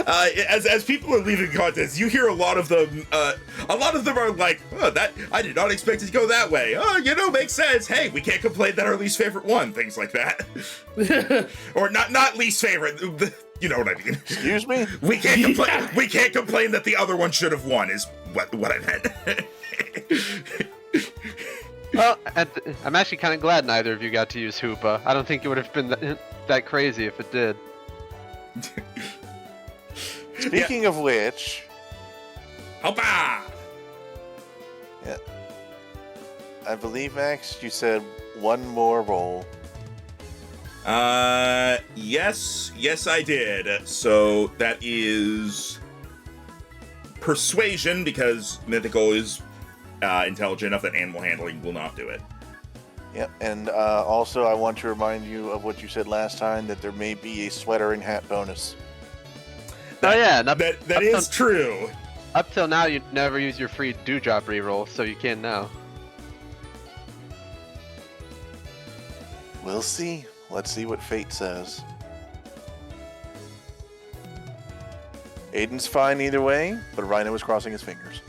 As people are leaving the contest, you hear a lot of them. A lot of them are like, "Oh, that I did not expect it to go that way." Oh, makes sense. Hey, we can't complain that our least favorite won. Things like that, or not least favorite. You know what I mean? Excuse me? We can't complain. Yeah. We can't complain that the other one should have won. Is what I meant. well, I'm actually kind of glad neither of you got to use Hoopa. I don't think it would have been that crazy if it did. Speaking of which, Hoppa! Yeah, I believe Max, you said one more roll. Yes, I did. So that is persuasion because mythical is intelligent enough that animal handling will not do it. Yep, and also I want to remind you of what you said last time, that there may be a sweater and hat bonus. Oh yeah, that is true. Up till now, you never use your free Dewdrop reroll, so you can now. We'll see. Let's see what fate says. Aiden's fine either way, but Rhino is crossing his fingers.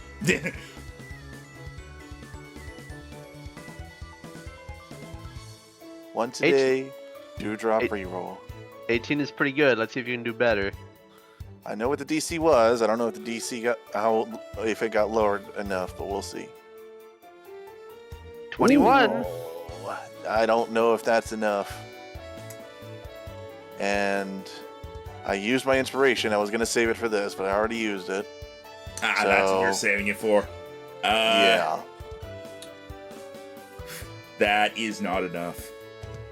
Once a day, Dewdrop reroll. 18 is pretty good. Let's see if you can do better. I know what the DC was. I don't know if the DC if it got lowered enough, but we'll see. 21. Ooh, I don't know if that's enough. And I used my inspiration. I was going to save it for this, but I already used it. That's what you're saving it for. Yeah. That is not enough.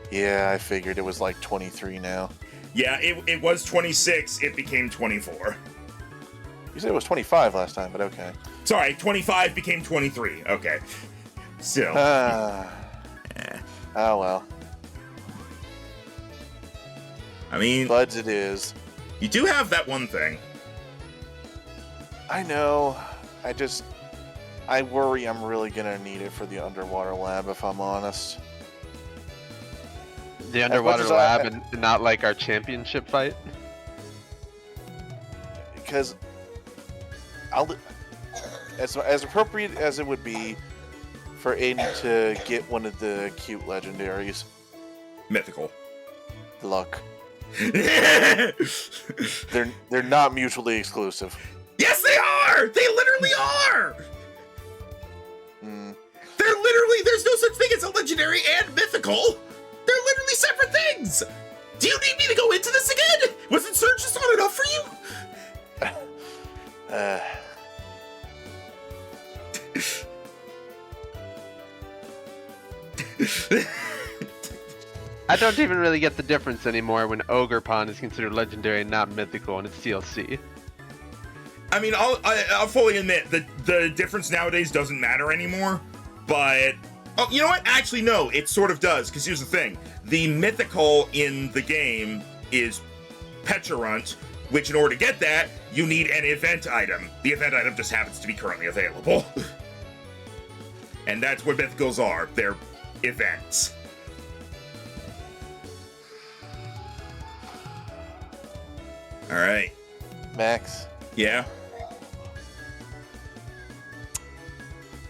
Yeah, I figured it was like 23 now. Yeah, it was 26. It became 24. You said it was 25 last time, but okay. Sorry, 25 became 23. Okay. Still. Oh, well. I mean, Buds it is. You do have that one thing. I know. I worry I'm really going to need it for the underwater lab, if I'm honest. The underwater lab and not like our championship fight? Because as appropriate as it would be for Aiden to get one of the cute legendaries. Mythical. Luck. They're not mutually exclusive. Yes, they are! They literally are! They're literally, there's no such thing as a legendary and mythical! They're literally separate things! Do you need me to go into this again? Wasn't Surge just not enough for you? I don't even really get the difference anymore when Ogre Pond is considered legendary and not mythical and it's DLC. I mean, I'll fully admit the difference nowadays doesn't matter anymore, but... Oh, you know what? Actually, no, it sort of does, because here's the thing. The mythical in the game is Pecharunt, which in order to get that, you need an event item. The event item just happens to be currently available. And that's what mythicals are. They're events. All right. Max, Yeah?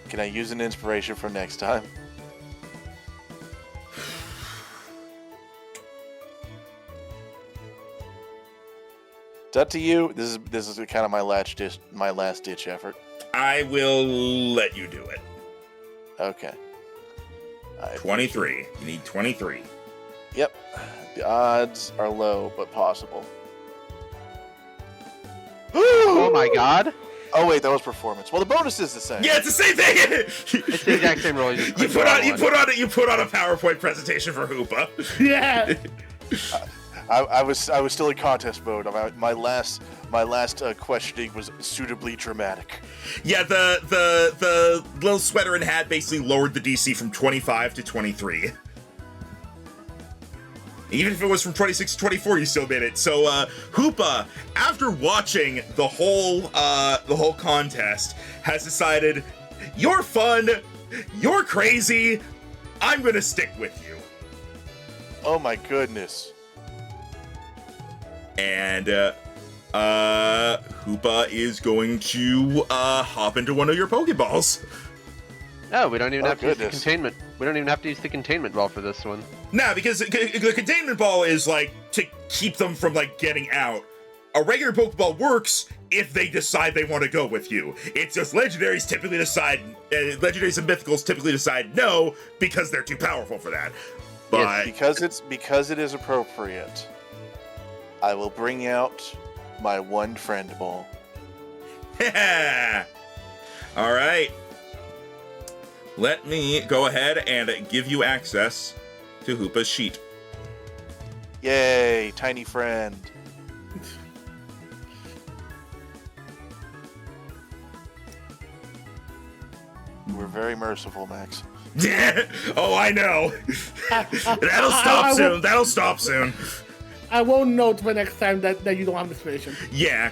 can I use an inspiration for next time? It's up to you. This is kind of my last ditch effort. I will let you do it. Okay. 23. You need 23. Yep. The odds are low, but possible. Oh my god! Oh wait, that was performance. Well, the bonus is the same. Yeah, it's the same thing. It's the exact same roll. You put on a PowerPoint presentation for Hoopa. Yeah. I was still in contest mode. My last questioning was suitably dramatic. Yeah, the little sweater and hat basically lowered the DC from 25 to 23. Even if it was from 26 to 24, you still made it. So, Hoopa, after watching the whole contest, has decided, you're fun, you're crazy, I'm gonna stick with you. Oh my goodness. And, Hoopa is going to, hop into one of your Pokeballs. No, we don't even have to use the goodness. containment. We don't even have to use the containment ball for this one. Nah, because the containment ball is, like, to keep them from, like, getting out. A regular Pokeball works if they decide they want to go with you. It's just legendaries typically decide, legendaries and mythicals typically decide no, because they're too powerful for that. But Because it is appropriate, I will bring out my one friend ball. all right. Let me go ahead and give you access to Hoopa's sheet. Yay, tiny friend. You were very merciful, Max. Oh, I know. That'll stop soon. That'll stop soon. I won't note for next time that you don't have inspiration. Yeah.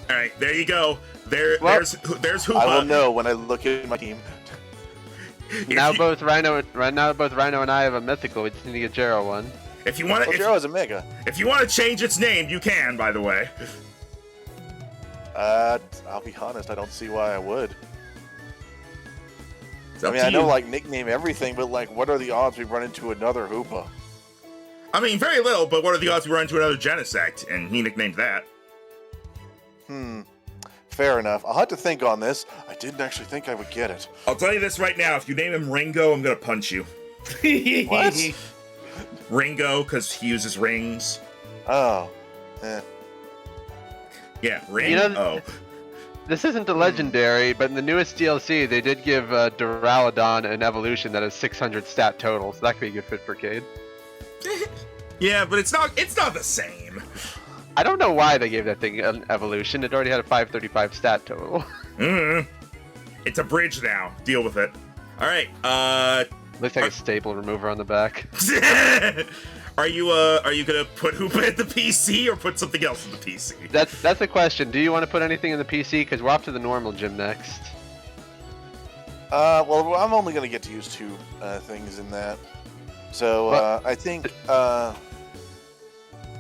All right, there you go. There's Hoopa. I will know when I look at my team. Now both Rhino and I have a mythical. We just need to get Jero one. If you want Well, to, Jero is a mega. if you want to change its name, you can. By the way. I'll be honest, I don't see why I would. It's I up mean, to I know, you. like, nickname everything, but, like, what are the odds we run into another Hoopa? I mean, very little, but what are the odds we run into another Genesect? And he nicknamed that. Fair enough. I'll have to think on this. I didn't actually think I would get it. I'll tell you this right now: if you name him Ringo, I'm gonna punch you. What? Ringo, because he uses rings. Oh. Eh. Yeah, Ringo. You know, this isn't a legendary, but in the newest DLC, they did give Duraludon an evolution that has 600 stat total, so that could be a good fit for Cade. Yeah, but it's not the same. I don't know why they gave that thing an evolution. It already had a 535 stat total. It's a bridge now. Deal with it. All right. Looks like a staple remover on the back. Are you gonna put Hoopa in the PC or put something else in the PC? That's the question. Do you want to put anything in the PC? Because we're off to the normal gym next. Well, I'm only going to get to use two things in that. So, I think,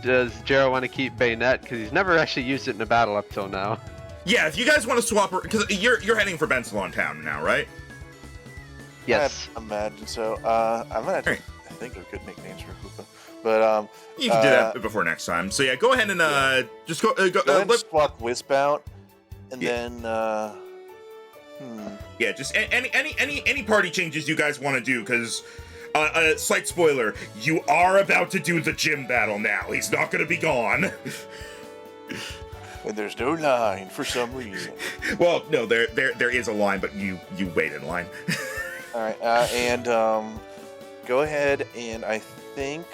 Does Jero want to keep Bayonet? Because he's never actually used it in a battle up till now. Yeah, if you guys want to swap, because you're heading for Bensalon Town now, right? Yes. I imagine so. I'm going to think of good nicknames for Hoopa. But, You can do that before next time. So yeah, go ahead and just go. go ahead and swap Wisp out, and then, Yeah, just any party changes you guys want to do, because slight spoiler, you are about to do the gym battle now. He's not going to be gone. And there's no line for some reason. Well, no, there is a line, but you wait in line. All right, and go ahead and I think.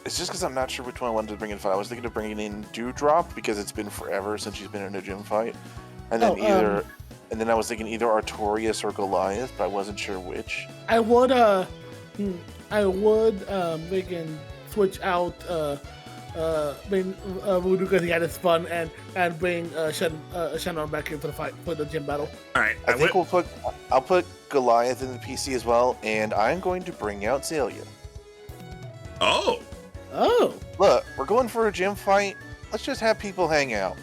It's just because I'm not sure which one I wanted to bring in fight. I was thinking of bringing in Dewdrop because it's been forever since she's been in a gym fight, and then and then I was thinking either Artorias or Goliath, but I wasn't sure which. I would we can switch out bring Voodoo because he had his fun and bring Shannon back in for the fight for the gym battle. All right, I think I'll put Goliath in the PC as well, and I'm going to bring out Zalia. Oh. Look, we're going for a gym fight. Let's just have people hang out.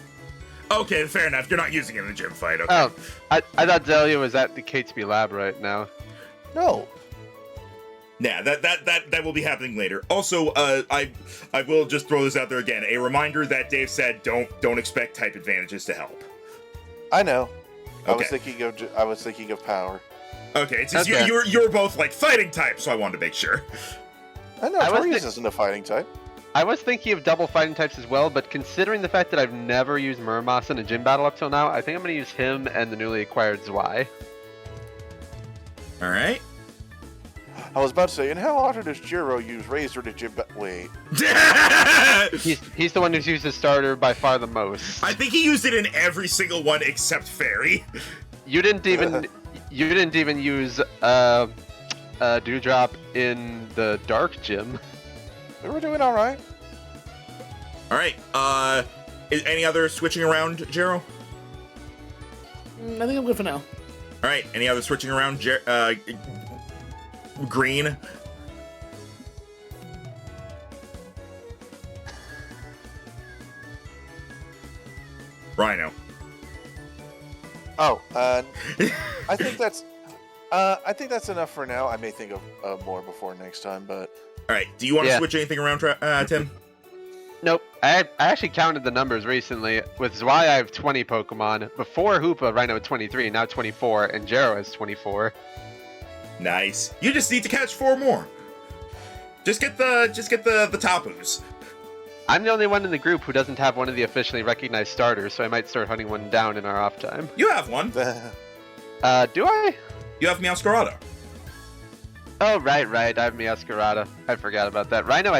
Okay, fair enough. You're not using it in the gym fight. Okay. Oh, I thought Zelia was at the Catesby lab right now. No. Yeah, that will be happening later. Also, I will just throw this out there again. A reminder that Dave said don't expect type advantages to help. I know. Okay. I was thinking of power. Okay, it's just Okay. you're both like fighting types, so I wanted to make sure. I know I was Torius thi- isn't a fighting type. I was thinking of double fighting types as well, but considering the fact that I've never used Muramos in a gym battle up till now, I think I'm going to use him and the newly acquired Zwei. All right. I was about to say, and how often does Jiro use Razor to gym? Wait, He's the one who's used his starter by far the most. I think he used it in every single one except Fairy. You didn't even use Dewdrop in the Dark Gym. we were doing all right. All right. Is any other switching around, Jero? I think I'm good for now. All right. Any other switching around, Green? Rhino. Oh, I think that's enough for now. I may think of more before next time, but All right. Do you want to Yeah. switch anything around, Tim? Nope. I actually counted the numbers recently. With Zwei, I have 20 Pokemon. Before Hoopa, Rhino had 23, now 24, and Jero has 24. Nice. You just need to catch 4 more. Just get the Tapus. I'm the only one in the group who doesn't have one of the officially recognized starters, so I might start hunting one down in our off time. You have one. Do I? You have Meowscarada. Oh, right. I have Meowscarada. I forgot about that. Rhino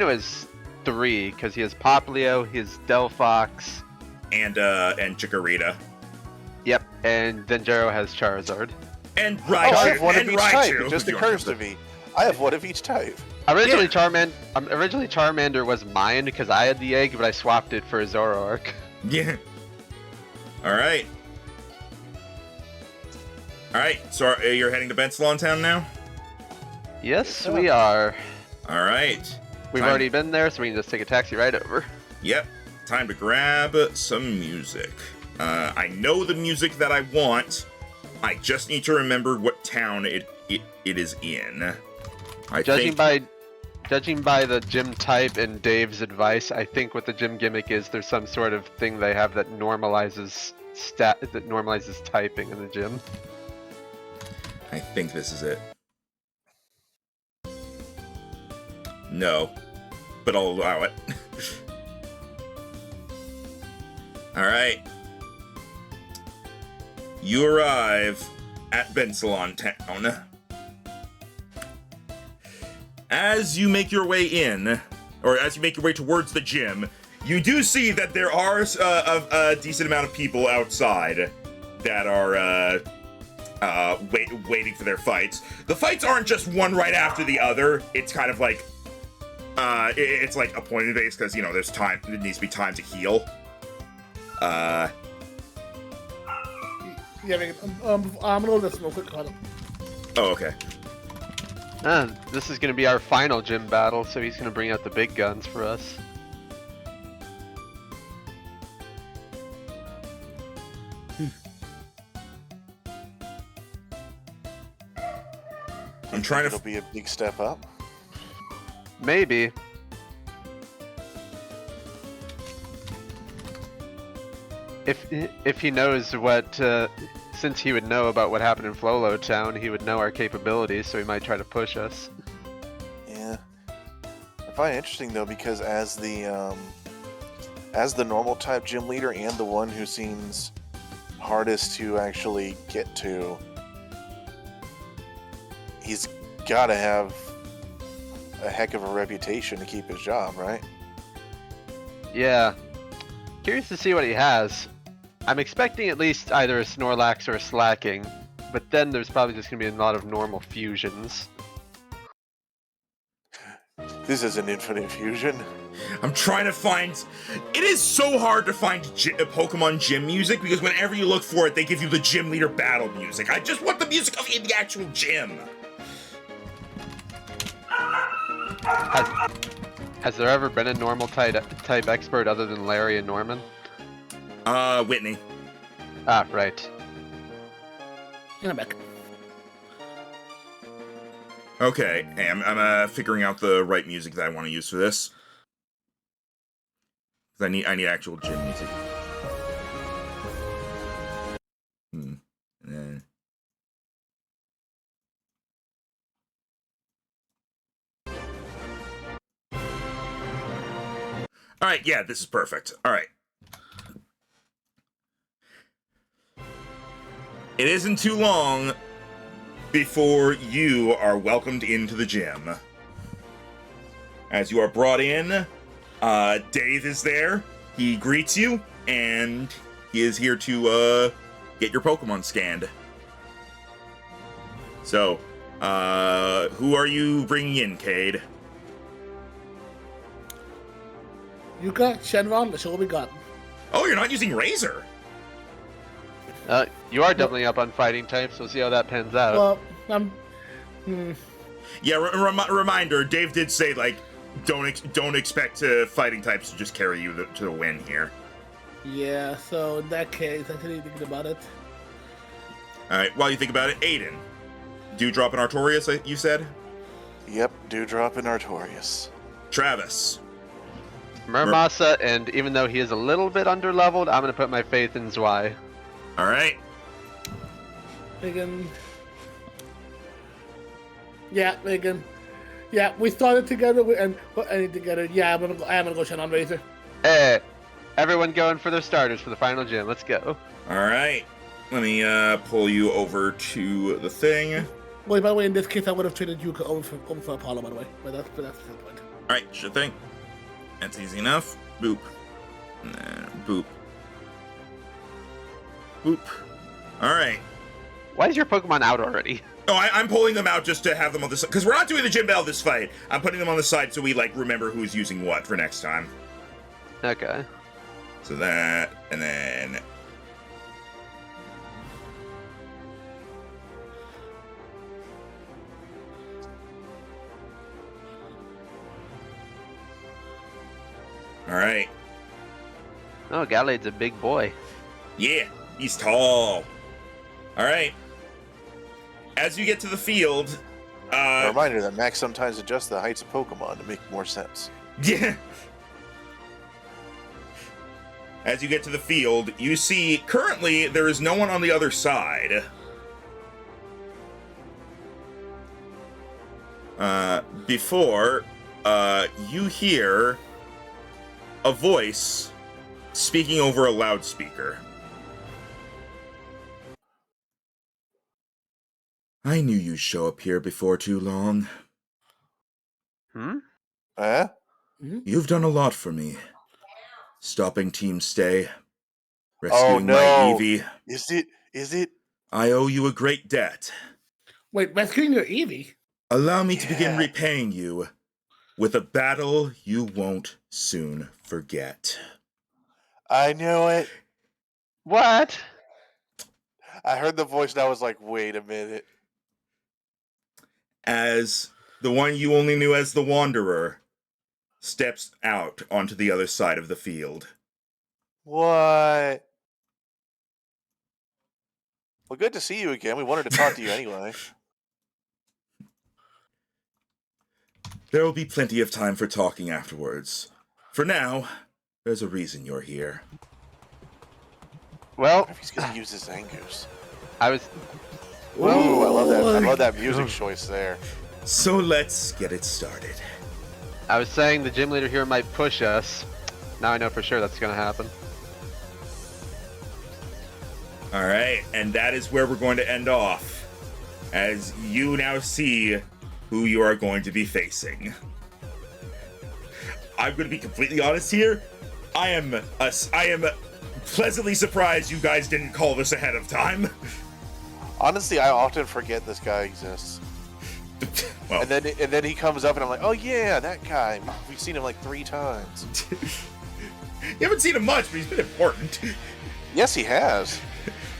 is 3, because he has Poplio, he has Delphox. And Chikorita. Yep, and then Jero has Charizard. And oh, I have Raichu. one of And each type. Raichu. It just You occurs to don't- me. I have one of each type. Originally, Yeah. Originally Charmander was mine because I had the egg, but I swapped it for a Zoroark. Yeah. All right. All right. So you're heading to Bensalon Town now? Yes, we are. All right. We've Time- already been there, so we can just take a taxi right over. Yep. Time to grab some music. I know the music that I want. I just need to remember what town it is in. Judging by the gym type and Dave's advice, I think what the gym gimmick is, there's some sort of thing they have that normalizes typing in the gym. I think this is it. No, but I'll allow it. All right. You arrive at Bensalon Town. As you make your way in, or as you make your way towards the gym, you do see that there are a decent amount of people outside that are waiting for their fights. The fights aren't just one right after the other. It's kind of like it's like a point base because there's time. There needs to be time to heal. Yeah, I'm gonna listen real quick, Connor. Oh, okay. This is going to be our final gym battle, so he's going to bring out the big guns for us. I'm trying It'll to. be a big step up. Maybe. If he knows what, since he would know about what happened in Flolo Town, he would know our capabilities, so he might try to push us. Yeah. I find it interesting though because as the normal type gym leader and the one who seems hardest to actually get to, he's got to have a heck of a reputation to keep his job, right? Yeah. Curious to see what he has. I'm expecting at least either a Snorlax or a Slacking, but then there's probably just going to be a lot of normal fusions. This is an infinite fusion. I'm trying to find. It is so hard to find Pokemon gym music because whenever you look for it, they give you the gym leader battle music. I just want the music of in the actual gym. Has there ever been a normal type expert other than Larry and Norman? Whitney. Ah, right. And I'm back. Okay, hey, I'm figuring out the right music that I want to use for this. 'Cause I need actual gym music. Eh. All right, yeah, this is perfect. All right. It isn't too long before you are welcomed into the gym. As you are brought in, Dave is there. He greets you, and he is here to get your Pokemon scanned. So, who are you bringing in, Cade? Yuka, Shenron, that's all we got. Oh, you're not using Razor. You are definitely up on fighting types. We'll see how that pans out. Well, Yeah, reminder, Dave did say, like, don't expect fighting types to just carry you to the win here. yeah, so in that case, I should be thinking about it. Alright, while you think about it, Aiden. Dewdrop and Artorias, you said? Yep, Dewdrop and Artorias. Travis. Murmasa, and even though he is a little bit underleveled, I'm going to put my faith in Zwei. Alright. Megan. Yeah, Megan. Yeah, we started together and put any together. Yeah, I'm gonna go Shannon Razor. Hey, everyone going for their starters for the final gym. Let's go. Alright. Let me pull you over to the thing. Wait, by the way, in this case, I would have traded Yuka over for Apollo, by the way. But that's the point. Alright, sure thing. That's easy enough. Boop. And then boop. Boop. Alright. Why is your Pokemon out already? Oh, I'm pulling them out just to have them on the side. Because we're not doing the gym battle this fight. I'm putting them on the side so we, like, remember who's using what for next time. Okay. So that, and then... Alright. Oh, Galade's a big boy. Yeah, he's tall. Alright. As you get to the field, A reminder that Max sometimes adjusts the heights of Pokemon to make more sense. yeah. As you get to the field, you see currently there is no one on the other side. Before, you hear a voice speaking over a loudspeaker. I knew you'd show up here before too long. Eh? You've done a lot for me. Stopping Team Stay. Rescuing no. my Eevee. Is it? I owe you a great debt. Wait, rescuing your Eevee? Allow me to begin Yeah. repaying you with a battle you won't soon forget. I knew it. What? I heard the voice and I was like, wait a minute. As the one you only knew as the Wanderer steps out onto the other side of the field. What? Well, good to see you again. We wanted to talk to you anyway. There will be plenty of time for talking afterwards. For now, there's a reason you're here. Well, If he's gonna use his Zangoose. I was... Ooh, I love that. I love that music choice there. So let's get it started. I was saying the gym leader here might push us. Now I know for sure that's gonna happen. Alright, and that is where we're going to end off. As you now see who you are going to be facing. I'm going to be completely honest here. I am pleasantly surprised you guys didn't call this ahead of time. Honestly, I often forget this guy exists. Well, And then he comes up and I'm like, oh yeah, that guy. We've seen him like 3 times. you haven't seen him much, but he's been important. Yes, he has.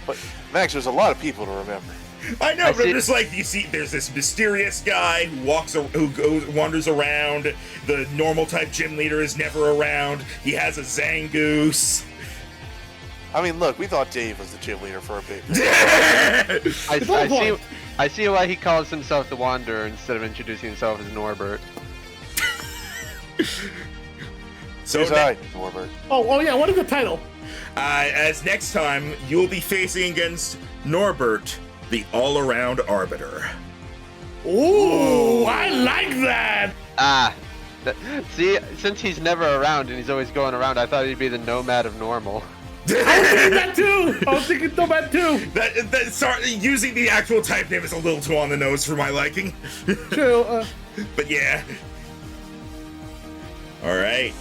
But Max, there's a lot of people to remember. I know, I but I'm see- just like, you see, there's this mysterious guy who wanders around. The normal type gym leader is never around. He has a Zangoose. I mean, look, we thought Dave was the gym leader for a bit. I see why he calls himself the Wanderer instead of introducing himself as Norbert. So Here's I, Norbert. Oh yeah, what is the title? as next time, you'll be facing against Norbert, the all-around arbiter. Ooh, I like that. Ah, See, since he's never around and he's always going around, I thought he'd be the nomad of normal. I was thinking that too. I was thinking Nomad too. Sorry, using the actual type name is a little too on the nose for my liking. True. But yeah. Alright.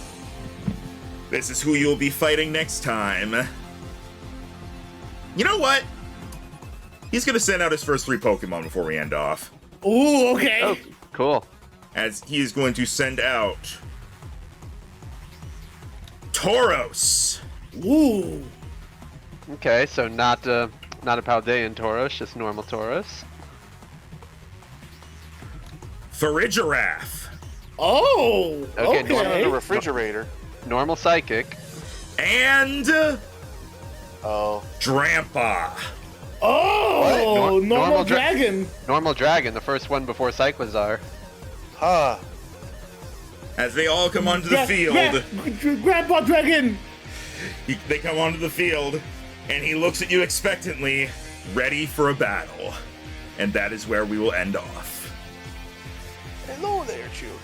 This is who you'll be fighting next time. You know what? He's gonna send out his first 3 Pokemon before we end off. Ooh, okay. Oh, cool. As he is going to send out Tauros. Ooh. Okay, so not a Paldean Tauros, just normal Tauros. Farigiraf. Oh. Okay, Okay. normal The refrigerator. Normal Psychic. And Oh. Drampa. Oh, What? normal Dra- dragon. Normal Dragon, the first one before Cyclizar. Huh. As they all come onto the field. Grandpa dragon. They come onto the field, and he looks at you expectantly, ready for a battle. And that is where we will end off. Hello there, children.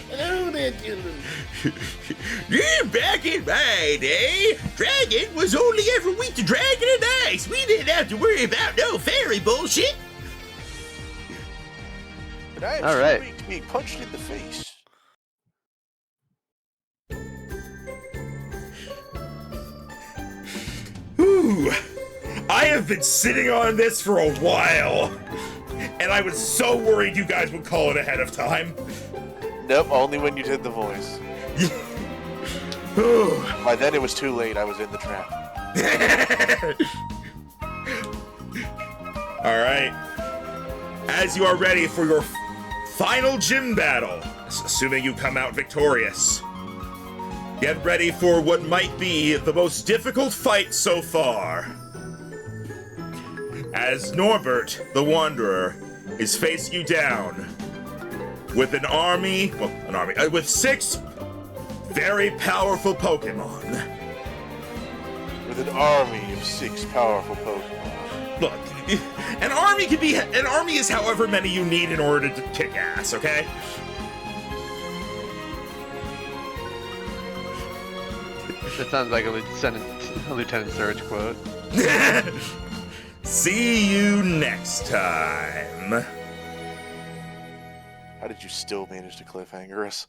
Hello there, children. Yeah, back in my day, dragon was only ever weak to dragon and ice. We didn't have to worry about no fairy bullshit. But I am All too right. weak to be punched in the face. Whew. I have been sitting on this for a while, and I was so worried you guys would call it ahead of time. Nope, only when you did the voice. By then it was too late. I was in the trap. All right. As you are ready for your final gym battle, assuming you come out victorious, get ready for what might be the most difficult fight so far. As Norbert, the Wanderer, is facing you down with with 6 very powerful Pokemon. With an army of 6 powerful Pokemon. Look, an army is however many you need in order to kick ass, okay? That sounds like a Lieutenant Surge quote. See you next time. How did you still manage to cliffhanger us?